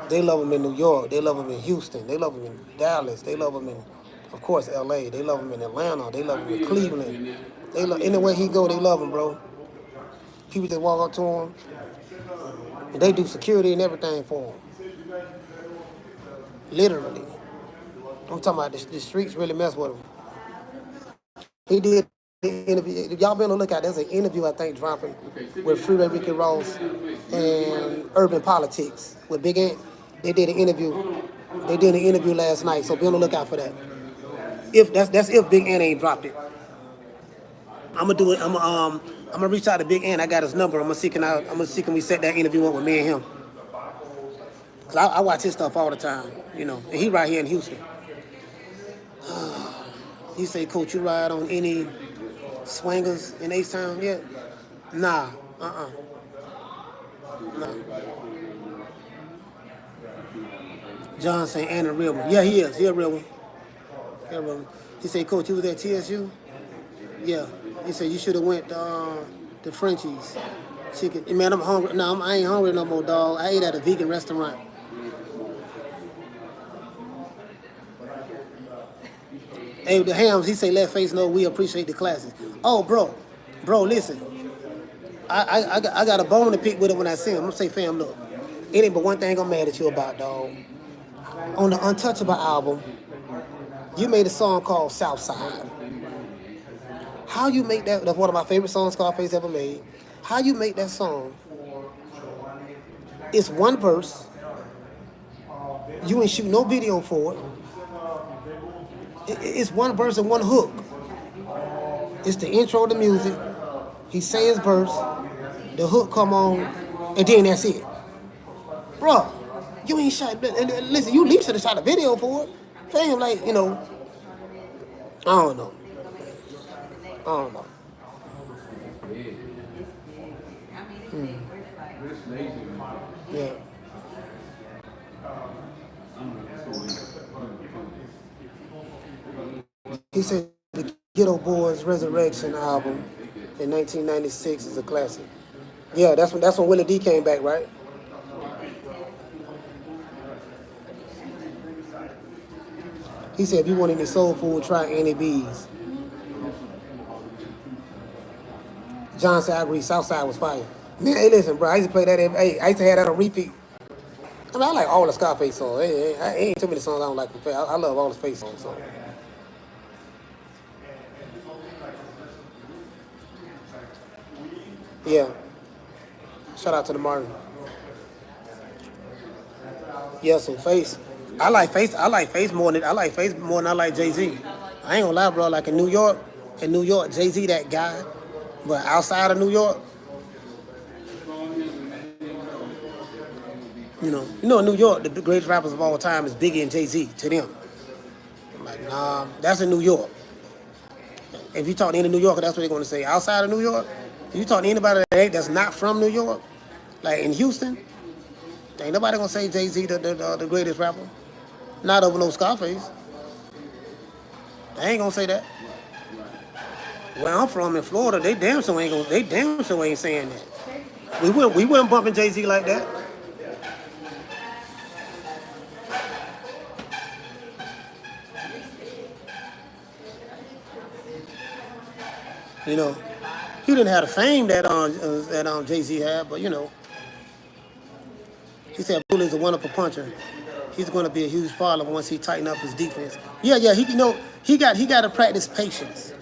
A: they love him in New York, they love him in Houston, they love him in Dallas, they love him in, of course, LA, they love him in Atlanta, they love him in Cleveland. They love anywhere he go, they love him, bro. People that walk up to him, and they do security and everything for him. Literally. I'm talking about the streets really mess with him. He did the interview. If y'all been on the lookout, there's an interview I think dropping with Freeway Ricky Ross and Urban Politics with Big Ant. They did an interview last night, so be on the lookout for that. If that's if Big Ant ain't dropped it. I'm gonna do it. I'm gonna reach out to Big Ant. I got his number. I'm gonna see can we set that interview up with me and him. Cause I watch his stuff all the time, you know. And he right here in Houston. He say, Coach, you ride on any swingers in H-Town yet? Nah. Nah. John saying, and a real one. Yeah, he is. He a real one. He said, Coach, you was at TSU? Yeah. He said, you should have went to Frenchie's chicken. Man, I'm hungry. No, I ain't hungry no more, dog. I ate at a vegan restaurant. Hey, the Hams, he say, let Face know we appreciate the classes. Oh, bro, listen. I got a bone to pick with him when I see him. I'm gonna say, fam, look, it ain't but one thing I'm mad at you about, dog. On the Untouchable album, you made a song called Southside. How you make that? That's one of my favorite songs Scarface ever made. How you make that song? It's one verse. You ain't shoot no video for it. It's one verse and one hook. It's the intro to music. He say his verse, the hook come on, and then that's it. Bruh, you ain't shot. Listen, you at least should have shot a video for it. Fam, like, you know, I don't know. Yeah. He said the Ghetto Boys Resurrection album in 1996 is a classic. Yeah, that's when Willie D came back, right? He said if you want any soul food, try Annie B's. John said I agree, Southside was fire. Man, hey, listen, bro, I used to play that. I used to have that on repeat. I mean, I like all the Scarface songs. Ain't too many songs I don't like from Face. I love all the Face songs. So. Yeah. Shout out to the Martin. Yeah, so Face. I like Face more than I like Jay-Z. I ain't gonna lie, bro. Like in New York, Jay-Z that guy. But outside of New York, you know, in New York, the greatest rappers of all time is Biggie and Jay-Z to them. I'm like, nah, that's in New York. If you talk to any New Yorker, that's what they're gonna say. Outside of New York, if you talk to anybody that's not from New York, like in Houston, ain't nobody gonna say Jay-Z the greatest rapper. Not over no Scarface. They ain't gonna say that. Where I'm from in Florida, they damn sure ain't saying that. We weren't bumping Jay-Z like that. You know, he didn't have the fame that Jay-Z had, but you know, he said Abdullah is a wonderful puncher. He's going to be a huge problem once he tighten up his defense. Yeah, he got to practice patience.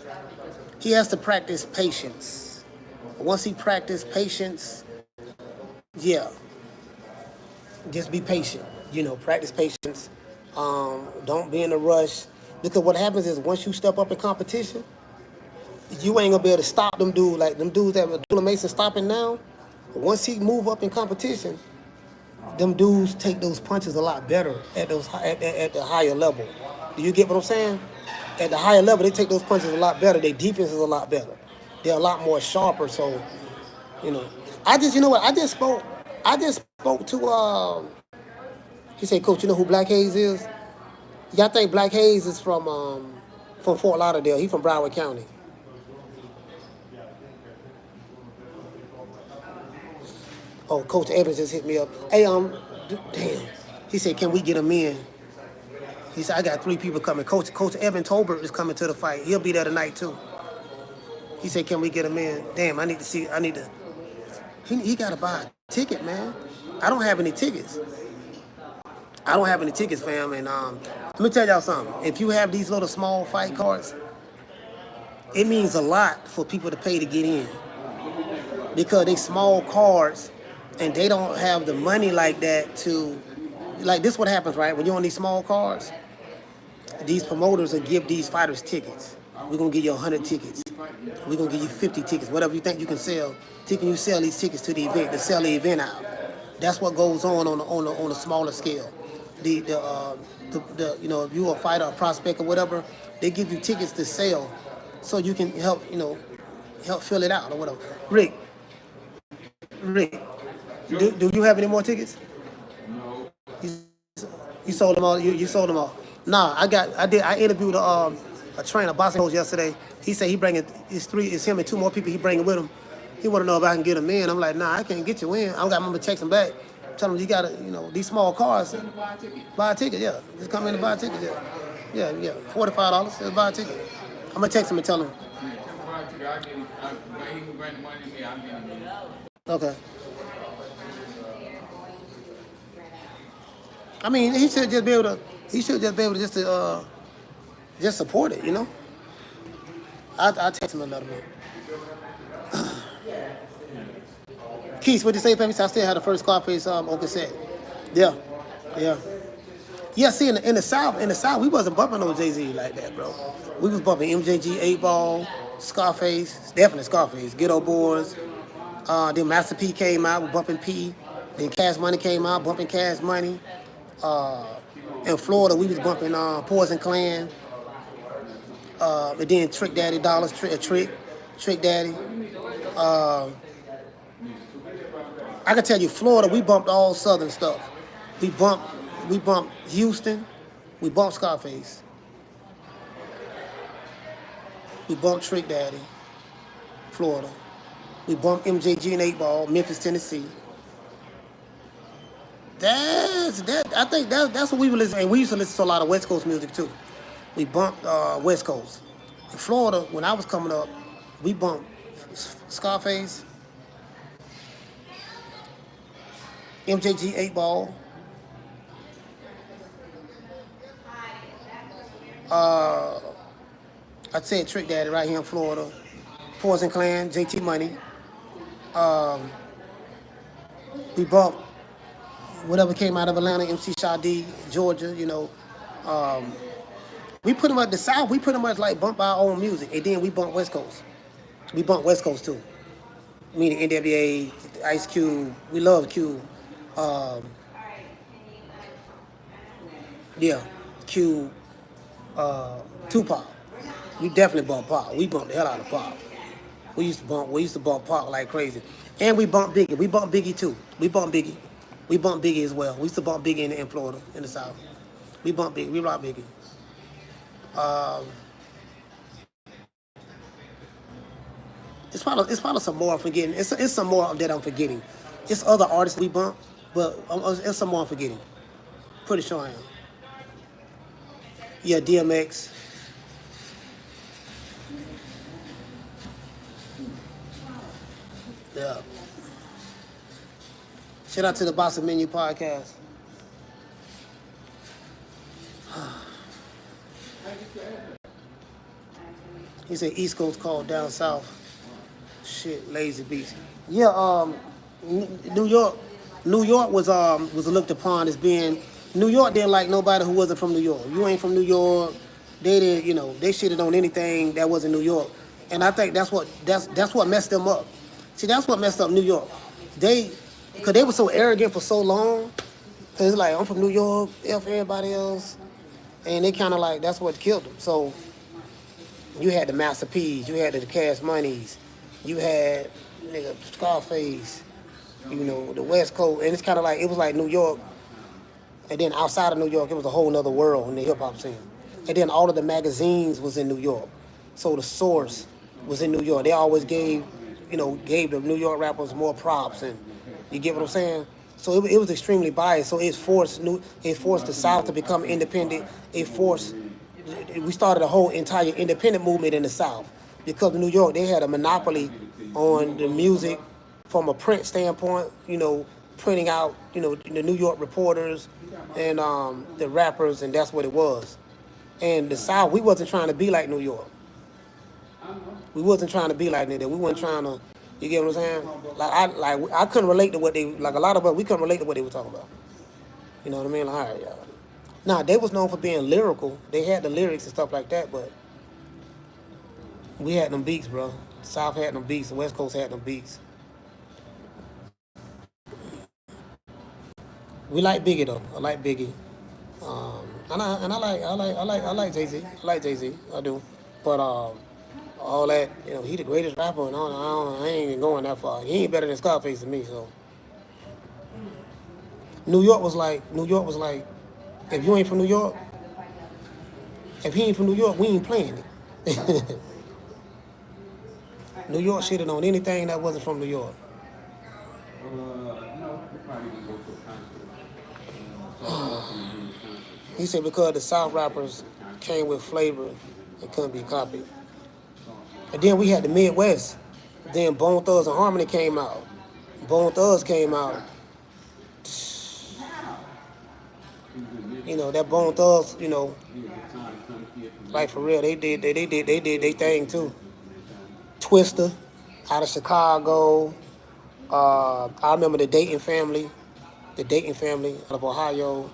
A: He has to practice patience. Once he practice patience, yeah, just be patient. You know, practice patience. Don't be in a rush, because what happens is once you step up in competition, you ain't gonna be able to stop them dudes like them dudes that Abdullah Mason stopping now. Once he move up in competition, them dudes take those punches a lot better at the higher level. Do you get what I'm saying? At the higher level, they take those punches a lot better. Their defense is a lot better. They're a lot more sharper. So, you know, you know what? I just spoke to. He said, Coach, you know who Black Hayes is? Y'all think Black Hayes is from Fort Lauderdale? He from Broward County. Oh, Coach Evans just hit me up. Hey, damn. He said, can we get him in? He said, I got 3 people coming. Coach Evan Tolbert is coming to the fight. He'll be there tonight too. He said, can we get him in? Damn, he got to buy a ticket, man. I don't have any tickets. Fam. And let me tell y'all something. If you have these little small fight cards, it means a lot for people to pay to get in. Because they small cards, and they don't have the money like that to, like this what happens, right? When you're on these small cards, these promoters will give these fighters tickets. We're going to give you 100 tickets. We're going to give you 50 tickets, whatever you think you can sell. Can you sell these tickets to the event, to sell the event out? That's what goes on a smaller scale. The you know, if you're a fighter, a prospect or whatever, they give you tickets to sell so you can help fill it out or whatever. Rick, do you have any more tickets?
B: No.
A: You sold them all. You sold them all. Nah, I interviewed a trainer, boxing coach yesterday. He said he bringing it's him and 2 more people he bringing with him. He want to know if I can get him in. I'm like, nah, I can't get you in. I got him to text him back. Tell him you gotta, these small cars. Buy a ticket, yeah. Just come in and buy a ticket, yeah. Yeah. $45. Just buy a ticket. I'm gonna text him and tell him. Okay. I mean, he should just be able to just support it, you know. I'll text him and let him know. Keith, what you say, family? I still had the first Scarface on cassette. Yeah. Yeah, see, in the South, we wasn't bumping on Jay-Z like that, bro. We was bumping MJG, 8 Ball, Scarface, definitely Scarface, Ghetto Boys. Then Master P came out, we bumping P. Then Cash Money came out, bumping Cash Money. In Florida, we was bumping Poison Clan. And then Trick Daddy Dollars, Trick Daddy. I can tell you, Florida, we bumped all Southern stuff. We bumped Houston. We bumped Scarface. We bumped Trick Daddy, Florida. We bumped MJG and 8 Ball, Memphis, Tennessee. I think that's what we were listening. And we used to listen to a lot of West Coast music too. We bumped West Coast. In Florida, when I was coming up, we bumped Scarface, MJG, 8 Ball. I'd say Trick Daddy right here in Florida. Poison Clan, JT Money. We bumped whatever came out of Atlanta, MC Shadi, Georgia, we pretty much, the South, we pretty much like bump our own music. And then we bump West Coast. We bump West Coast too. Meaning NWA, Ice Cube, we love Cube. Cube, Tupac. We definitely bump Pac. We bumped the hell out of Pac. We used to bump Pac like crazy. And we bumped Biggie. We bumped Biggie too. We bumped Biggie. We bumped Biggie as well. We used to bump Biggie in Florida, in the South. We bumped Biggie. We rock Biggie. It's probably some more I'm forgetting. It's some more that I'm forgetting. It's other artists we bump, but it's some more I'm forgetting. Pretty sure I am. Yeah, DMX. Yeah. Shout out to the Boss of Menu podcast. He said East Coast called down south. Shit, lazy beast. Yeah, New York was looked upon as being New York didn't like nobody who wasn't from New York. You ain't from New York. They didn't, they shitted on anything that wasn't New York. And I think that's what messed them up. See, that's what messed up New York. Because they were so arrogant for so long. Cause it's like, I'm from New York, F everybody else. And they kind of like, that's what killed them. So you had the Master P's, you had the Cash Moneys, you had nigga Scarface, the West Coast. And it's kind of like, it was like New York. And then outside of New York, it was a whole nother world in the hip hop scene. And then all of the magazines was in New York. So the Source was in New York. They always gave the New York rappers more props, and you get what I'm saying? So it was extremely biased. So it forced the South to become independent. We started a whole entire independent movement in the South because New York, they had a monopoly on the music from a print standpoint, printing out, the New York reporters and the rappers, and that's what it was. And the South, we wasn't trying to be like New York. We wasn't trying to be like that. We weren't trying to, you get what I'm saying? I couldn't relate to what they, like a lot of us, we couldn't relate to what they were talking about. You know what I mean? Like, all right, y'all. Now, they was known for being lyrical. They had the lyrics and stuff like that, but we had them beats, bro. The South had them beats. The West Coast had them beats. We like Biggie though. I like Biggie. And I like Jay-Z. I like Jay-Z. I do. But all that, he the greatest rapper, and I ain't even going that far. He ain't better than Scarface to me. So New York was like, if you ain't from New York, if he ain't from New York, we ain't playing it. New York shitted on anything that wasn't from New York.
B: No, we probably can go to a concert.
A: He said because the South rappers came with flavor, it couldn't be copied. And then we had the Midwest. Then Bone Thugs and Harmony came out. Bone Thugs came out. That Bone Thugs, like for real, they did their thing too. Twister, out of Chicago. I remember the Dayton family out of Ohio.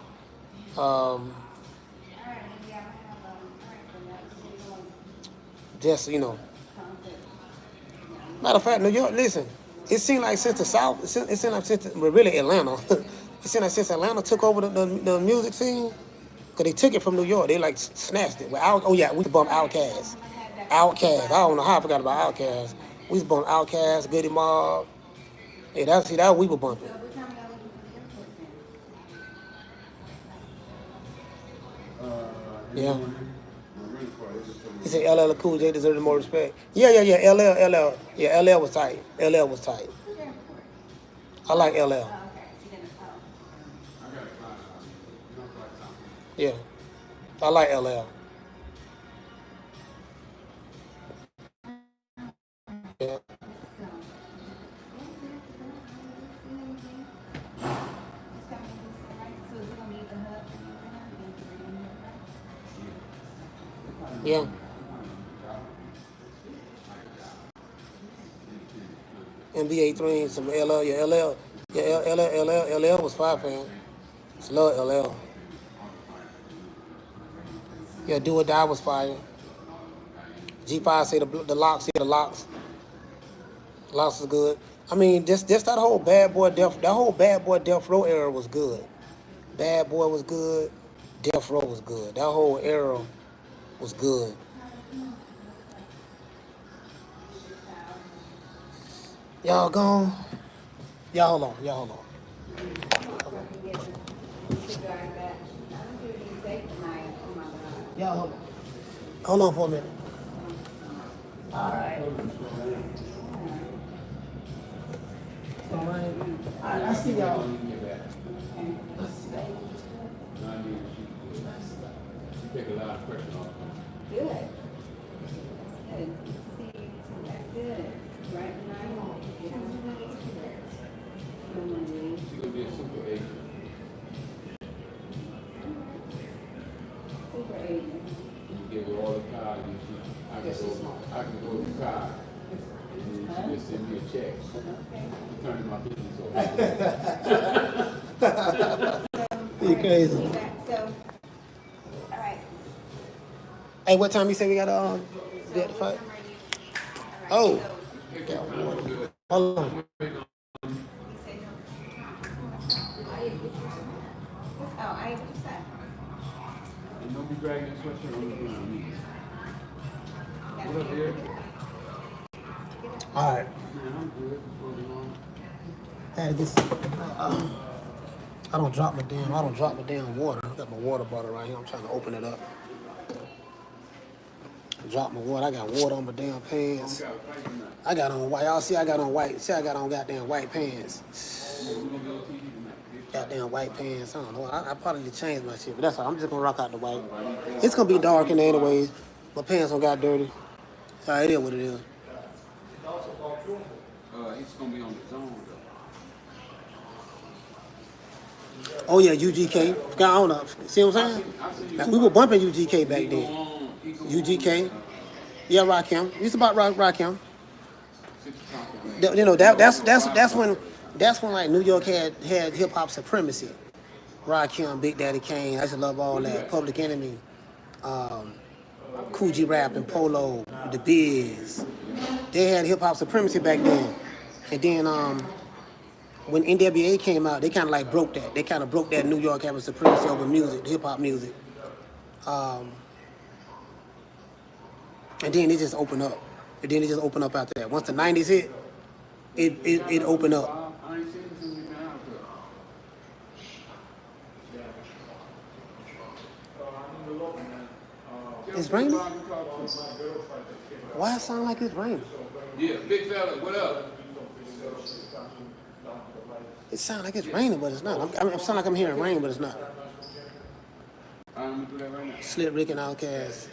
A: Matter of fact, New York, listen, it seemed like since the South, really Atlanta, it seemed like since Atlanta took over the music scene, because they took it from New York, they like snatched it. We used to bump Outkast. I don't know how I forgot about Outkast. We used to bump Outkast, Goody Mob. Hey, that we were bumping. Yeah. He said LL Cool J deserved more respect. Yeah. LL. Yeah, LL was tight. I like LL. Yeah. I like LL. Yeah. Yeah. NBA 3 and some LL. Yeah, LL. Yeah, LL was fire, fan. Just love LL. Yeah, Do or Die was fire. G5 say the locks. Yeah, the locks. Locks is good. I mean, just that whole Bad Boy Death Row era was good. Bad Boy was good. Death Row was good. That whole era was good. Y'all gone? Y'all hold on. Y'all hold on. Hold on for a minute. All right. All right, I see y'all.
B: You take a lot of pressure off.
E: Good. And see, that's good. Right now.
B: You just send me a check. I'm turning my business over.
A: You crazy.
E: So, all right.
A: Hey, what time you say we got to get the fight? Oh. Hold on.
E: Oh, I said.
B: And don't be dragging that sweatshirt on the ground. What up, Derek?
A: All right.
B: Man, I'm good. What's going on?
A: Had this. I don't drop my damn water. I got my water bottle right here. I'm trying to open it up. Drop my water. I got water on my damn pants. I got on white. Y'all see I got on white. See I got on goddamn white pants. Goddamn white pants. I don't know. I probably need to change my shit, but that's all. I'm just gonna rock out the white. It's gonna be dark in there anyways. My pants don't got dirty. So it is what it is.
B: He's gonna be on the zone though.
A: Oh yeah, UGK. Got on up. See what I'm saying? Now, we were bumping UGK back then. UGK. Yeah, Rakim. We used to about Rakim. You know that's when like New York had hip hop supremacy. Rakim, Big Daddy Kane. I used to love all that. Public Enemy, Cool G Rap and Polo, The Biz. They had hip hop supremacy back then. And then when NWA came out, they kind of like broke that. They kind of broke that New York having supremacy over music, hip hop music. And then it just opened up. And then it just opened up after that. Once the 90s hit, it opened up.
B: I ain't seen this in now, but.
A: It's raining? Why it sound like it's raining?
B: Yeah, big fella, what up?
A: It sounds like it's raining, but it's not. I'm sound like I'm hearing rain, but it's not.
B: I'm gonna do that right now.
A: Slit Rick and Outkast.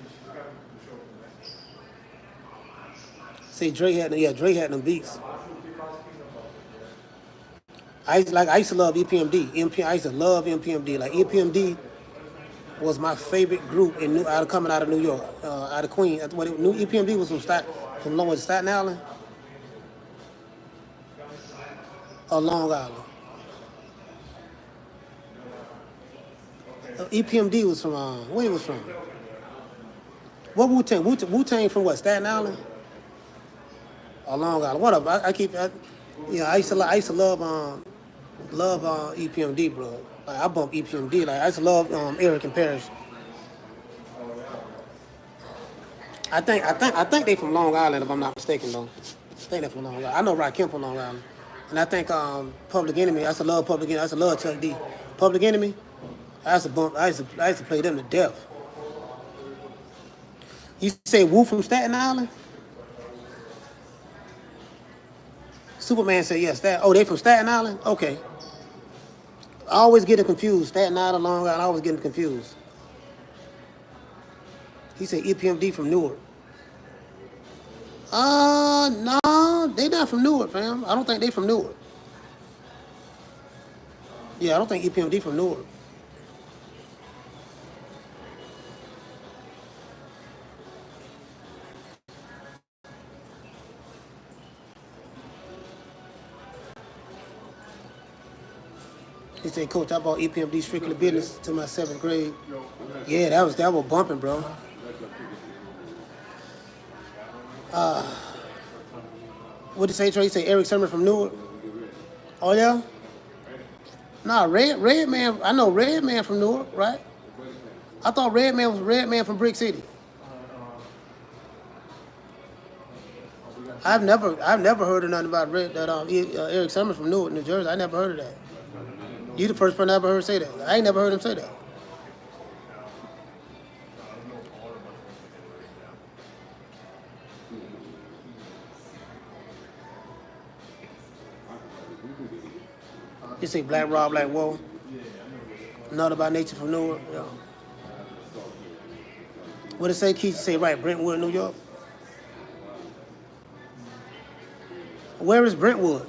A: See, Dre had them beats. I used to love EPMD. I used to love EPMD. Like EPMD was my favorite group coming out of New York, out of Queens. EPMD was from Lower Staten Island or Long Island. EPMD was from where he was from? What Wu-Tang? Wu-Tang from what? Staten Island or Long Island? What up? I used to love EPMD, bro. Like, I bump EPMD. Like I used to love Eric and Parrish. I think they from Long Island, if I'm not mistaken, though. I think they're from Long Island. I know Rakim from Long Island, and I think Public Enemy. I used to love Public Enemy. I used to love Chuck D. Public Enemy. I used to play them to death. You say Wu from Staten Island? Superman said yes. They from Staten Island? Okay. I always get them confused. Staten Island, Long Island. I always get them confused. He said EPMD from Newark. No, they not from Newark, fam. I don't think they from Newark. Yeah, I don't think EPMD from Newark. He said, Coach, I bought EPMD Strictly Business to my 7th grade. Yeah, that was bumping, bro. What did he say, Trey? He said Eric Summer from Newark. Oh yeah? Nah, Red Man. I know Red Man from Newark, right? I thought Red Man was Red Man from Brick City. I've never heard of nothing about Eric Summers from Newark, New Jersey. I never heard of that. You the first person I ever heard say that. I ain't never heard him say that. You say Black Rob, Black Whoa. Not about nature from Newark. Yeah. What it say, Keith? Say right, Brentwood, New York. Where is Brentwood?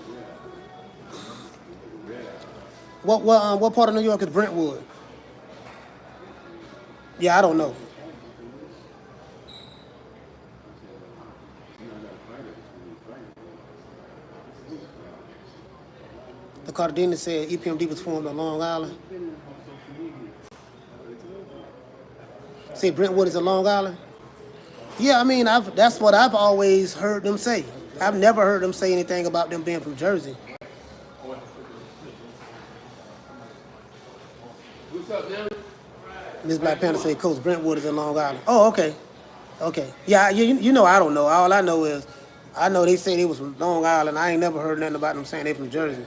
A: What part of New York is Brentwood? Yeah, I don't know. The Cardenas said EPMD was formed on Long Island. Say Brentwood is a Long Island? Yeah, I mean, that's what I've always heard them say. I've never heard them say anything about them being from Jersey.
B: What's up, now?
A: Miss Black Panther said Coach Brentwood is in Long Island. Oh, okay. Okay. Yeah, you know I don't know. All I know is, I know they say they was from Long Island. I ain't never heard nothing about them saying they from Jersey.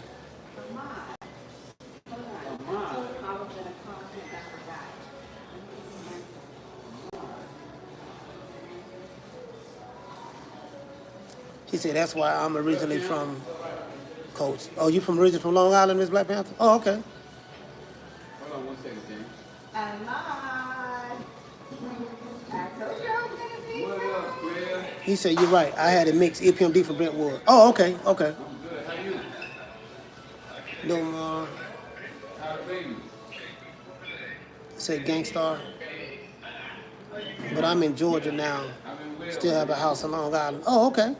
A: He said that's why I'm originally from Coach. Oh, you originally from Long Island, Miss Black Panther? Oh, okay.
B: Hold on one second, James.
E: I'm live. I told you I was gonna be
B: What up, man?
A: He said you're right. I had to mix EPMD from Brentwood. Oh, okay, okay.
B: I'm good. How you?
A: No more.
B: How the baby?
A: Say Gangstar. But I'm in Georgia now.
B: I've been well.
A: Still have a house in Long Island. Oh, okay.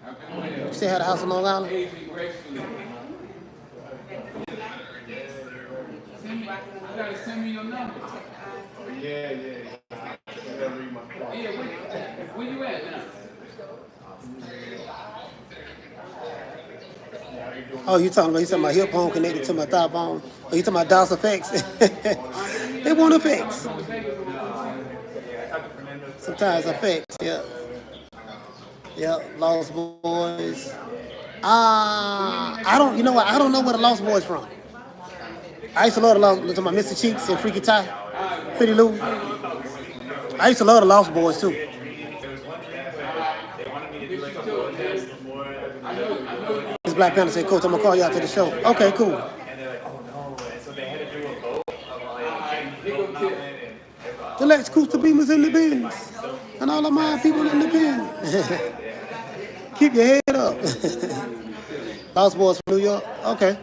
B: I've been well.
A: Still had a house in Long Island?
B: Aging gracefully. You gotta send me your number.
C: Yeah.
B: Yeah, where you at now?
A: Oh, you talking about my hip bone connected to my thigh bone? Oh, you talking about DOS effects? They want effects. Sometimes effects, yeah. Yeah, Lost Boys. I don't, you know what? I don't know where the Lost Boys from. I used to love the Lost, to my Mr. Cheeks and Freaky Ty, Pretty Lou. I used to love the Lost Boys too. This Black Panther said, Coach, I'm gonna call you out to the show. Okay, cool.
F: And they're like, oh no. And so they had to do a vote of like,
A: The Lex Cooster Beamers in the bins. And all of my people in the bins. Keep your head up. Lost Boys from New York? Okay.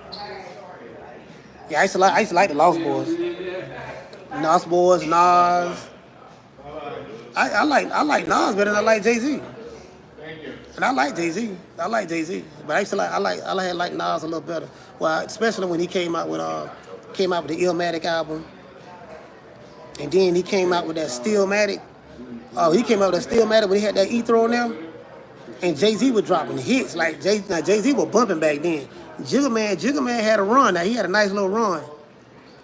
A: Yeah, I used to like the Lost Boys. Lost Boys, Nas. I like Nas better than I like Jay-Z. And I like Jay-Z. But I like Nas a little better. Well, especially when he came out with the Illmatic album. And then he came out with that Stillmatic. Oh, he came out with that Stillmatic when he had that Ether on there. And Jay-Z was dropping hits. Like Jay-Z was bumping back then. Jigga Man had a run. Now he had a nice little run.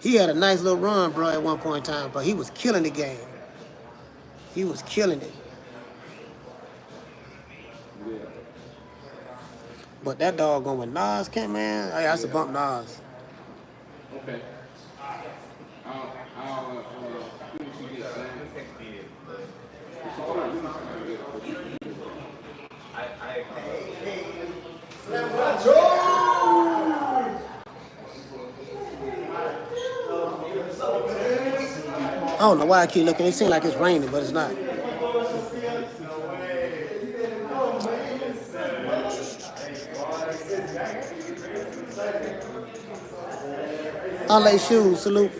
A: He had a nice little run, bro, at one point in time. But he was killing the game. He was killing it. But that doggone when Nas came, man, I used to bump Nas.
B: Okay. I'll finish you get that.
A: I don't know why I keep looking. It seems like it's raining, but it's not. LA Shoes, salute.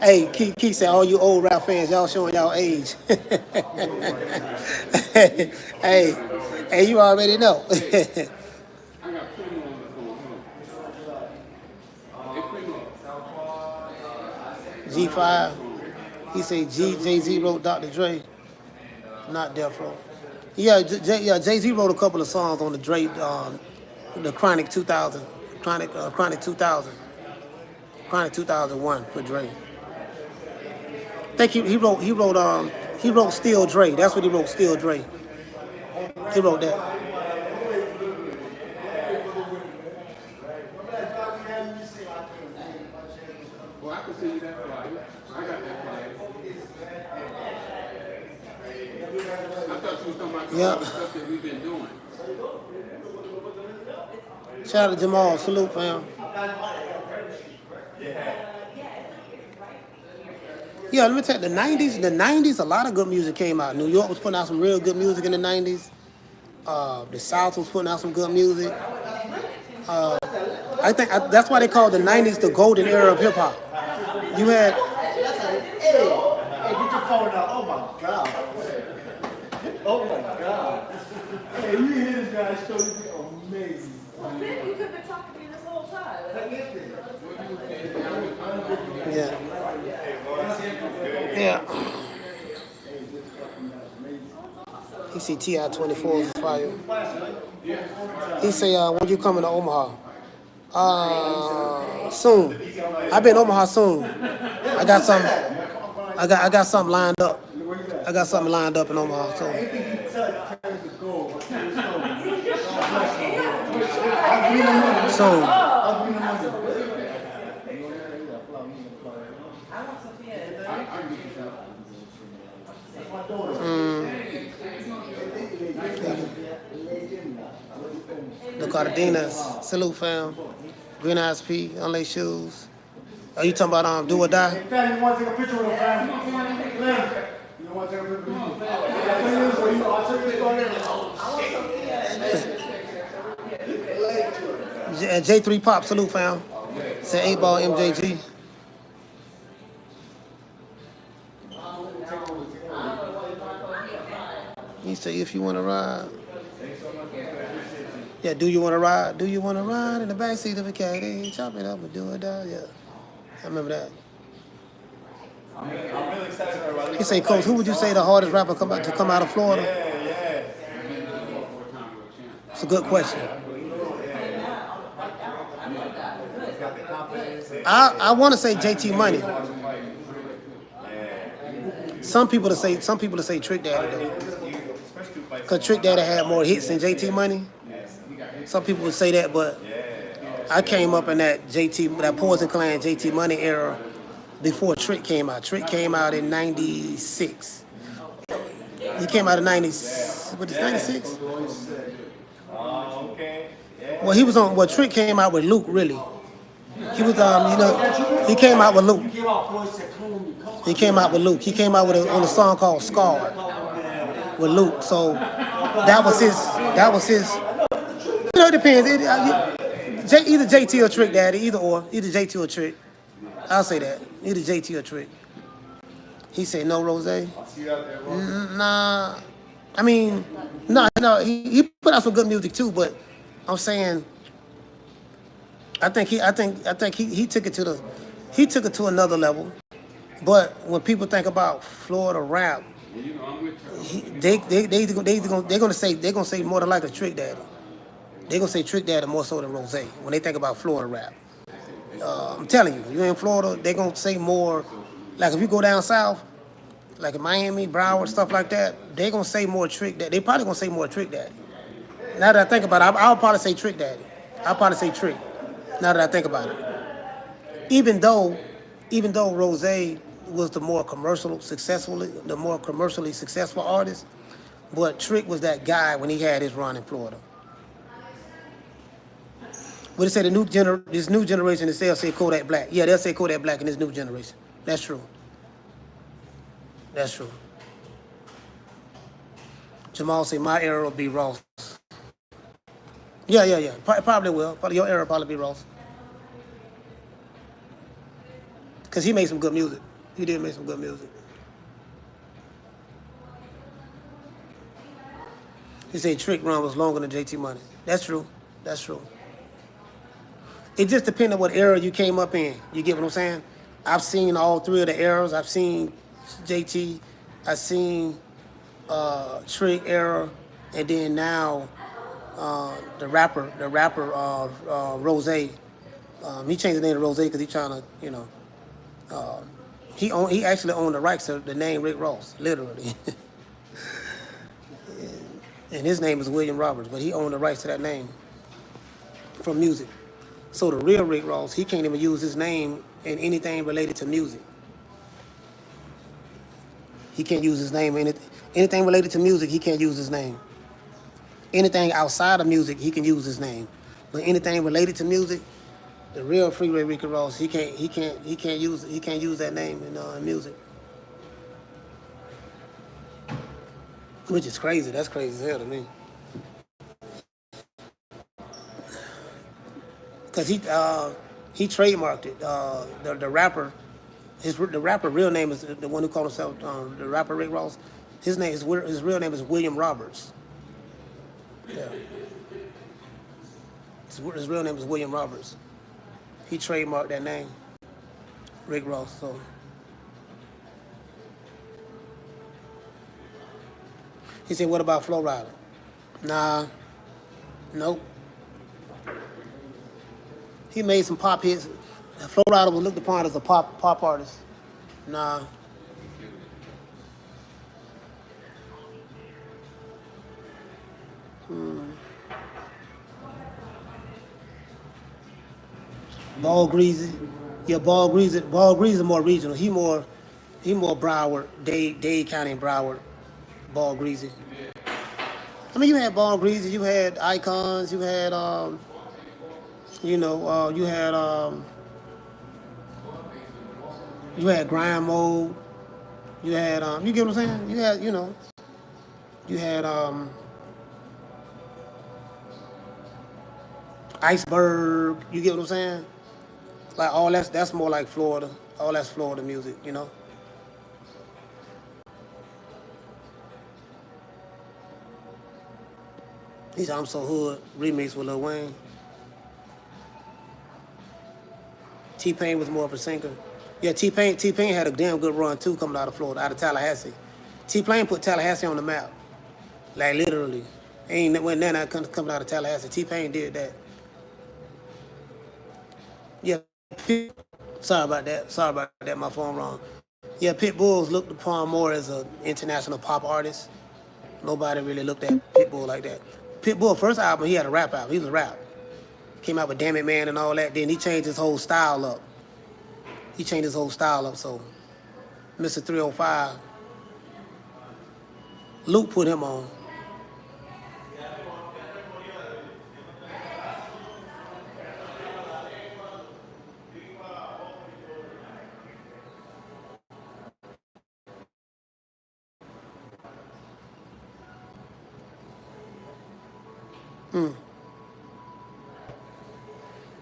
A: Hey, Keith said, all you old rap fans, y'all showing y'all age. hey, you already know.
B: I got Primo on the phone. Hold on. Hey, Primo.
A: G5. He said Jay-Z wrote Dr. Dre, not Death Row. Yeah, Jay-Z wrote a couple of songs on the Dre, the Chronic 2000, Chronic 2000, Chronic 2001 for Dre. I think he wrote Still Dre. That's what he wrote, Still Dre. He wrote that.
B: Well, I can send you that flyer. I got that flyer. I thought you were talking about
A: Yeah.
B: the stuff that we've been doing.
A: Shout out to Jamal, salute fam. Yeah, let me tell you, the 90s, a lot of good music came out. New York was putting out some real good music in the 90s. The South was putting out some good music. I think that's why they call the 90s the golden era of hip hop. You had...
D: Hey, get your phone out. Oh my God.
B: Oh my God. Hey, you hear this guy's show, it'd be amazing.
E: Well, Ben, you could have been talking to me this whole time.
A: Yeah. Yeah. He see Ti 24 is fire. He say, when you coming to Omaha? Soon. I've been in Omaha soon. I got something. I got something lined up. I got something lined up in Omaha. So. Soon. The Cardenas, salute fam. Green Eyes P, unlaced shoes. Are you talking about do or die?
B: Hey, fam, you want to take a picture with him, fam? Glenn, you want to take a picture with him? I'll show you the story.
A: J3 Pop, salute fam. Say 8 ball MJG. He say if you want to ride. Yeah, do you want to ride? Do you want to ride in the backseat of a caddy? Chop it up and do or die. Yeah, I remember that.
F: I'm really excited about
A: He say, Coach, who would you say the hardest rapper to come out of Florida?
F: Yeah.
A: It's a good question. I want to say JT Money. Some people to say Trick Daddy though, because Trick Daddy had more hits than JT Money. Some people would say that, but I came up in that Poison Clan JT Money era before Trick came out. Trick came out in '96. He came out in '96. What is '96?
F: Okay. Yeah.
A: Well, he was on. Well, Trick came out with Luke. Really, he was. He came out with Luke. He came out with Luke. He came out on a song called "Scar" with Luke. So that was his. You know, it depends. Either JT or Trick Daddy. Either JT or Trick. I'll say that. Either JT or Trick. He said no Rose. Nah. I mean, no. He put out some good music too, but I'm saying I think he took it to another level. But when people think about Florida rap, they're gonna say more than likely Trick Daddy. They're gonna say Trick Daddy more so than Rose when they think about Florida rap. I'm telling you, you're in Florida, they're gonna say more. Like if you go down south, like in Miami, Broward, stuff like that, they're gonna say more Trick Daddy. They probably gonna say more Trick Daddy. Now that I think about it, I'll probably say Trick Daddy. I'll probably say Trick. Now that I think about it, even though Rose was the more commercially successful artist, but Trick was that guy when he had his run in Florida. What they say this new generation, they'll say Kodak Black. Yeah, they'll say Kodak Black in this new generation. That's true. That's true. Jamal say my era will be Ross. Yeah. Probably will. Probably your era will probably be Ross. Because he made some good music. He did make some good music. He said Trick run was longer than JT Money. That's true. That's true. It just depends on what era you came up in. You get what I'm saying? I've seen all three of the eras. I've seen JT. I've seen Trick era, and then now the rapper Rose. He changed the name to Rose because he's trying to, he actually owned the rights to the name Rick Ross, literally. And his name is William Roberts, but he owned the rights to that name from music. So the real Rick Ross, he can't even use his name in anything related to music. He can't use his name in anything related to music. He can't use his name. Anything outside of music, he can use his name. But anything related to music, the real Freeway Ricky Ross, he can't use that name in music. Which is crazy. That's crazy as hell to me. Because he trademarked it. The rapper, the rapper real name is the one who called himself the rapper Rick Ross. His real name is William Roberts. Yeah. His real name is William Roberts. He trademarked that name, Rick Ross. So he said, "What about Flo Rida?" Nah, nope. He made some pop hits. Flo Rida was looked upon as a pop artist. Nah. Ball Greasy. Yeah, Ball Greasy is more regional. He more Broward, Dade County and Broward. Ball Greasy. I mean, you had Ball Greasy, you had Icons, you had you had Grind Mode, you had you get what I'm saying? You had Iceberg, you get what I'm saying? Like all that's more like Florida. All that's Florida music, you know? These I'm So Hood remix with Lil Wayne. T-Pain was more of a singer. Yeah, T-Pain had a damn good run too coming out of Florida, out of Tallahassee. T-Pain put Tallahassee on the map. Like literally. Ain't when none of that coming out of Tallahassee. T-Pain did that. Yeah, sorry about that. My phone wrong. Yeah, Pitbull's looked upon more as an international pop artist. Nobody really looked at Pitbull like that. Pitbull first album, he had a rap album. He was a rap. Came out with Damn It Man and all that. Then he changed his whole style up. So Mr. 305, Luke put him on.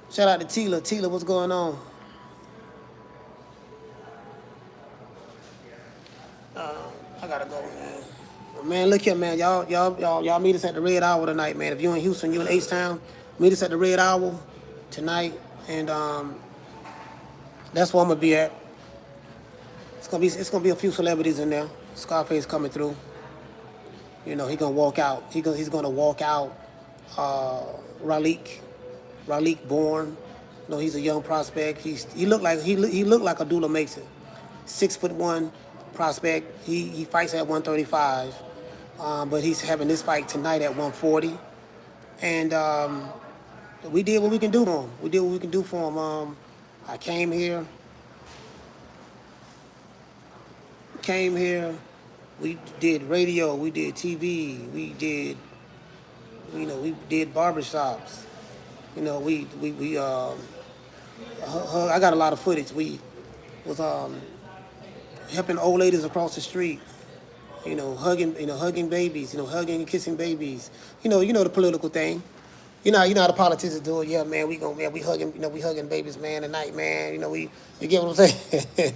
A: Shout out to Tila. Tila, what's going on? I gotta go, man. Man, look here, man. Y'all meet us at the Red Hour tonight, man. If you in Houston, you in H-Town, meet us at the Red Hour tonight, and that's where I'm gonna be at. It's gonna be a few celebrities in there. Scarface coming through. You know, he's gonna walk out. He's gonna walk out. Raleigh Bourne. You know, he's a young prospect. He looked like Abdullah Mason. 6'1" prospect. He fights at 135, but he's having this fight tonight at 140. And we did what we can do for him. I came here. We did radio. We did TV. We did barbershops. You know, I got a lot of footage. We was helping old ladies across the street. You know, hugging babies. You know, hugging and kissing babies. You know the political thing. You know how the politicians do it. Yeah, man, we hugging. You know, we hugging babies, man, tonight, man. You know, you get what I'm saying?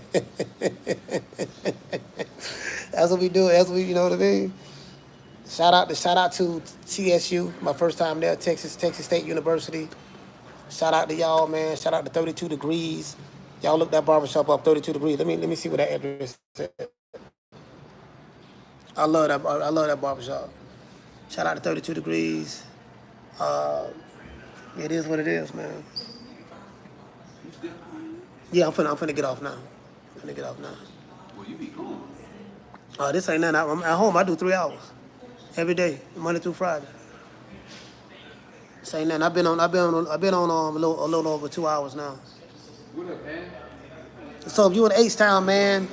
A: That's what we do. You know what I mean? Shout out to TSU, my first time there, Texas State University. Shout out to y'all, man. Shout out to 32 Degrees. Y'all look that barbershop up, 32 Degrees. Let me see what that address is. I love that barbershop. Shout out to 32 Degrees. It is what it is, man. Yeah, I'm finna get off now.
B: Well, you be home.
A: This ain't nothing. I'm at home. I do 3 hours every day, Monday through Friday. This ain't nothing. I've been on a little over 2 hours now.
B: What up, man?
A: So if you in H-Town, man,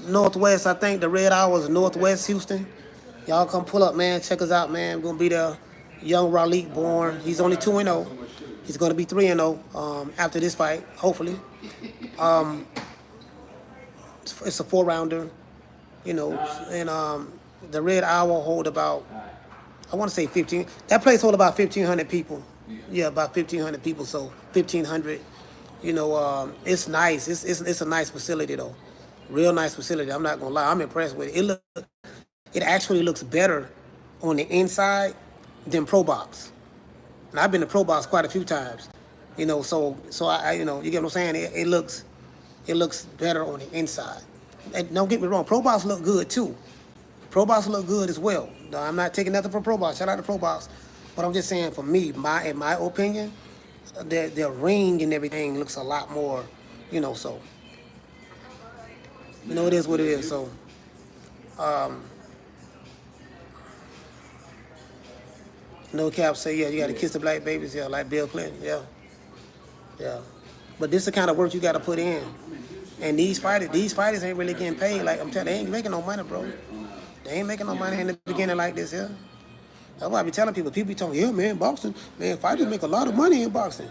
A: Northwest, I think the Red Hour is Northwest Houston. Y'all come pull up, man. Check us out, man. We're gonna be there. Young Raleigh Bourne. He's only 2-0. He's gonna be 3-0 after this fight, hopefully. It's a 4-rounder, you know, and the Red Hour hold about, I want to say 15. That place hold about 1,500 people. Yeah, about 1,500 people. So 1,500. You know, it's nice. It's a nice facility though. Real nice facility. I'm not gonna lie. I'm impressed with it. it actually looks better on the inside than Pro Box. And I've been to Pro Box quite a few times, you know. So I you know, you get what I'm saying? It looks better on the inside. And don't get me wrong, Pro Box look good too. Pro Box look good as well. No, I'm not taking nothing from Pro Box. Shout out to Pro Box, but I'm just saying, for me, in my opinion, their ring and everything looks a lot more, you know. So, you know, it is what it is. So, no cap say, yeah, you got to kiss the black babies, yeah, like Bill Clinton, yeah, yeah. But this is the kind of work you got to put in. And these fighters ain't really getting paid. Like I'm telling you, they ain't making no money, bro. They ain't making no money in the beginning like this, yeah. That's why I be telling people. People be telling, yeah, man, boxing, man, fighters make a lot of money in boxing.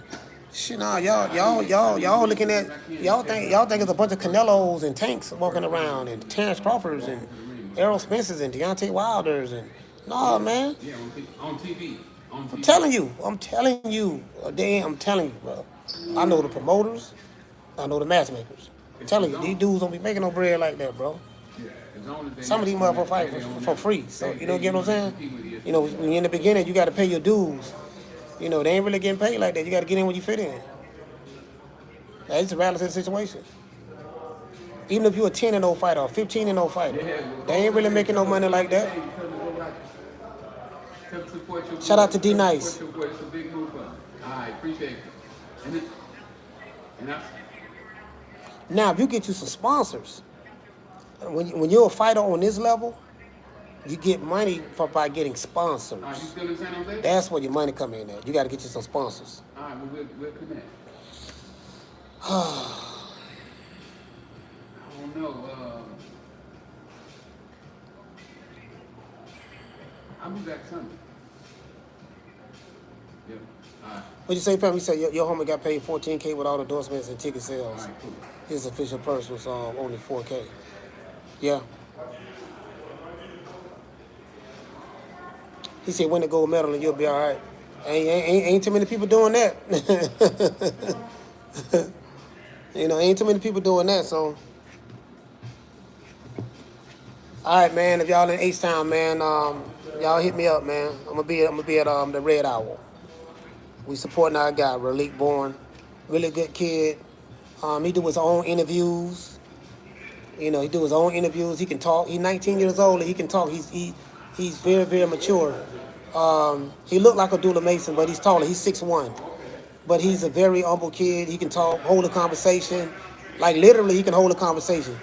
A: Shit, nah, y'all looking at, y'all think it's a bunch of Canelos and Tanks walking around, and Terrence Crawfords and Errol Spencers and Deontay Wilders, and nah, man.
B: Yeah, on TV.
A: I'm telling you, I'm telling you, bro. I know the promoters, I know the matchmakers. I'm telling you, these dudes don't be making no bread like that, bro. Some of these motherfuckers fight for free. So, you know, get what I'm saying? You know, when you're in the beginning, you got to pay your dues. You know, they ain't really getting paid like that. You got to get in when you fit in. That's a relative situation. Even if you're a 10-0 fighter or 15-0 fighter, they ain't really making no money like that. Shout out to D Nice.
B: It's a big move for us. I appreciate it.
A: Now, if you get you some sponsors, when you're a fighter on this level, you get money by getting sponsors.
B: You still in San Jose?
A: That's where your money come in at. You got to get you some sponsors.
B: All right, well, we'll connect. I don't know. I'll be back Sunday. Yeah. All right.
A: What you say, fam? You said your homie got paid $14K with all endorsements and ticket sales.
B: All right, cool.
A: His official purse was only $4K. Yeah. He said, win the gold medal and you'll be all right. Ain't too many people doing that. You know, ain't too many people doing that, so. All right, man, if y'all in H-Town, man, y'all hit me up, man. I'm gonna be at the Red Owl. We supporting our guy, Raleigh Bourne. Really good kid. He do his own interviews. You know, he do his own interviews. He can talk. He's 19 years old and he can talk. He's very, very mature. He looked like Abdullah Mason, but he's taller. He's 6'1". But he's a very humble kid. He can talk, hold a conversation. Like literally, he can hold a conversation.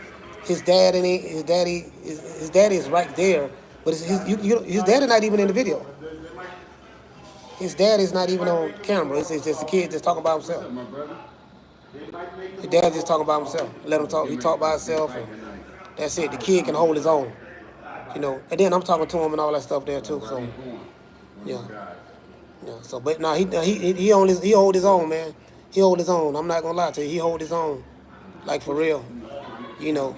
A: His daddy is right there, but his daddy not even in the video. His dad is not even on camera. It's just a kid just talking about himself. His dad just talking about himself. Let him talk. He talk by himself, and that's it. The kid can hold his own, you know. And then I'm talking to him and all that stuff there too. So, yeah. So, but no, he hold his own, man. He hold his own. I'm not gonna lie to you. He hold his own, like for real. You know.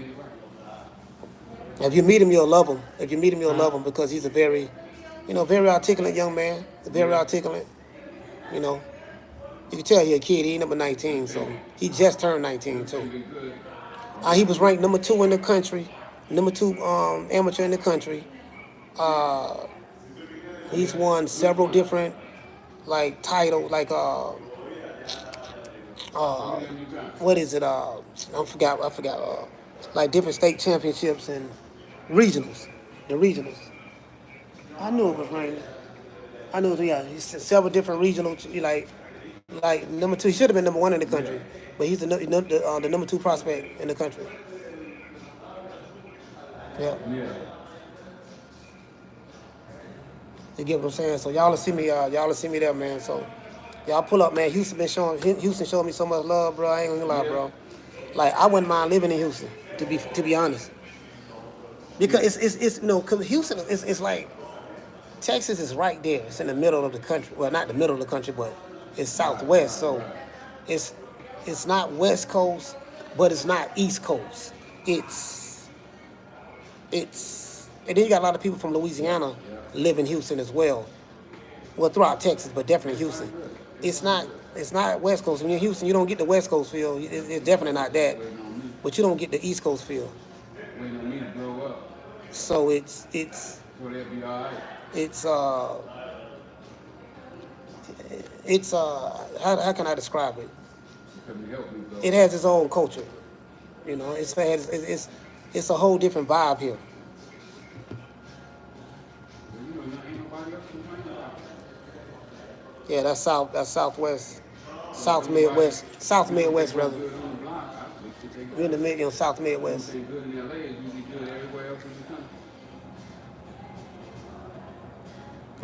A: If you meet him, you'll love him. If you meet him, you'll love him because he's a very, you know, very articulate young man. Very articulate. You know. You can tell he's a kid. He ain't number 19, so he just turned 19 too. He was ranked number 2 in the country, number 2 amateur in the country. He's won several different titles, what is it? I forgot. Like different state championships and regionals. The regionals. I knew it was ranked. I knew it was, yeah. He's several different regionals, like number 2. He should have been number 1 in the country, but he's the number 2 prospect in the country. Yeah. You get what I'm saying? So y'all will see me there, man. So y'all pull up, man. Houston showing me so much love, bro. I ain't gonna lie, bro. Like I wouldn't mind living in Houston, to be honest. Because it's you know, cause Houston it's like Texas is right there. It's in the middle of the country. Well, not the middle of the country, but it's southwest. So it's not West Coast, but it's not East Coast. It's and then you got a lot of people from Louisiana live in Houston as well. Well, throughout Texas, but definitely Houston. It's not West Coast. When you're in Houston, you don't get the West Coast feel. It's definitely not that. But you don't get the East Coast feel.
B: Waiting on me to grow up.
A: So it's
B: So they'll be all right.
A: it's how can I describe it?
B: Because we help you though.
A: It has its own culture. You know, it's a whole different vibe here.
B: You know, ain't nobody else complaining about it.
A: Yeah, that's southwest, south midwest rather.
B: Good on the block, I think they
A: We're in the mid, south midwest.
B: They good in LA, is usually good everywhere else in the country.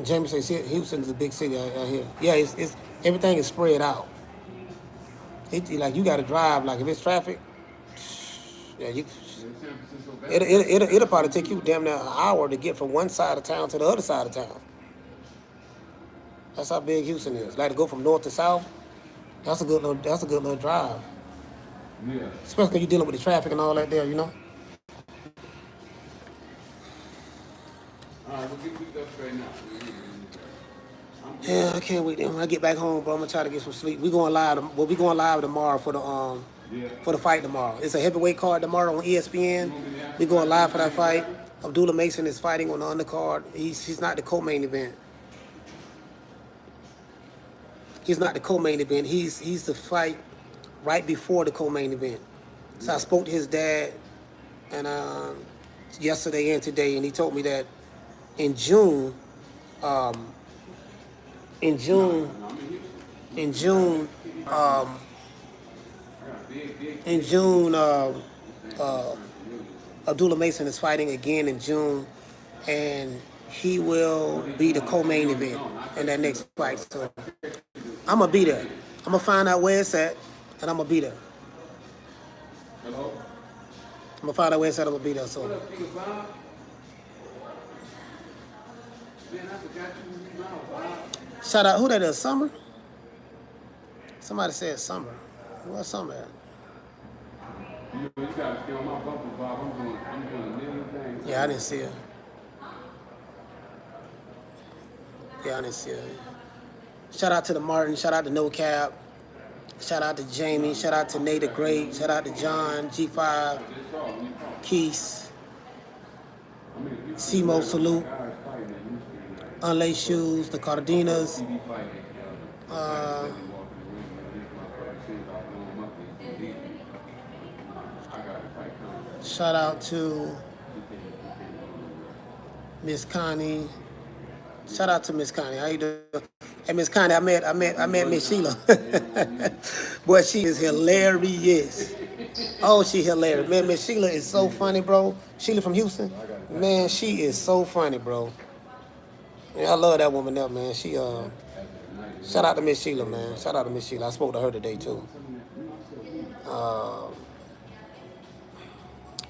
A: James says Houston is a big city out here. Yeah, it's everything is spread out. Like you got to drive. Like if it's traffic, yeah,
B: San Francisco,
A: it'll probably take you damn near an hour to get from one side of town to the other side of town. That's how big Houston is. Like to go from north to south, that's a good little drive.
B: yeah.
A: Especially when you're dealing with the traffic and all that there, you know.
B: All right, we'll get up straight now.
A: Yeah, I can't wait. When I get back home, bro, I'm gonna try to get some sleep. We going live. We going live tomorrow for the fight tomorrow. It's a heavyweight card tomorrow on ESPN. We going live for that fight. Abdullah Mason is fighting on the undercard. He's not the co-main event. He's not the co-main event. He's the fight right before the co-main event. So I spoke to his dad and yesterday and today, and he told me that in June, Abdullah Mason is fighting again in June, and he will be the co-main event in that next fight. So I'm gonna be there. I'm gonna find out where it's at, and I'm gonna be there.
B: Hello?
A: I'm gonna find out where it's at. I'm gonna be there. So.
B: What up, nigga Bob? Man, I forgot you now, Bob.
A: Shout out, who that is, Summer? Somebody said Summer. What's Summer at?
B: You gotta stay on my bumper, Bob. I'm doing a million things.
A: Yeah, I didn't see her. Yeah, I didn't see her. Shout out to the Martin, shout out to No Cap, shout out to Jamie, shout out to Nate the Great, shout out to John, G5, Keese, Simo Salute, Unlaced Shoes, the Cardenas, shout out to Miss Connie. Shout out to Miss Connie. How you doing? Hey, Miss Connie, I met Miss Sheila. Boy, she is hilarious. Oh, she hilarious. Man, Miss Sheila is so funny, bro. Sheila from Houston. Man, she is so funny, bro. Yeah, I love that woman there, man. She shout out to Miss Sheila, man. Shout out to Miss Sheila. I spoke to her today too.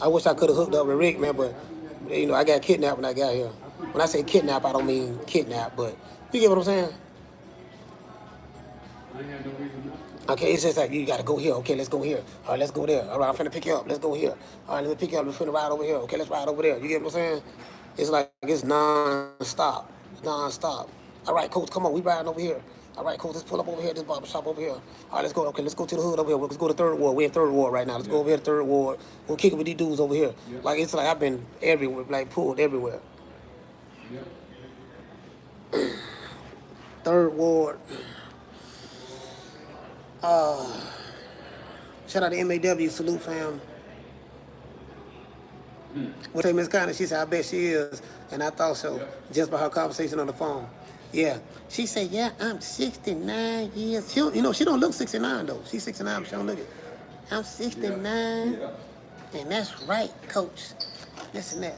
A: I wish I could have hooked up with Rick, man, but you know, I got kidnapped when I got here. When I say kidnap, I don't mean kidnap, but you get what I'm saying?
B: I ain't had no reason not to.
A: Okay, it's just like, you gotta go here. Okay, let's go here. All right, let's go there. All right, I'm finna pick you up. Let's go here. All right, let me pick you up. We're finna ride over here. Okay, let's ride over there. You get what I'm saying? It's like, it's non-stop. It's non-stop. All right, coach, come on. We riding over here. All right, coach, let's pull up over here. This barbershop over here. All right, let's go. Okay, let's go to the hood over here. Let's go to Third Ward. We're in Third Ward right now. Let's go over here to Third Ward. We'll kick it with these dudes over here. Like, it's like I've been everywhere, like pulled everywhere. Third Ward. Shout out to MAW, salute fam. What say Miss Connie? She said, I bet she is. And I thought so, just by her conversation on the phone. Yeah. She said, yeah, I'm 69 years. She don't, you know, she don't look 69 though. She's 69, but she don't look it. I'm 69. And that's right, coach. This and that.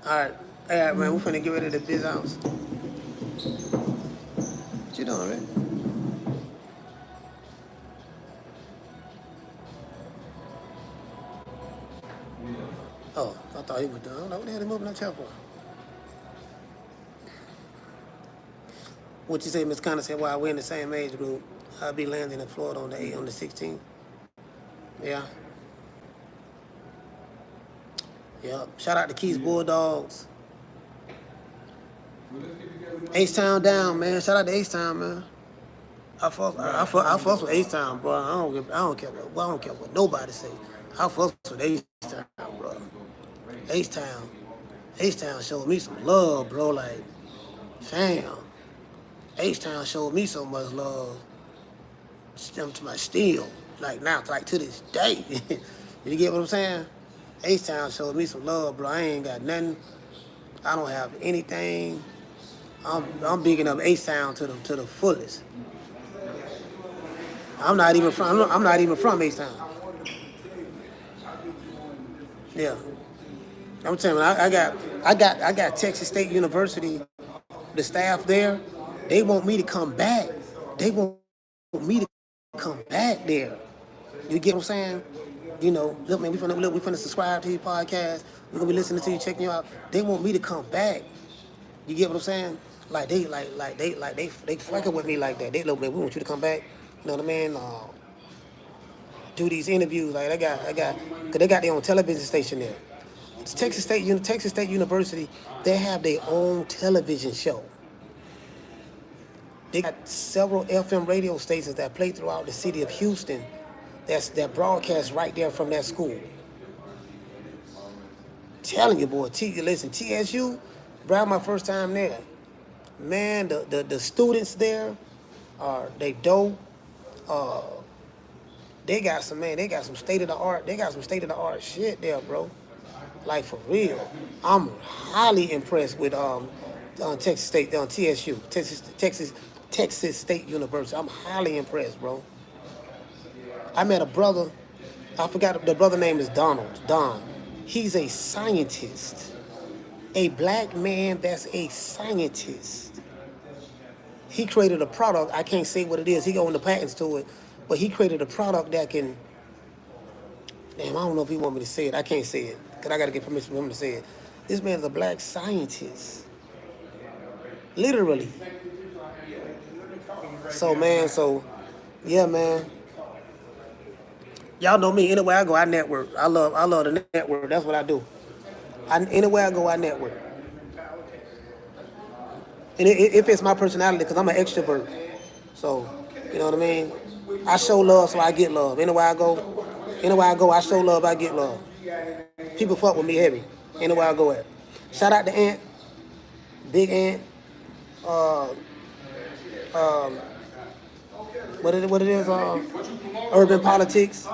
A: All right, man, we're finna get rid of the biz house. What you doing, man? Oh, I thought he was done. I don't know what the hell he moving that chair for. What you say, Miss Conner said, well, we're in the same age group. I'll be landing in Florida on the 16th. Yeah. Yep. Shout out to Keys Bulldogs. H-Town down, man. Shout out to H-Town, man. I fuss with H-Town, bro. I don't care what nobody say. I fuss with H-Town, bro. H-Town showed me some love, bro. Like, fam. H-Town showed me so much love. Stem to my steel. Like now, like to this day. You get what I'm saying? H-Town showed me some love, bro. I ain't got nothing. I don't have anything. I'm bigging up H-Town to the fullest. I'm not even from H-Town. Yeah. I'm telling you, I got Texas State University, the staff there, they want me to come back. They want me to come back there. You get what I'm saying? You know, look, man, we finna subscribe to your podcast. We're gonna be listening to you, checking you out. They want me to come back. You get what I'm saying? Like they fucking with me like that. They look, man, we want you to come back. You know what I mean? Do these interviews. Like cause they got their own television station there. It's Texas State University. They have their own television show. They got several FM radio stations that play throughout the city of Houston. That broadcast right there from that school. Telling you, boy, listen, TSU, bro, my first time there. Man, the students there they dope. They got some state of the art shit there, bro. Like for real. I'm highly impressed with Texas State, TSU, Texas State University. I'm highly impressed, bro. I met a brother, I forgot, the brother name is Don. He's a scientist. A black man that's a scientist. He created a product, I can't say what it is, he owned the patents to it, but he created a product that can, damn, I don't know if he want me to say it, I can't say it, because I got to get permission from him to say it. This man's a black scientist. Literally. So, man, yeah, man. Y'all know me. Anywhere I go, I network. I love the network. That's what I do. Anywhere I go, I network. And if it's my personality, because I'm an extrovert. So, you know what I mean? I show love, so I get love. Anywhere I go, I show love, I get love. People fuck with me heavy. Anywhere I go at. Shout out to Ant. Big Ant. What it is? Urban politics.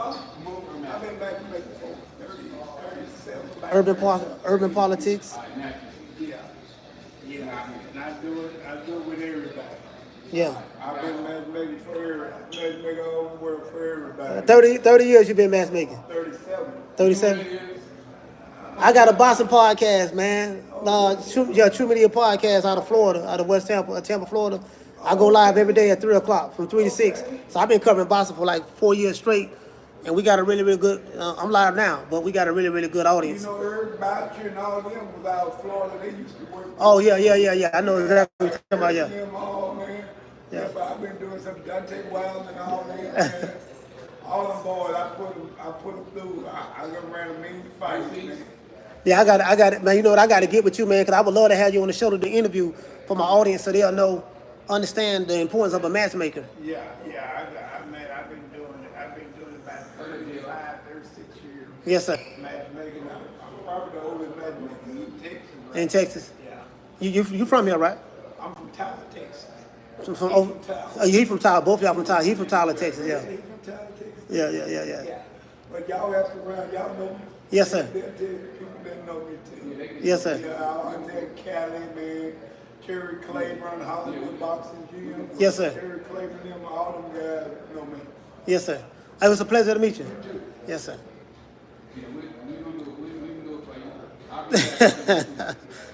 A: Urban politics.
B: Yeah. And I do it with everybody.
A: Yeah.
B: I've been matchmaking for everybody. Matchmaking all over the world for everybody.
A: 30 years you've been matchmaking. 37. I got a boxing podcast, man. True Media podcast out of Florida, out of West Tampa, Florida. I go live every day at 3 o'clock from 3 to 6. So I've been covering boxing for like 4 years straight. And we got a really, really good, I'm live now, but we got a really, really good audience.
B: You know, everybody and all them was out of Florida. They used to work.
A: Oh, yeah. I know exactly what you're talking about, yeah.
B: Them all, man.
A: Yeah.
B: But I've been doing some Deontay Wild and all them, man. All them boys, I put them through. I got around a million fights, man.
A: Yeah, I got it, man. You know what? I got to get with you, man, because I would love to have you on the show to do interview for my audience so they'll understand the importance of a matchmaker.
B: Yeah. I've been doing it about 36 years.
A: Yes, sir.
B: Matchmaking. I'm probably the oldest matchmaker in Texas.
A: In Texas.
B: Yeah.
A: You from here, right?
B: I'm from Tyler, Texas.
A: From Tyler. He from Tyler. Both of y'all from Tyler. He from Tyler, Texas. Yeah.
B: He from Tyler, Texas.
A: Yeah.
B: But y'all ask around, y'all know me.
A: Yes, sir.
B: They'll tell you people that know me too.
A: Yes, sir.
B: Yeah, I tell Cali, man. Terry Claiborne, Hollywood Boxing Gym.
A: Yes, sir.
B: Terry Claiborne, them, all them guys know me.
A: Yes, sir. It was a pleasure to meet you. Yes, sir.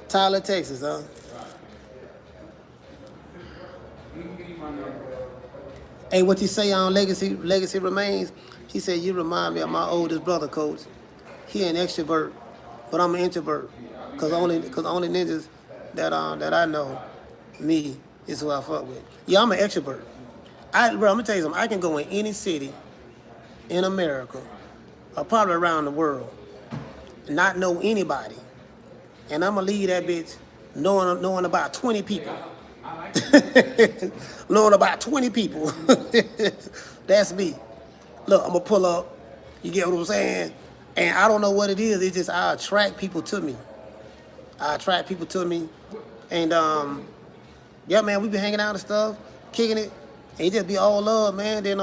A: Tyler, Texas, huh? Hey, what you say on Legacy Remains? He said, you remind me of my oldest brother, Coach. He an extrovert, but I'm an introvert. Cause only ninjas that I know, me, is who I fuck with. Yeah, I'm an extrovert. Bro, I'm gonna tell you something. I can go in any city in America, or probably around the world, not know anybody, and I'm gonna leave that bitch knowing about 20 people. Knowing about 20 people. That's me. Look, I'm gonna pull up. You get what I'm saying? And I don't know what it is. It's just I attract people to me. And yeah, man, we been hanging out and stuff, kicking it, and it just be all love, man. Then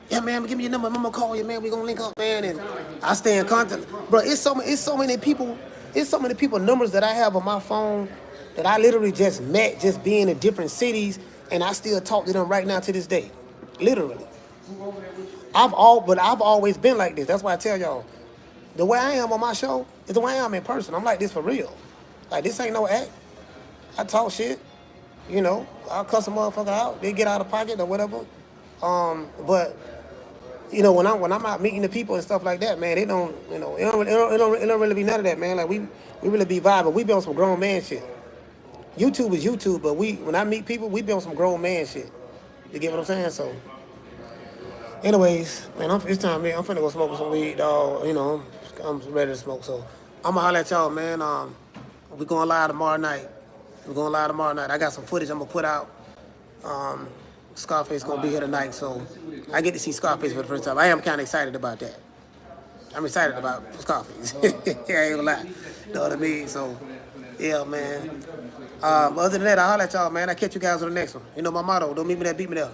A: yeah, man, give me your number. I'm gonna call you, man. We gonna link up, man. And I stay in contact, bro. It's so many people. It's so many people numbers that I have on my phone that I literally just met, just being in different cities, and I still talk to them right now to this day, literally. I've always been like this. That's why I tell y'all, the way I am on my show is the way I am in person. I'm like this for real. Like this ain't no act. I talk shit, you know. I'll cuss a motherfucker out. They get out of pocket or whatever. But you know, when I'm out meeting the people and stuff like that, man, it don't really be none of that, man. Like we really be vibing. We be on some grown man shit. YouTube is YouTube, but when I meet people, we be on some grown man shit. You get what I'm saying? So, anyways, man, it's time, man. I'm finna go smoke some weed, dog. You know, I'm ready to smoke. So, I'm gonna holler at y'all, man. We going live tomorrow night. I got some footage I'm gonna put out. Scarface gonna be here tonight, so I get to see Scarface for the first time. I am kind of excited about that. I'm excited about Scarface. I ain't gonna lie. You know what I mean? So, yeah, man. Other than that, I'll holler at y'all, man. I'll catch you guys on the next one. You know my motto, don't meet me there, beat me there.